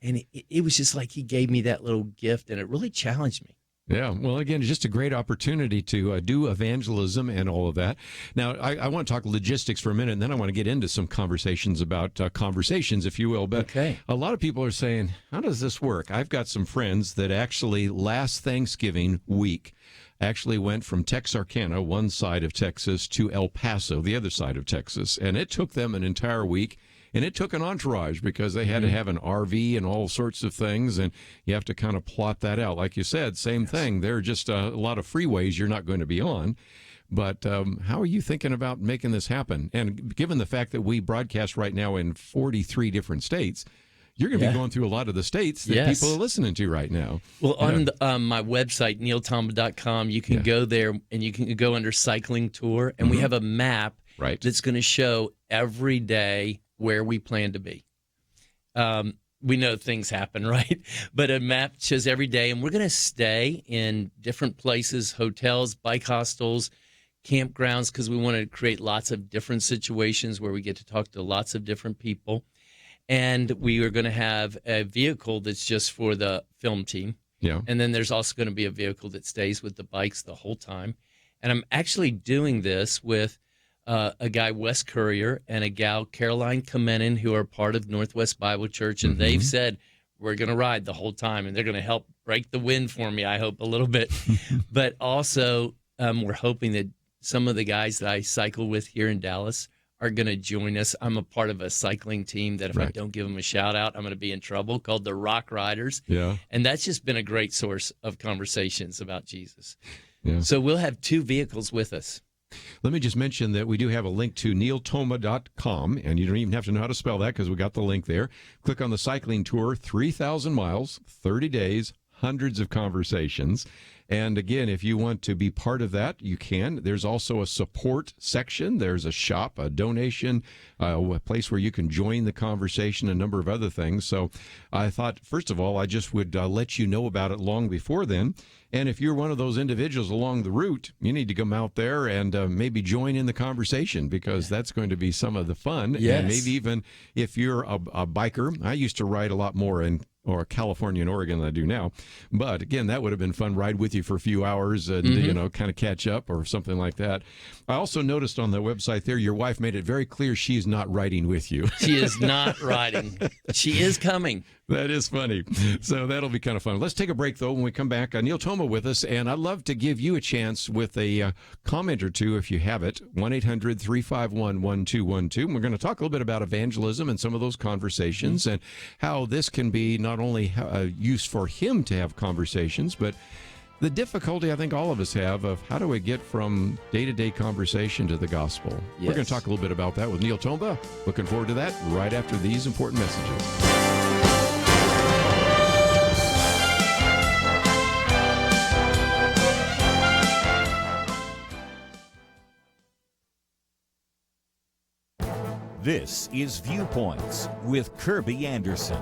And it was just like he gave me that little gift, and it really challenged me. Yeah, well, again, it's just a great opportunity to do evangelism and all of that. Now, I want to talk logistics for a minute, and then I want to get into some conversations about conversations, if you will. But a lot of people are saying, how does this work? I've got some friends that actually last Thanksgiving week actually went from Texarkana, one side of Texas, to El Paso, the other side of Texas. And it took them an entire week. And it took an entourage because they had to have an RV and all sorts of things, and you have to kind of plot that out. Like you said, same thing. There are just a lot of freeways you're not going to be on. But how are you thinking about making this happen? And given the fact that we broadcast right now in 43 different states, you're going to be going through a lot of the states that people are listening to right now. Well, on my website, neiltomba.com, you can go there and you can go under cycling tour, and we have a map that's going to show every day where we plan to be. We know things happen, right? But a map shows every day, and we're going to stay in different places, hotels, bike hostels, campgrounds, because we want to create lots of different situations where we get to talk to lots of different people. And we are going to have a vehicle that's just for the film team. Yeah. And then there's also going to be a vehicle that stays with the bikes the whole time. And I'm actually doing this with a guy, Wes Currier, and a gal, Caroline Kamenin, who are part of Northwest Bible Church, and they've said, we're going to ride the whole time, and they're going to help break the wind for me, I hope, a little bit. But also, we're hoping that some of the guys that I cycle with here in Dallas are going to join us. I'm a part of a cycling team that if I don't give them a shout-out, I'm going to be in trouble, called the Rock Riders. Yeah. And that's just been a great source of conversations about Jesus. Yeah. So we'll have 2 vehicles with us. Let me just mention that we do have a link to neiltomba.com, and you don't even have to know how to spell that because we got the link there. Click on the cycling tour, 3,000 miles, 30 days, hundreds of conversations. And again, if you want to be part of that, you can. There's also a support section. There's a shop, a donation, a place where you can join the conversation, a number of other things. So I thought, first of all, I just would let you know about it long before then. And if you're one of those individuals along the route, you need to come out there and maybe join in the conversation, because that's going to be some of the fun. Yes. And maybe even if you're a biker, I used to ride a lot more in California and Oregon than I do now. But again, that would have been fun. Ride with you for a few hours and, kind of catch up or something like that. I also noticed on the website there, your wife made it very clear she's not riding with you. She is not riding. She is coming. That is funny. So that'll be kind of fun. Let's take a break, though. When we come back, Neil Tomba with us, and I'd love to give you a chance with a comment or two if you have it. 1-800-351-1212. And we're going to talk a little bit about evangelism and some of those conversations and how this can be not only used for him to have conversations, but the difficulty I think all of us have of how do we get from day-to-day conversation to the gospel. Yes. We're going to talk a little bit about that with Neil Tomba. Looking forward to that right after these important messages. This is Viewpoints with Kerby Anderson.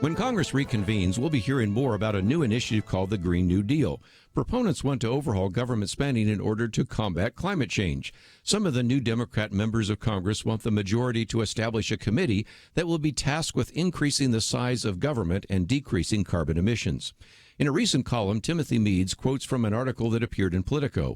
When Congress reconvenes, we'll be hearing more about a new initiative called the Green New Deal. Proponents want to overhaul government spending in order to combat climate change. Some of the new Democrat members of Congress want the majority to establish a committee that will be tasked with increasing the size of government and decreasing carbon emissions. In a recent column, Timothy Meads quotes from an article that appeared in Politico.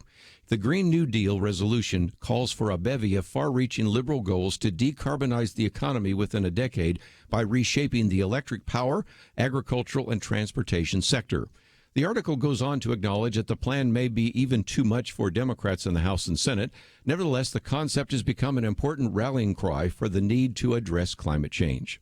The Green New Deal resolution calls for a bevy of far-reaching liberal goals to decarbonize the economy within a decade by reshaping the electric power, agricultural, and transportation sector. The article goes on to acknowledge that the plan may be even too much for Democrats in the House and Senate. Nevertheless, the concept has become an important rallying cry for the need to address climate change.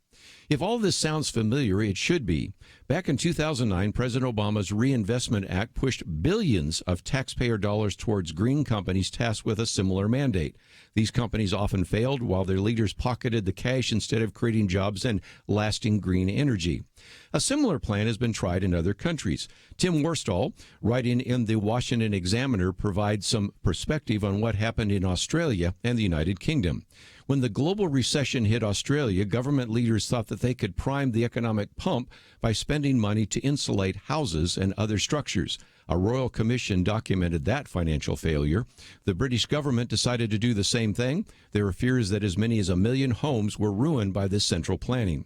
If all this sounds familiar, it should be. Back in 2009, President Obama's Reinvestment Act pushed billions of taxpayer dollars towards green companies tasked with a similar mandate. These companies often failed while their leaders pocketed the cash instead of creating jobs and lasting green energy. A similar plan has been tried in other countries. Tim Worstall, writing in the Washington Examiner, provides some perspective on what happened in Australia and the United Kingdom. When the global recession hit Australia, government leaders thought that they could prime the economic pump by spending money to insulate houses and other structures. A royal commission documented that financial failure. The British government decided to do the same thing. There are fears that as many as 1 million homes were ruined by this central planning.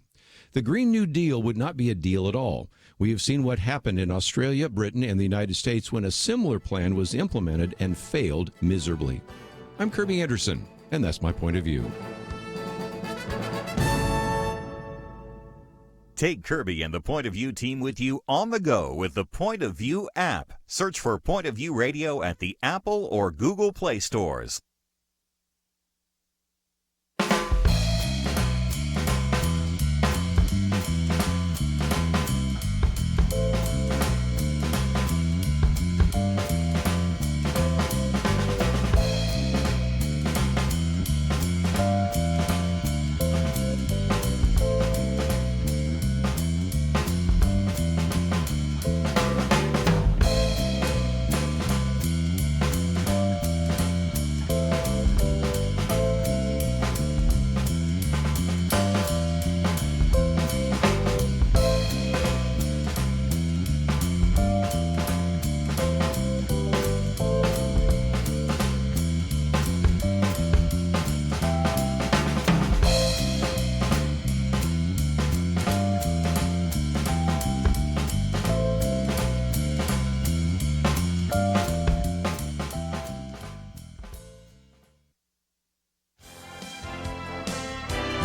The Green New Deal would not be a deal at all. We have seen what happened in Australia, Britain, and the United States when a similar plan was implemented and failed miserably. I'm Kerby Anderson, and that's my point of view. Take Kerby and the Point of View team with you on the go with the Point of View app. Search for Point of View Radio at the Apple or Google Play stores.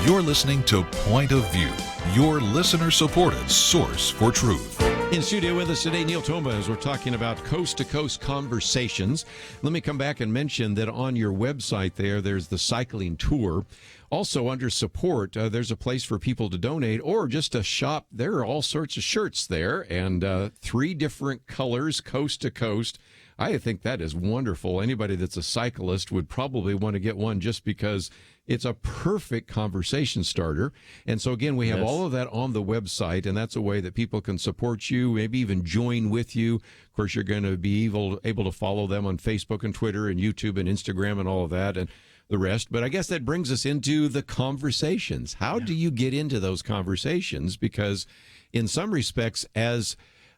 You're listening to Point of View, your listener-supported source for truth. In studio with us today, Neil Tomba, as we're talking about coast-to-coast conversations. Let me come back and mention that on your website there's the cycling tour. Also, under support, there's a place for people to donate or just a shop. There are all sorts of shirts there, and 3 different colors, coast to coast. I think that is wonderful. Anybody that's a cyclist would probably want to get one just because it's a perfect conversation starter. And so, again, we have all of that on the website, and that's a way that people can support you, maybe even join with you. Of course, you're going to be able to follow them on Facebook and Twitter and YouTube and Instagram and all of that and the rest. But I guess that brings us into the conversations. How do you get into those conversations? Because in some respects, as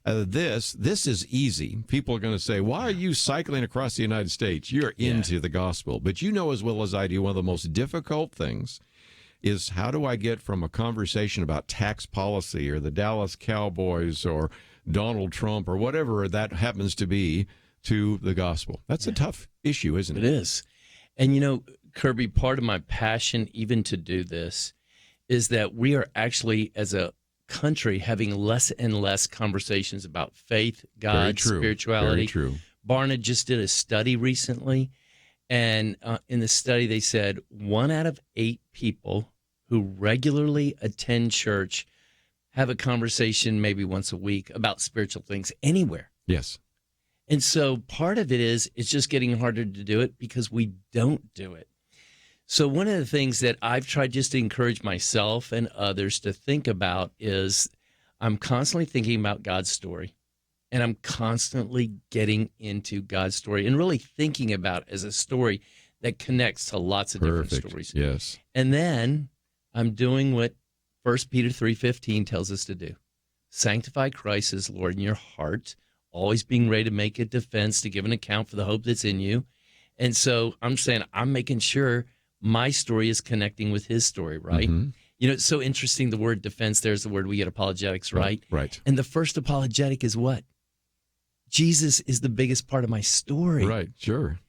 this is easy. People are going to say, why are you cycling across the United States? You're into the gospel. But you know as well as I do, one of the most difficult things is how do I get from a conversation about tax policy or the Dallas Cowboys or Donald Trump or whatever that happens to be to the gospel? That's a tough issue, isn't it? It is. And, you know, Kerby, part of my passion even to do this is that we are actually, as a country, having less and less conversations about faith, God, spirituality. Very true. Barton just did a study recently, and in the study they said 1 out of 8 people who regularly attend church have a conversation maybe once a week about spiritual things anywhere. Yes. And so part of it is it's just getting harder to do it because we don't do it. So one of the things that I've tried just to encourage myself and others to think about is I'm constantly thinking about God's story, and I'm constantly getting into God's story and really thinking about it as a story that connects to lots of different stories. Yes. And then I'm doing what 1 Peter 3:15 tells us to do. Sanctify Christ as Lord in your heart, always being ready to make a defense, to give an account for the hope that's in you. And so I'm saying I'm making sure my story is connecting with his story, right? Mhm. You know, it's so interesting. The word defense, there's the word we get apologetics, right? Right. And the first apologetic is what? Jesus is the biggest part of my story. Right, sure.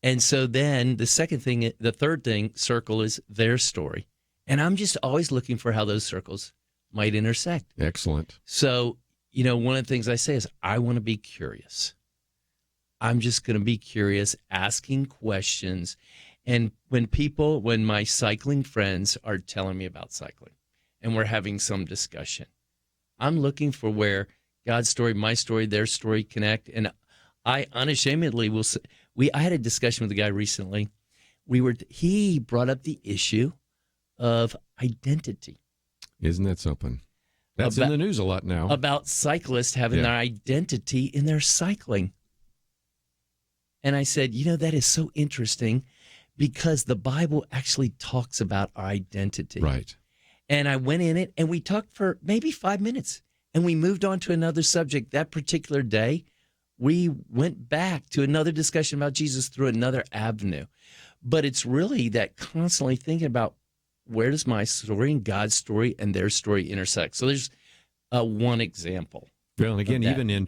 And so then the third thing, circle is their story. And I'm just always looking for how those circles might intersect. Excellent. So, you know, one of the things I say is I want to be curious. I'm just going to be curious, asking questions. And when my cycling friends are telling me about cycling and we're having some discussion, I'm looking for where God's story, my story, their story connect. And I unashamedly will say, I had a discussion with a guy recently. He brought up the issue of identity. Isn't that something? That's in the news a lot now. About cyclists having their identity in their cycling. And I said, you know, that is so interesting because the Bible actually talks about our identity. Right. And I went in it and we talked for maybe 5 minutes and we moved on to another subject. That particular day, we went back to another discussion about Jesus through another avenue. But it's really that constantly thinking about where does my story and God's story and their story intersect? So there's one example. Well, and again, even in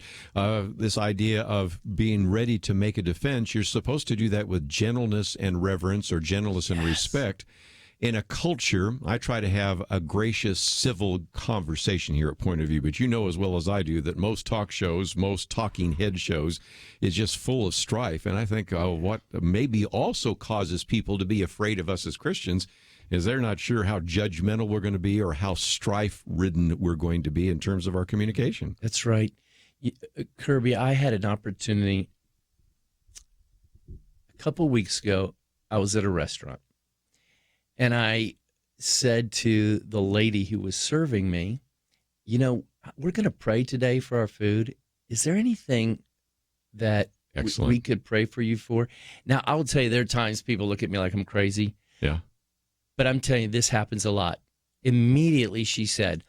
this idea of being ready to make a defense, you're supposed to do that with gentleness and reverence, or gentleness and respect. In a culture, I try to have a gracious, civil conversation here at Point of View, but you know as well as I do that most talk shows, most talking head shows is just full of strife. And I think what maybe also causes people to be afraid of us as Christians is they're not sure how judgmental we're going to be or how strife-ridden we're going to be in terms of our communication. That's right. Kerby, I had an opportunity a couple of weeks ago. I was at a restaurant, and I said to the lady who was serving me, you know, we're going to pray today for our food. Is there anything that we could pray for you for? Now, I will tell you, there are times people look at me like I'm crazy. Yeah. But I'm telling you, this happens a lot. Immediately she said,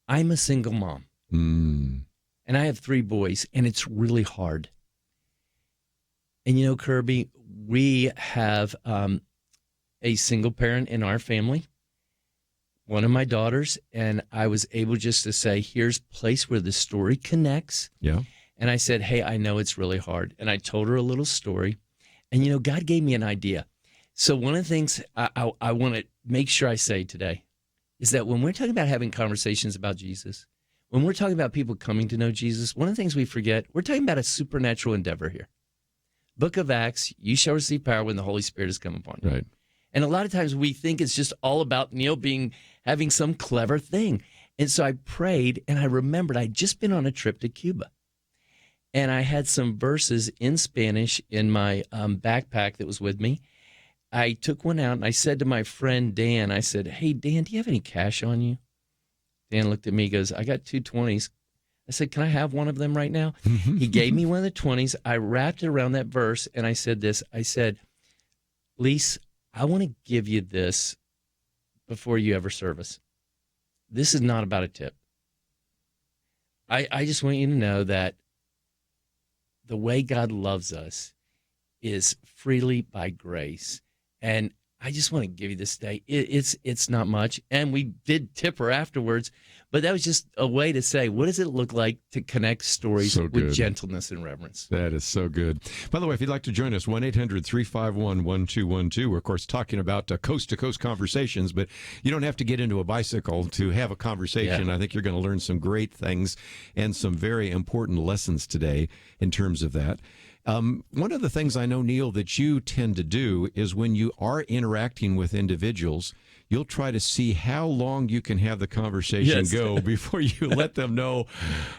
I'm a single mom. And I have 3 boys, and it's really hard. And you know, Kerby, we have a single parent in our family, one of my daughters, and I was able just to say, here's a place where the story connects. Yeah. And I said, hey, I know it's really hard. And I told her a little story. And, you know, God gave me an idea. So one of the things I want to make sure I say today is that when we're talking about having conversations about Jesus, when we're talking about people coming to know Jesus, one of the things we forget, we're talking about a supernatural endeavor here. Book of Acts, you shall receive power when the Holy Spirit has come upon you. Right. And a lot of times we think it's just all about Neil having some clever thing. And so I prayed, and I remembered I'd just been on a trip to Cuba. And I had some verses in Spanish in my backpack that was with me. I took one out and I said to my friend Dan, I said, hey, Dan, do you have any cash on you? Dan looked at me, goes, I got 2 20s. I said, can I have one of them right now? He gave me one of the 20s. I wrapped it around that verse and I said this. I said, Lise, I want to give you this before you ever service. This is not about a tip. I just want you to know that the way God loves us is freely by grace. And I just want to give you this today. It's not much. And we did tip her afterwards, but that was just a way to say, what does it look like to connect stories with gentleness and reverence? That is so good. By the way, if you'd like to join us, 1-800-351-1212. We're, of course, talking about coast-to-coast conversations, but you don't have to get into a bicycle to have a conversation. Yeah. I think you're going to learn some great things and some very important lessons today in terms of that. One of the things I know, Neil, that you tend to do is when you are interacting with individuals, you'll try to see how long you can have the conversation go before you let them know,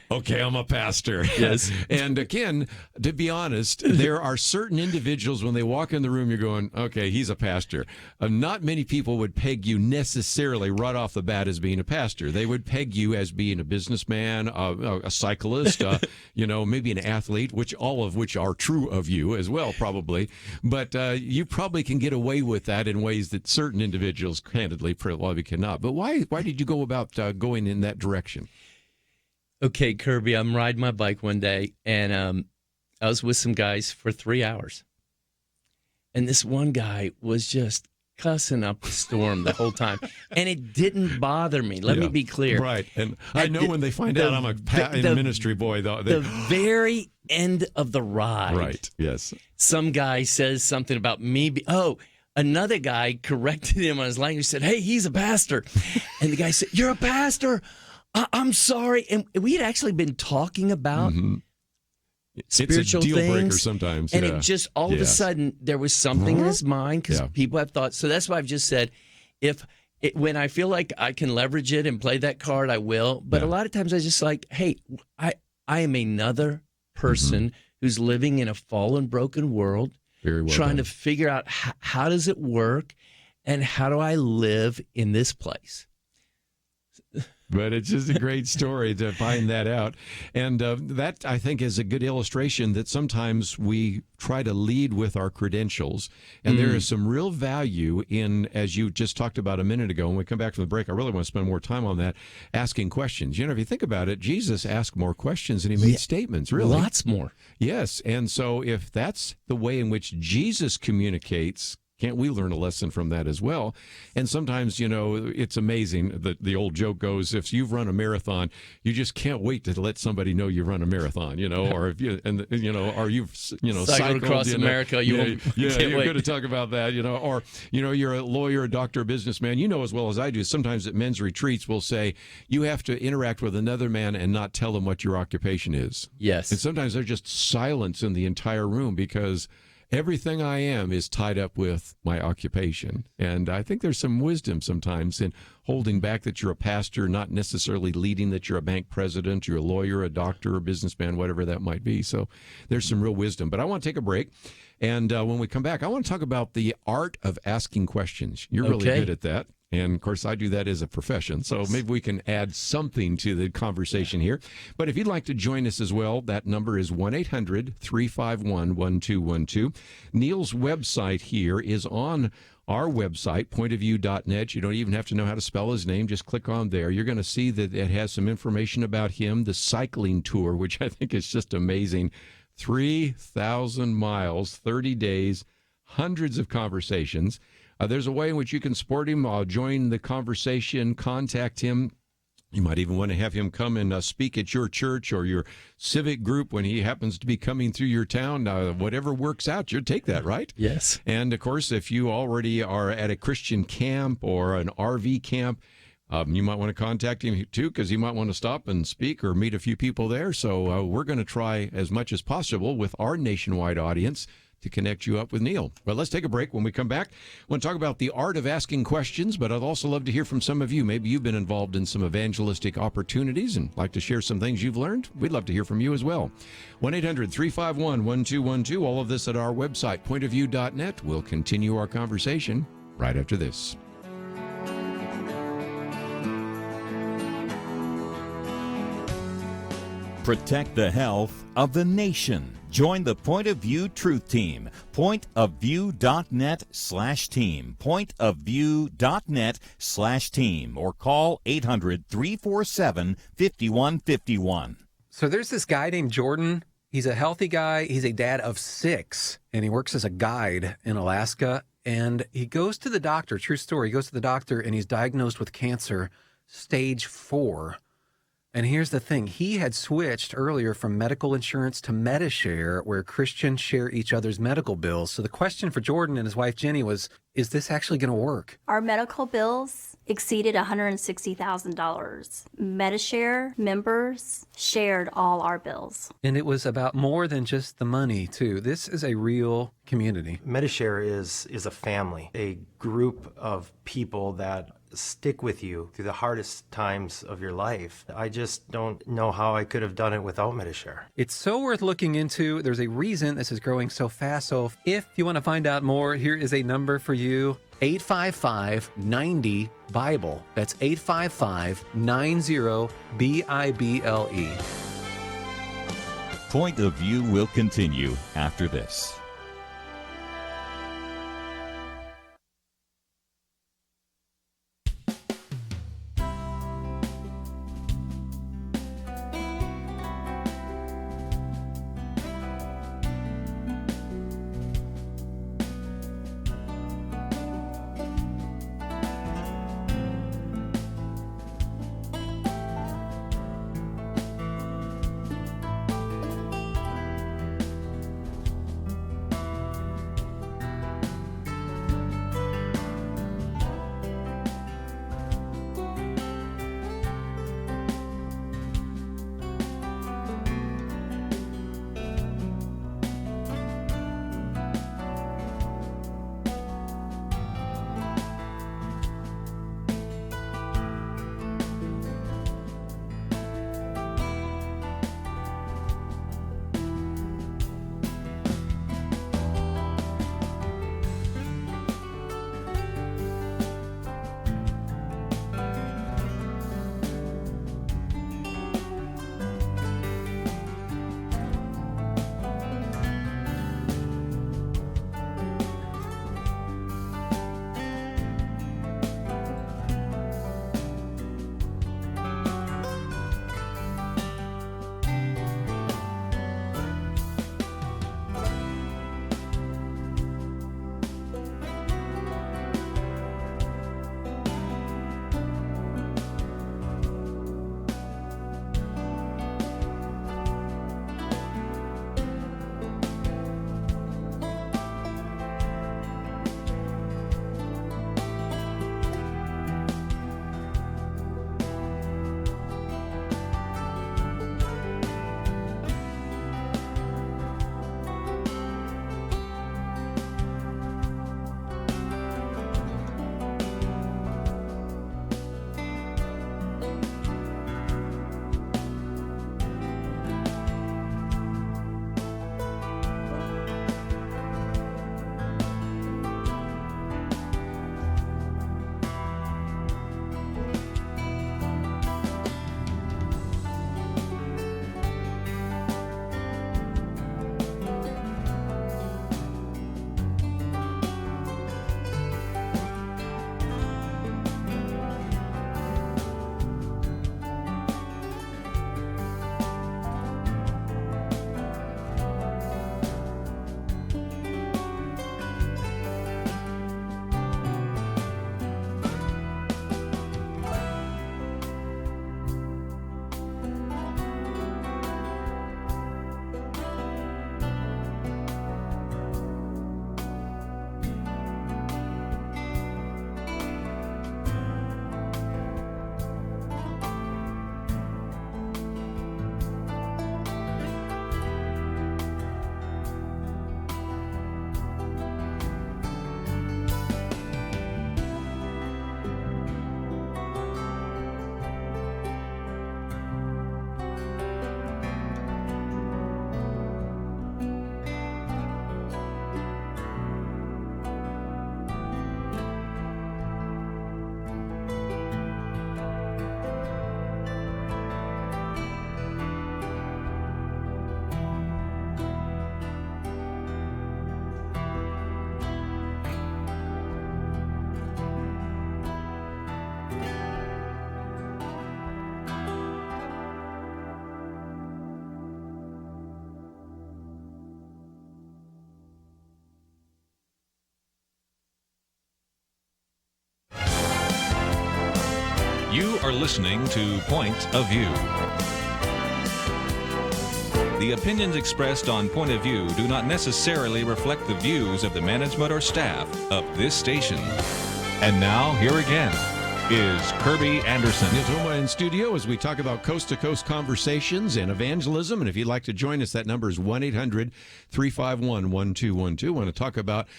okay, I'm a pastor. Yes. And again, to be honest, there are certain individuals when they walk in the room, you're going, okay, he's a pastor. Not many people would peg you necessarily right off the bat as being a pastor. They would peg you as being a businessman, a cyclist, maybe an athlete, all of which are true of you as well, probably. But you probably can get away with that in ways that certain individuals can't. single-handedly. For a lot of you cannot. But why did you go about going in that direction? Okay, Kirby, I'm riding my bike one day, and I was with some guys for 3 hours. And this one guy was just cussing up a storm the whole time. And it didn't bother me. Let me be clear. Right. And I know when they find out I'm a ministry boy, though. The very end of the ride. Right, yes. Some guy says something about me. Another guy corrected him on his language, said, hey, he's a pastor. And the guy said, you're a pastor? I'm sorry. And we had actually been talking about spiritual it's a deal things. Breaker sometimes. And it just, all of a sudden, there was something in his mind because people have thought. So that's why I've just said, when I feel like I can leverage it and play that card, I will. But a lot of times I just like, hey, I am another person who's living in a fallen, broken world, trying to figure out how does it work and how do I live in this place. But it's just a great story to find that out. And that, I think, is a good illustration that sometimes we try to lead with our credentials. And there is some real value in, as you just talked about a minute ago, when we come back from the break, I really want to spend more time on that, asking questions. You know, if you think about it, Jesus asked more questions and he made statements, really. Lots more. Yes. And so if that's the way in which Jesus communicates, can't we learn a lesson from that as well? And sometimes, you know, it's amazing. The old joke goes, if you've run a marathon, you just can't wait to let somebody know you run a marathon, you know, or if you, and you know, or you've, cycled across America. You're wait. going to talk about that, you know, or, you know, you're a lawyer, a doctor, a businessman, you know, as well as I do. Sometimes at men's retreats, we'll say, you have to interact with another man and not tell him what your occupation is. Yes. And sometimes there's just silence in the entire room because everything I am is tied up with my occupation. And I think there's some wisdom sometimes in holding back that you're a pastor, not necessarily leading that you're a bank president, you're a lawyer, a doctor, a businessman, whatever that might be. So there's some real wisdom. But I want to take a break. And when we come back, I want to talk about the art of asking questions. You're really good at that. And, of course, I do that as a profession, so maybe we can add something to the conversation here. But if you'd like to join us as well, that number is 1-800-351-1212. Neil's website here is on our website, pointofview.net. You don't even have to know how to spell his name. Just click on there. You're going to see that it has some information about him, the cycling tour, which I think is just amazing. 3,000 miles, 30 days, hundreds of conversations. There's a way in which you can support him, join the conversation, contact him. You might even want to have him come and speak at your church or your civic group when he happens to be coming through your town. Whatever works out, you'll take that, right? Yes. And, of course, if you already are at a Christian camp or an RV camp, you might want to contact him, too, because he might want to stop and speak or meet a few people there. So we're going to try as much as possible with our nationwide audience to connect you up with Neil. Well, let's take a break. When we come back, I want to talk about the art of asking questions, but I'd also love to hear from some of you. Maybe you've been involved in some evangelistic opportunities and like to share some things you've learned. We'd love to hear from you as well. 1-800-351-1212. All of this at our website, pointofview.net. We'll continue our conversation right after this. Protect the health of the nation. Join the Point of View Truth Team. Pointofview.net/team. Pointofview.net/team. Or call 800-347-5151. So there's this guy named Jordan. He's a healthy guy. He's a dad of 6, and he works as a guide in Alaska. And he goes to the doctor, true story, he goes to the doctor, and he's diagnosed with cancer, stage 4. And here's the thing. He had switched earlier from medical insurance to Medishare, where Christians share each other's medical bills. So the question for Jordan and his wife, Jenny, was, is this actually going to work? Our medical bills exceeded $160,000. Medishare members shared all our bills. And it was about more than just the money, too. This is a real community. Medishare is a family, a group of people that stick with you through the hardest times of your life. I just don't know how I could have done it without Medishare. It's so worth looking into. There's a reason this is growing so fast. So if you want to find out more, here is a number for you. 855-90-BIBLE. That's 855-90-BIBLE. Point of View will continue after this. are listening to Point of View. The opinions expressed on Point of View do not necessarily reflect the views of the management or staff of this station. And now, here again is Kerby Anderson. Neil Tomba in studio as we talk about coast-to-coast conversations and evangelism. And if you'd like to join us, that number is 1-800-351-1212. We want to talk about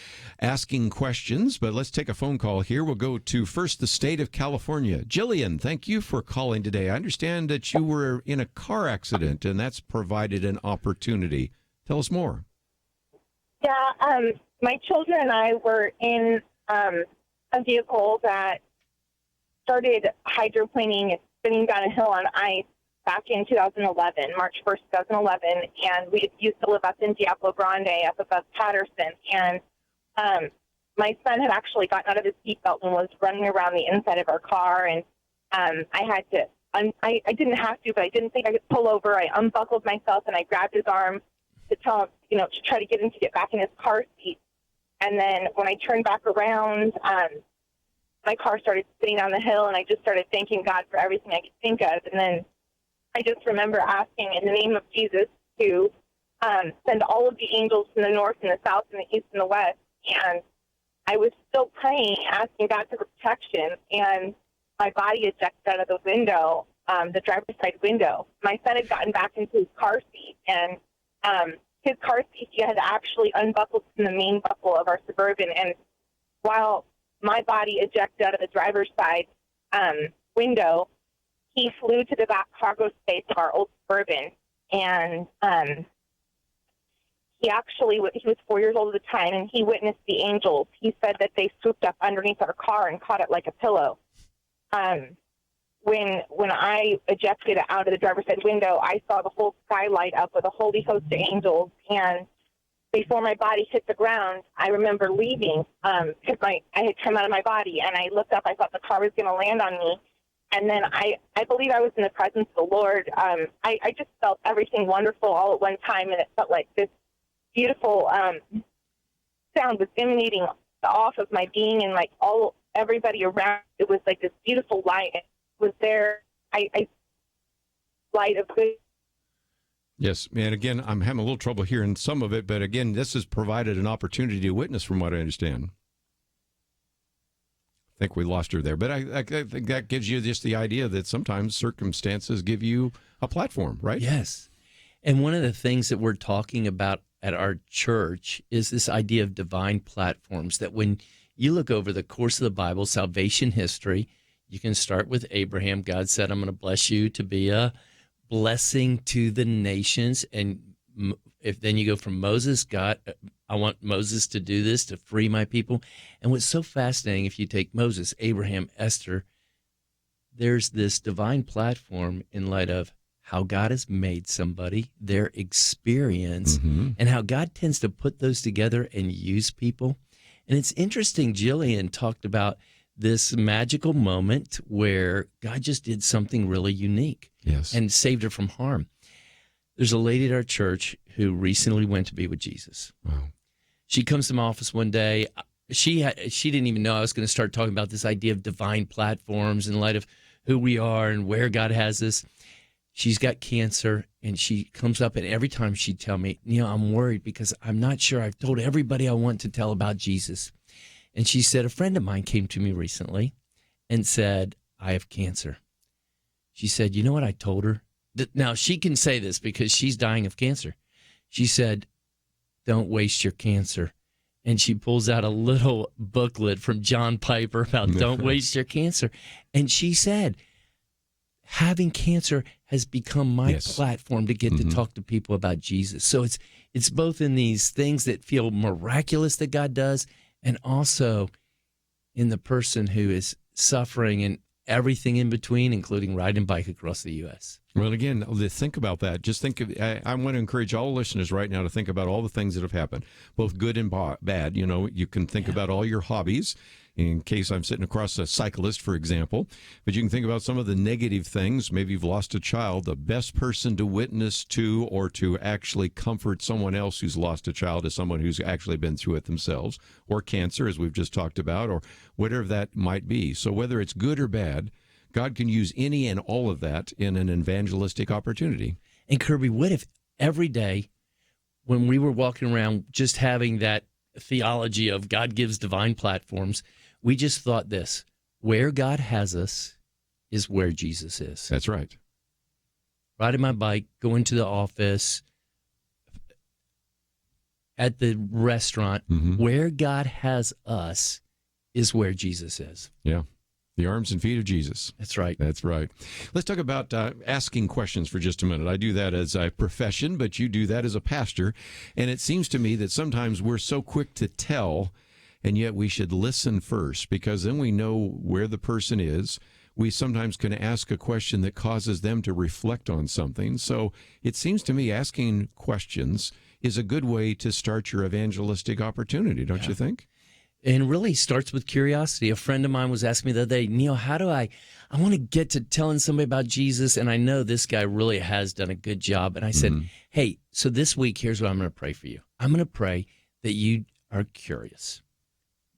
asking questions, but let's take a phone call here. We'll go to first the state of California. Jillian, thank you for calling today. I understand that you were in a car accident, and that's provided an opportunity. Tell us more. Yeah, my children and I were in a vehicle that started hydroplaning and spinning down a hill on ice back in 2011, March 1st, 2011, and we used to live up in Diablo Grande, up above Patterson, and my son had actually gotten out of his seatbelt and was running around the inside of our car, and I had to, I didn't have to, but I didn't think I could pull over. I unbuckled myself, and I grabbed his arm to tell him, to try to get him to get back in his car seat, and then when I turned back around, my car started spinning down the hill, and I just started thanking God for everything I could think of. And then I just remember asking in the name of Jesus to send all of the angels from the north and the south and the east and the west. And I was still praying, asking God for protection, and my body ejected out of the window, the driver's side window. My son had gotten back into his car seat, and his car seat, he had actually unbuckled from the main buckle of our Suburban. And while my body ejected out of the driver's side window, he flew to the back cargo space of our old Suburban, and he was 4 years old at the time, and he witnessed the angels. He said that they swooped up underneath our car and caught it like a pillow. When I ejected out of the driver's side window, I saw the whole sky light up with a holy host of angels, and before my body hit the ground, I remember leaving because I had come out of my body, and I looked up. I thought the car was going to land on me, and then I believe I was in the presence of the Lord. I just felt everything wonderful all at one time, and it felt like this beautiful sound was emanating off of my being, and like everybody around. It was like this beautiful light. It was there. Light of good. Yes, and again, I'm having a little trouble hearing some of it, but again, this has provided an opportunity to witness from what I understand. I think we lost her there, but I think that gives you just the idea that sometimes circumstances give you a platform, right? Yes. And one of the things that we're talking about at our church is this idea of divine platforms, that when you look over the course of the Bible, salvation history, you can start with Abraham. God said, I'm going to bless you to be a blessing to the nations. And if then you go from Moses, God, I want Moses to do this to free my people. And what's so fascinating, if you take Moses, Abraham, Esther, there's this divine platform in light of how God has made somebody, their experience, and how God tends to put those together and use people. And it's interesting, Jillian talked about this magical moment where God just did something really unique. Yes. And saved her from harm. There's a lady at our church who recently went to be with Jesus. Wow. She comes to my office one day. She didn't even know I was going to start talking about this idea of divine platforms in light of who we are and where God has us. She's got cancer, and she comes up, and every time she'd tell me, Neil, I'm worried because I'm not sure I've told everybody I want to tell about Jesus. And she said, a friend of mine came to me recently and said, I have cancer. She said, you know what I told her? Now, she can say this because she's dying of cancer. She said, don't waste your cancer. And she pulls out a little booklet from John Piper about don't waste your cancer. And she said, having cancer has become my platform to get to talk to people about Jesus. So it's both in these things that feel miraculous that God does, and also in the person who is suffering and everything in between, including riding a bike across the U.S. Well, again, think about that. Just think of, I want to encourage all listeners right now to think about all the things that have happened, both good and bad. You know, you can think about all your hobbies, in case I'm sitting across a cyclist, for example, but you can think about some of the negative things. Maybe you've lost a child. The best person to witness to or to actually comfort someone else who's lost a child is someone who's actually been through it themselves, or cancer, as we've just talked about, or whatever that might be. So whether it's good or bad, God can use any and all of that in an evangelistic opportunity. And Kerby, what if every day when we were walking around just having that theology of God gives divine platforms, we just thought this: where God has us is where Jesus is. That's right. Riding my bike, going to the office, at the restaurant, where God has us is where Jesus is. Yeah. The arms and feet of Jesus. That's right. That's right. Let's talk about asking questions for just a minute. I do that as a profession, but you do that as a pastor. And it seems to me that sometimes we're so quick to tell, and yet we should listen first, because then we know where the person is. We sometimes can ask a question that causes them to reflect on something. So it seems to me asking questions is a good way to start your evangelistic opportunity, don't you think? And really starts with curiosity. A friend of mine was asking me the other day, Neil, how do I want to get to telling somebody about Jesus, and I know this guy really has done a good job. And I said, hey, so this week, here's what I'm going to pray for you. I'm going to pray that you are curious.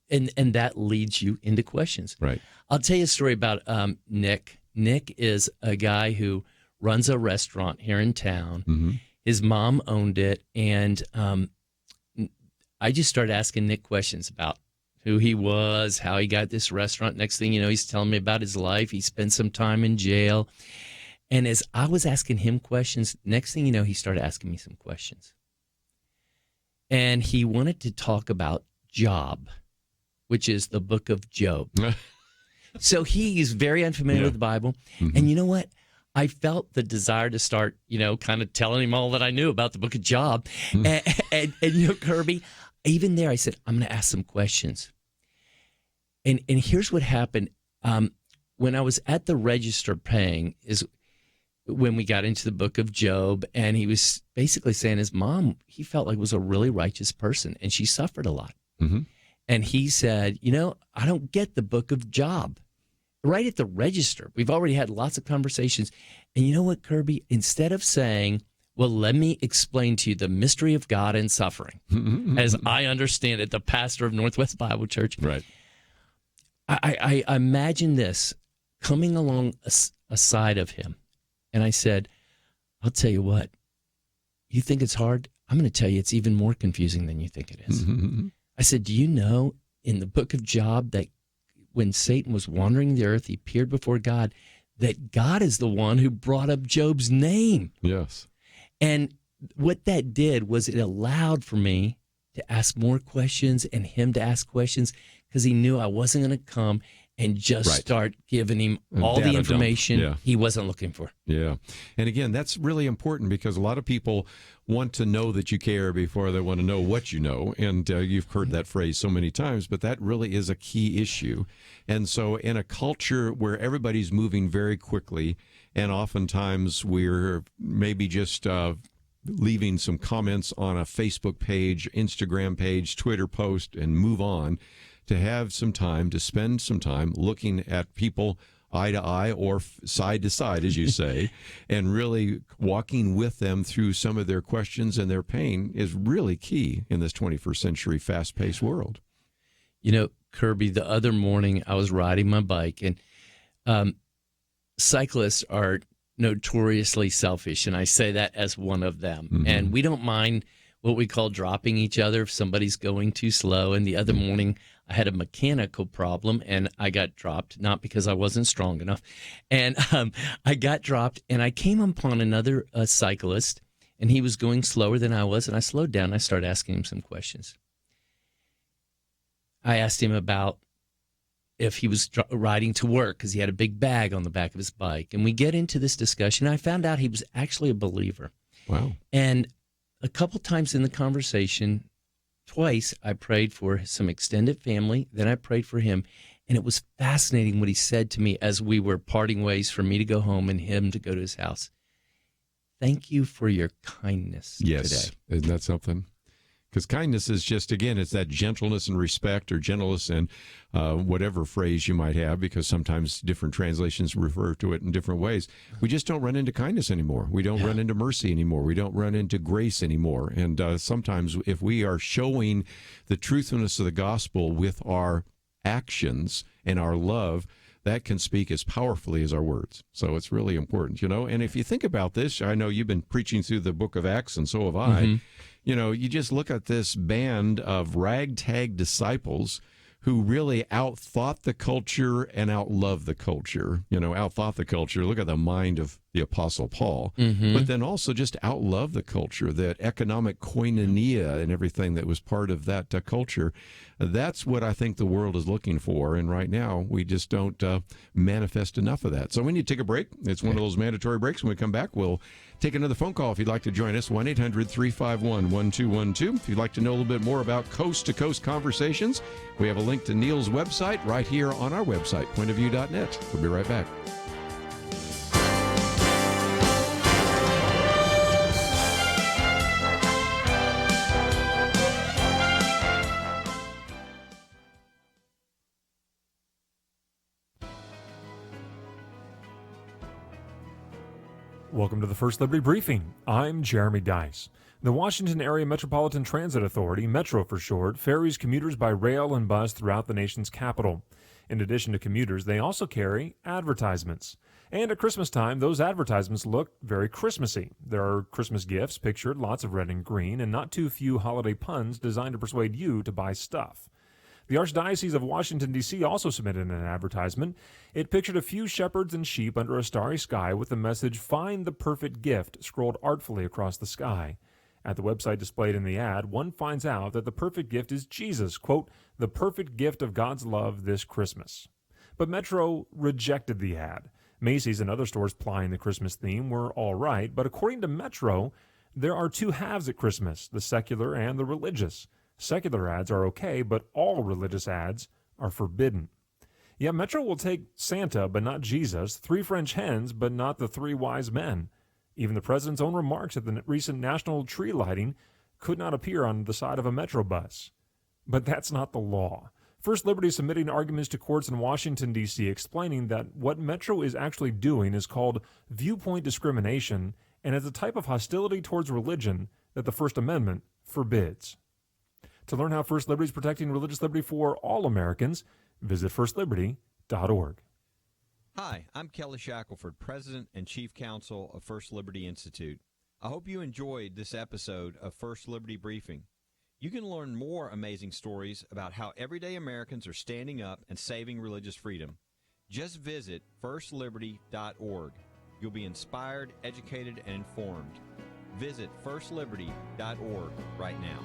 And that leads you into questions. Right. I'll tell you a story about Nick. Nick is a guy who runs a restaurant here in town. His mom owned it, and I just started asking Nick questions about who he was, how he got this restaurant. Next thing you know, he's telling me about his life. He spent some time in jail. And as I was asking him questions, next thing you know, he started asking me some questions. And he wanted to talk about Job, which is the book of Job. So he is very unfamiliar with the Bible. And you know what? I felt the desire to start, kind of telling him all that I knew about the book of Job. And Kerby, even there, I said, I'm going to ask some questions. And here's what happened. When I was at the register paying is when we got into the book of Job, and he was basically saying his mom, he felt like was a really righteous person, and she suffered a lot. And he said, I don't get the book of Job. Right at the register, we've already had lots of conversations. And you know what, Kerby? Instead of saying, well, let me explain to you the mystery of God and suffering, as I understand it, the pastor of Northwest Bible Church. Right. I imagine this coming along aside of him. And I said, I'll tell you what, you think it's hard? I'm going to tell you it's even more confusing than you think it is. I said, do you know in the book of Job that when Satan was wandering the earth, he appeared before God, that God is the one who brought up Job's name? Yes. And what that did was it allowed for me to ask more questions and him to ask questions, because he knew I wasn't going to come and just start giving him all the information he wasn't looking for. Yeah. And again, that's really important, because a lot of people want to know that you care before they want to know what you know. And you've heard that phrase so many times, but that really is a key issue. And so in a culture where everybody's moving very quickly, and oftentimes we're maybe just leaving some comments on a Facebook page, Instagram page, Twitter post, and move on, to have some time, to spend some time looking at people eye to eye or side to side, as you say, and really walking with them through some of their questions and their pain is really key in this 21st century fast-paced world. Kerby, the other morning I was riding my bike, and cyclists are notoriously selfish, and I say that as one of them. And we don't mind what we call dropping each other if somebody's going too slow. And the other morning I had a mechanical problem, and I got dropped, not because I wasn't strong enough. And I got dropped, and I came upon another cyclist, and he was going slower than I was, and I slowed down. I started asking him some questions. I asked him about if he was riding to work, because he had a big bag on the back of his bike. And we get into this discussion. I found out he was actually a believer. Wow. And a couple times in the conversation, twice I prayed for some extended family, then I prayed for him. And it was fascinating what he said to me as we were parting ways for me to go home and him to go to his house. Thank you for your kindness today. Isn't that something? Because kindness is just, again, it's that gentleness and respect, or gentleness and whatever phrase you might have, because sometimes different translations refer to it in different ways. We just don't run into kindness anymore. We don't run into mercy anymore. We don't run into grace anymore. And sometimes if we are showing the truthfulness of the gospel with our actions and our love, that can speak as powerfully as our words. So it's really important, And if you think about this, I know you've been preaching through the book of Acts, and so have I. Mm-hmm. You just look at this band of ragtag disciples who really outthought the culture and outloved the culture. Outthought the culture. Look at the mind of the Apostle Paul. Mm-hmm. But then also just outloved the culture, that economic koinonia and everything that was part of that culture. That's what I think the world is looking for. And right now, we just don't manifest enough of that. So we need to take a break. It's one of those mandatory breaks. When we come back, we'll take another phone call if you'd like to join us, 1-800-351-1212. If you'd like to know a little bit more about Coast to Coast Conversations, we have a link to Neil's website right here on our website, pointofview.net. We'll be right back. Welcome to the First Liberty Briefing. I'm Jeremy Dice. The Washington Area Metropolitan Transit Authority, Metro for short, ferries commuters by rail and bus throughout the nation's capital. In addition to commuters, they also carry advertisements. And at Christmas time, those advertisements look very Christmassy. There are Christmas gifts pictured, lots of red and green, and not too few holiday puns designed to persuade you to buy stuff. The Archdiocese of Washington, D.C. also submitted an advertisement. It pictured a few shepherds and sheep under a starry sky with the message, "Find the perfect gift," scrolled artfully across the sky. At the website displayed in the ad, one finds out that the perfect gift is Jesus, quote, "the perfect gift of God's love this Christmas." But Metro rejected the ad. Macy's and other stores plying the Christmas theme were all right, but according to Metro, there are two halves at Christmas, the secular and the religious. Secular ads are okay, but all religious ads are forbidden. Yeah, Metro will take Santa, but not Jesus, 3 French hens, but not the 3 wise men. Even the president's own remarks at the recent national tree lighting could not appear on the side of a Metro bus. But that's not the law. First Liberty is submitting arguments to courts in Washington, D.C., explaining that what Metro is actually doing is called viewpoint discrimination and is a type of hostility towards religion that the First Amendment forbids. To learn how First Liberty is protecting religious liberty for all Americans, visit firstliberty.org. Hi, I'm Kelly Shackelford, President and Chief Counsel of First Liberty Institute. I hope you enjoyed this episode of First Liberty Briefing. You can learn more amazing stories about how everyday Americans are standing up and saving religious freedom. Just visit firstliberty.org. You'll be inspired, educated, and informed. Visit firstliberty.org right now.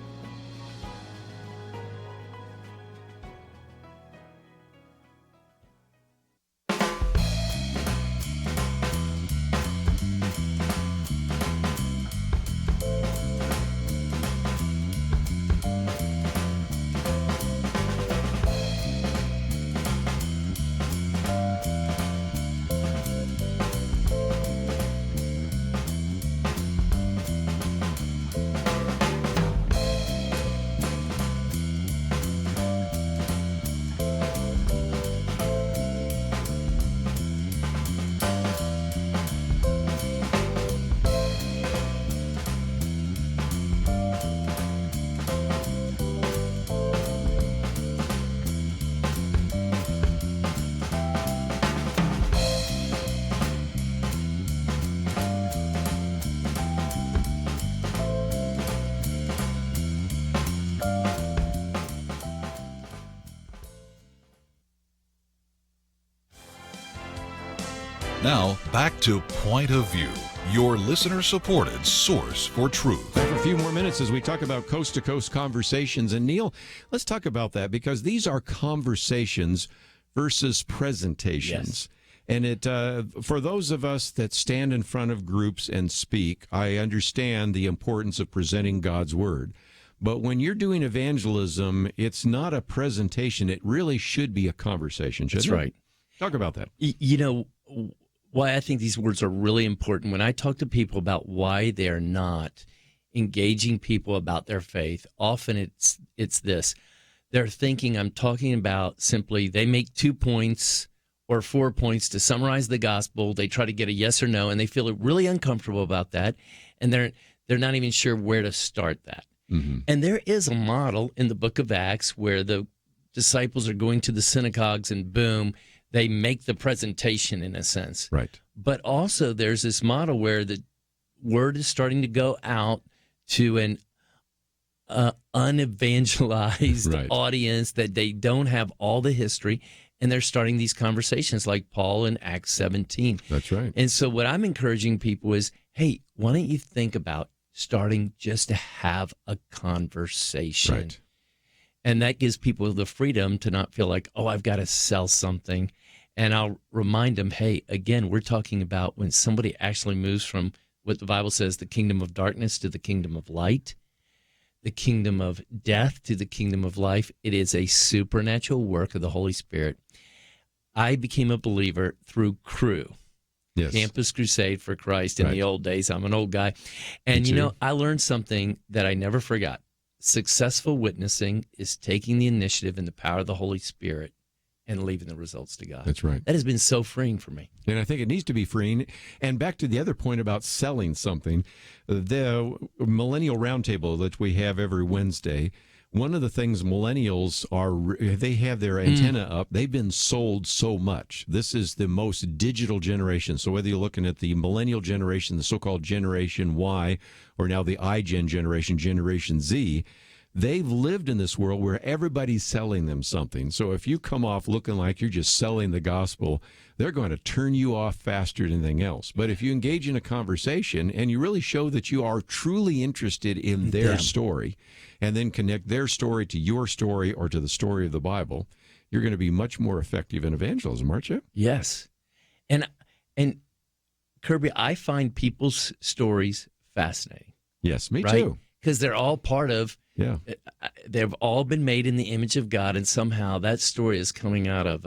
Now, back to Point of View, your listener-supported source for truth. Back for a few more minutes as we talk about coast-to-coast conversations. And Neil, let's talk about that, because these are conversations versus presentations. Yes. And it for those of us that stand in front of groups and speak, I understand the importance of presenting God's word. But when you're doing evangelism, it's not a presentation. It really should be a conversation, shouldn't it? That's right. Talk about that. You know, why I think these words are really important. When I talk to people about why they're not engaging people about their faith, often it's this. They're thinking I'm talking about simply they make 2 points or 4 points to summarize the gospel. They try to get a yes or no, and they feel really uncomfortable about that, and they're not even sure where to start that. Mm-hmm. And there is a model in the book of Acts where the disciples are going to the synagogues, and boom, They make the presentation in a sense. Right. But also there's this model where the word is starting to go out to an unevangelized Right. audience that they don't have all the history, and they're starting these conversations like Paul in Acts 17. That's right. And so what I'm encouraging people is, hey, why don't you think about starting just to have a conversation? Right. And that gives people the freedom to not feel like, oh, I've got to sell something. And I'll remind them, hey, again, we're talking about when somebody actually moves from what the Bible says, the kingdom of darkness to the kingdom of light, the kingdom of death to the kingdom of life. It is a supernatural work of the Holy Spirit. I became a believer through Cru, Yes. Campus Crusade for Christ in Right. the old days. I'm an old guy. And, Me you too. know, I learned something that I never forgot. Successful witnessing is taking the initiative in the power of the Holy Spirit and leaving the results to God. That's right. That has been so freeing for me. And I think it needs to be freeing. And back to the other point about selling something, the Millennial Roundtable that we have every Wednesday, one of the things millennials are, they have their antenna up. They've been sold so much. This is the most digital generation. So whether you're looking at the millennial generation, the so-called Generation Y, or now the iGen generation, Generation Z, they've lived in this world where everybody's selling them something. So if you come off looking like you're just selling the gospel, they're going to turn you off faster than anything else. But if you engage in a conversation and you really show that you are truly interested in their story, and then connect their story to your story or to the story of the Bible, you're going to be much more effective in evangelism, aren't you? Yes. And Kerby, I find people's stories fascinating. Yes, me right? too. Because they're all part of, they've all been made in the image of God, and somehow that story is coming out of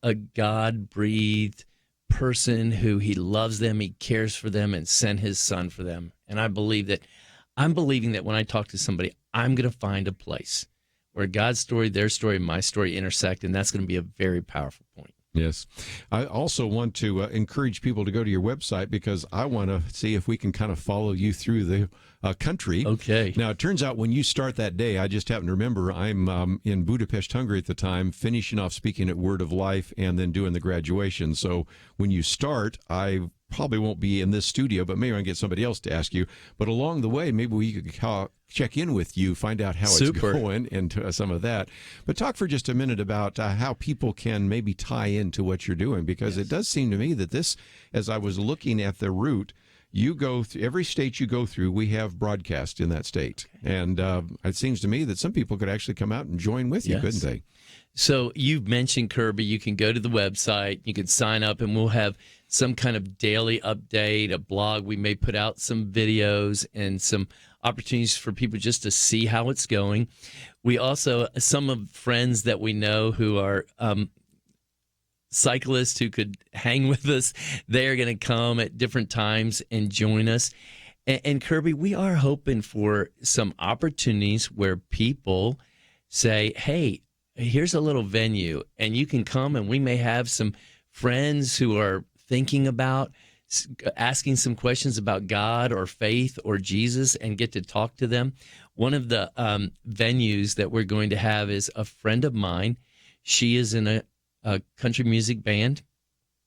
a God-breathed person who he loves them, he cares for them, and sent his son for them. And I'm believing that when I talk to somebody, I'm going to find a place where God's story, their story, and my story intersect, and that's going to be a very powerful point. Yes. I also want to encourage people to go to your website because I want to see if we can kind of follow you through the country. Okay. Now, it turns out when you start that day, I just happen to remember I'm in Budapest, Hungary at the time, finishing off speaking at Word of Life and then doing the graduation. So when you start, I probably won't be in this studio, but maybe I can get somebody else to ask you. But along the way, maybe we could check in with you, find out how it's going, and some of that. But talk for just a minute about how people can maybe tie into what you're doing, because it does seem to me that this, as I was looking at the route, you go through every state you go through, we have broadcast in that state. And it seems to me that some people could actually come out and join with you, couldn't they? So you've mentioned, Kerby, you can go to the website, you can sign up, and we'll have some kind of daily update, a blog. We may put out some videos and some opportunities for people just to see how it's going. We also, some of friends that we know who are cyclists who could hang with us, they're going to come at different times and join us. And Kerby, we are hoping for some opportunities where people say, hey, here's a little venue, and you can come, and we may have some friends who are thinking about asking some questions about God or faith or Jesus and get to talk to them. One of the venues that we're going to have is a friend of mine. She is in a country music band,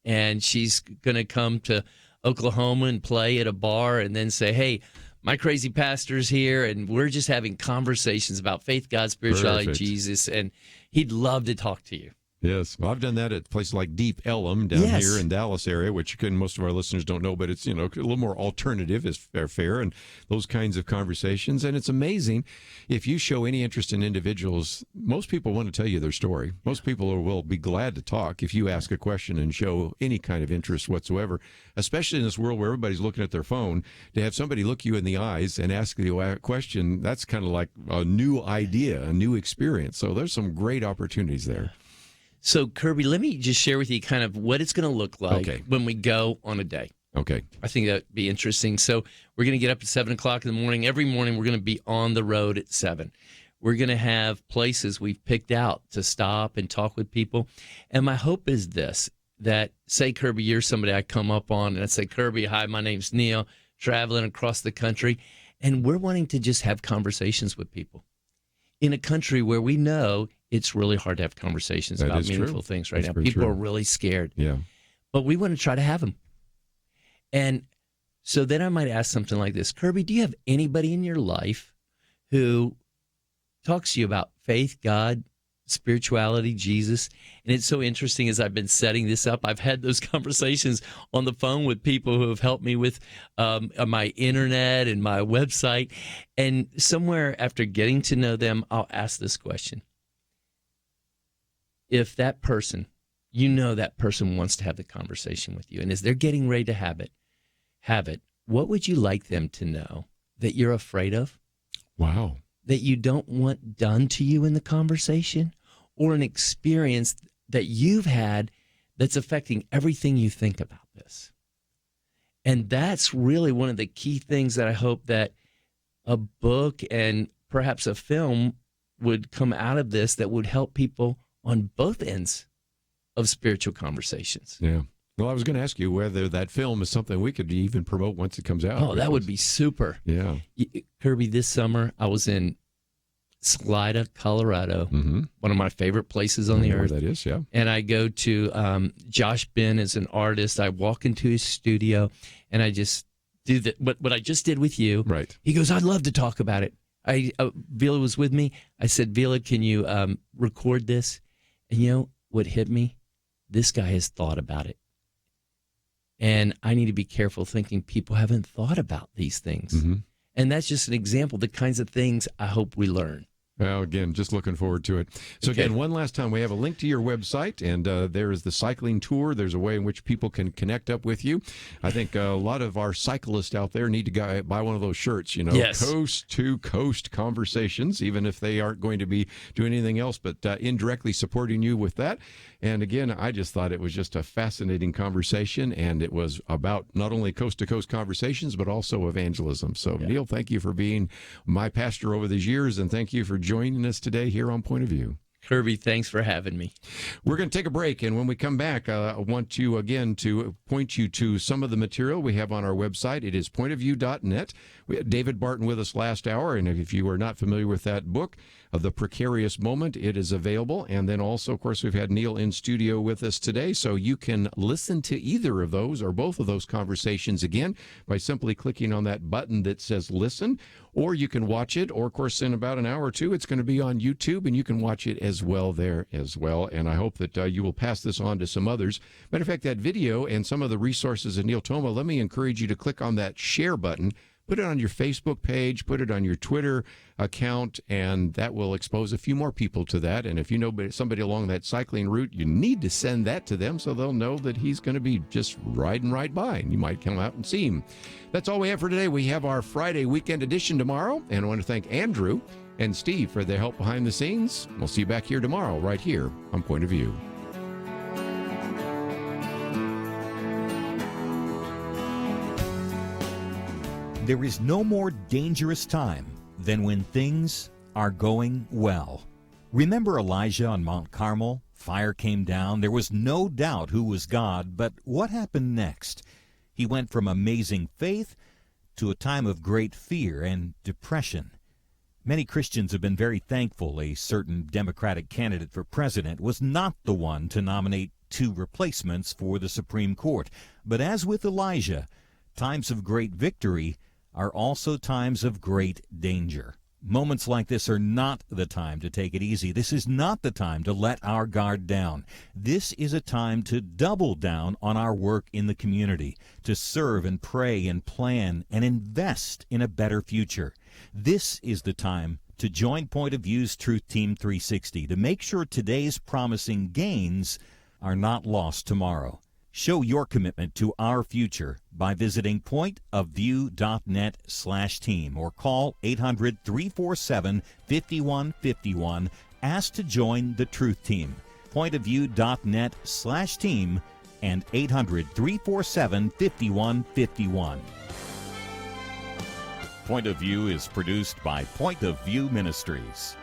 and she's going to come to Oklahoma and play at a bar and then say, hey, my crazy pastor's here, and we're just having conversations about faith, God, spirituality, Jesus, and he'd love to talk to you. Yes. Well, I've done that at places like Deep Ellum down here in Dallas area, which most of our listeners don't know, but it's, a little more alternative is fair and those kinds of conversations. And it's amazing if you show any interest in individuals, most people want to tell you their story. Most people will be glad to talk if you ask a question and show any kind of interest whatsoever, especially in this world where everybody's looking at their phone. To have somebody look you in the eyes and ask you a question, that's kind of like a new idea, a new experience. So there's some great opportunities there. So, Kerby, let me just share with you kind of what it's going to look like when we go on a day. Okay. I think that would be interesting. So we're going to get up at 7 o'clock in the morning. Every morning we're going to be on the road at 7. We're going to have places we've picked out to stop and talk with people. And my hope is this, that say, Kerby, you're somebody I come up on, and I say, Kerby, hi, my name's Neil, traveling across the country. And we're wanting to just have conversations with people in a country where we know it's really hard to have conversations That about is meaningful true. things right That's now. very People true. are really scared. Yeah. But we want to try to have them. And so then I might ask something like this. Kerby, do you have anybody in your life who talks to you about faith, God, spirituality, Jesus? And it's so interesting as I've been setting this up, I've had those conversations on the phone with people who have helped me with my internet and my website. And somewhere after getting to know them, I'll ask this question. If that person, you know that person wants to have the conversation with you, and as they're getting ready to have it, what would you like them to know that you're afraid of? Wow. That you don't want done to you in the conversation, or an experience that you've had that's affecting everything you think about this. And that's really one of the key things that I hope that a book and perhaps a film would come out of this that would help people on both ends of spiritual conversations. Yeah. Well, I was going to ask you whether that film is something we could even promote once it comes out. Oh, that would be super. Yeah. Kerby, this summer I was in Salida, Colorado, one of my favorite places on the earth. That is, yeah. And I go to Josh Ben as an artist. I walk into his studio, and I just do what I just did with you. Right. He goes, I'd love to talk about it. Vila was with me. I said, Vila, can you record this? And you know what hit me? This guy has thought about it. And I need to be careful thinking people haven't thought about these things. And that's just an example of the kinds of things I hope we learn. Well, again, just looking forward to it. So again, one last time, we have a link to your website, and there is the cycling tour. There's a way in which people can connect up with you. I think a lot of our cyclists out there need to buy one of those shirts, Yes. Coast to Coast Conversations, even if they aren't going to be doing anything else, but indirectly supporting you with that. And again, I just thought it was just a fascinating conversation, and it was about not only Coast to Coast Conversations, but also evangelism. So, Neil, thank you for being my pastor over these years, and thank you for joining us today here on Point of View. Kerby, thanks for having me. We're going to take a break, and when we come back, I want you again to point you to some of the material we have on our website. It is pointofview.net. We had David Barton with us last hour, and if you are not familiar with that book, The Precarious Moment, it is available. And then also, of course, we've had Neil in studio with us today, so you can listen to either of those or both of those conversations again by simply clicking on that button that says listen, or you can watch it, or of course in about an hour or two it's going to be on YouTube, and you can watch it as well there as well. And I hope that you will pass this on to some others. Matter of fact, that video and some of the resources of Neil Tomba, let me encourage you to click on that share button. Put it on your Facebook page, put it on your Twitter account, and that will expose a few more people to that. And if you know somebody along that cycling route, you need to send that to them so they'll know that he's going to be just riding right by, and you might come out and see him. That's all we have for today. We have our Friday weekend edition tomorrow, and I want to thank Andrew and Steve for their help behind the scenes. We'll see you back here tomorrow, right here on Point of View. There is no more dangerous time than when things are going well. Remember Elijah on Mount Carmel? Fire came down. There was no doubt who was God, but what happened next? He went from amazing faith to a time of great fear and depression. Many Christians have been very thankful a certain Democratic candidate for president was not the one to nominate two replacements for the Supreme Court. But as with Elijah, times of great victory are also times of great danger. Moments like this are not the time to take it easy. This is not the time to let our guard down. This is a time to double down on our work in the community, to serve and pray and plan and invest in a better future. This is the time to join Point of View's Truth Team 360 to make sure today's promising gains are not lost tomorrow. Show your commitment to our future by visiting pointofview.net/team or call 800-347-5151. Ask to join the Truth Team. Pointofview.net/team and 800-347-5151. Point of View is produced by Point of View Ministries.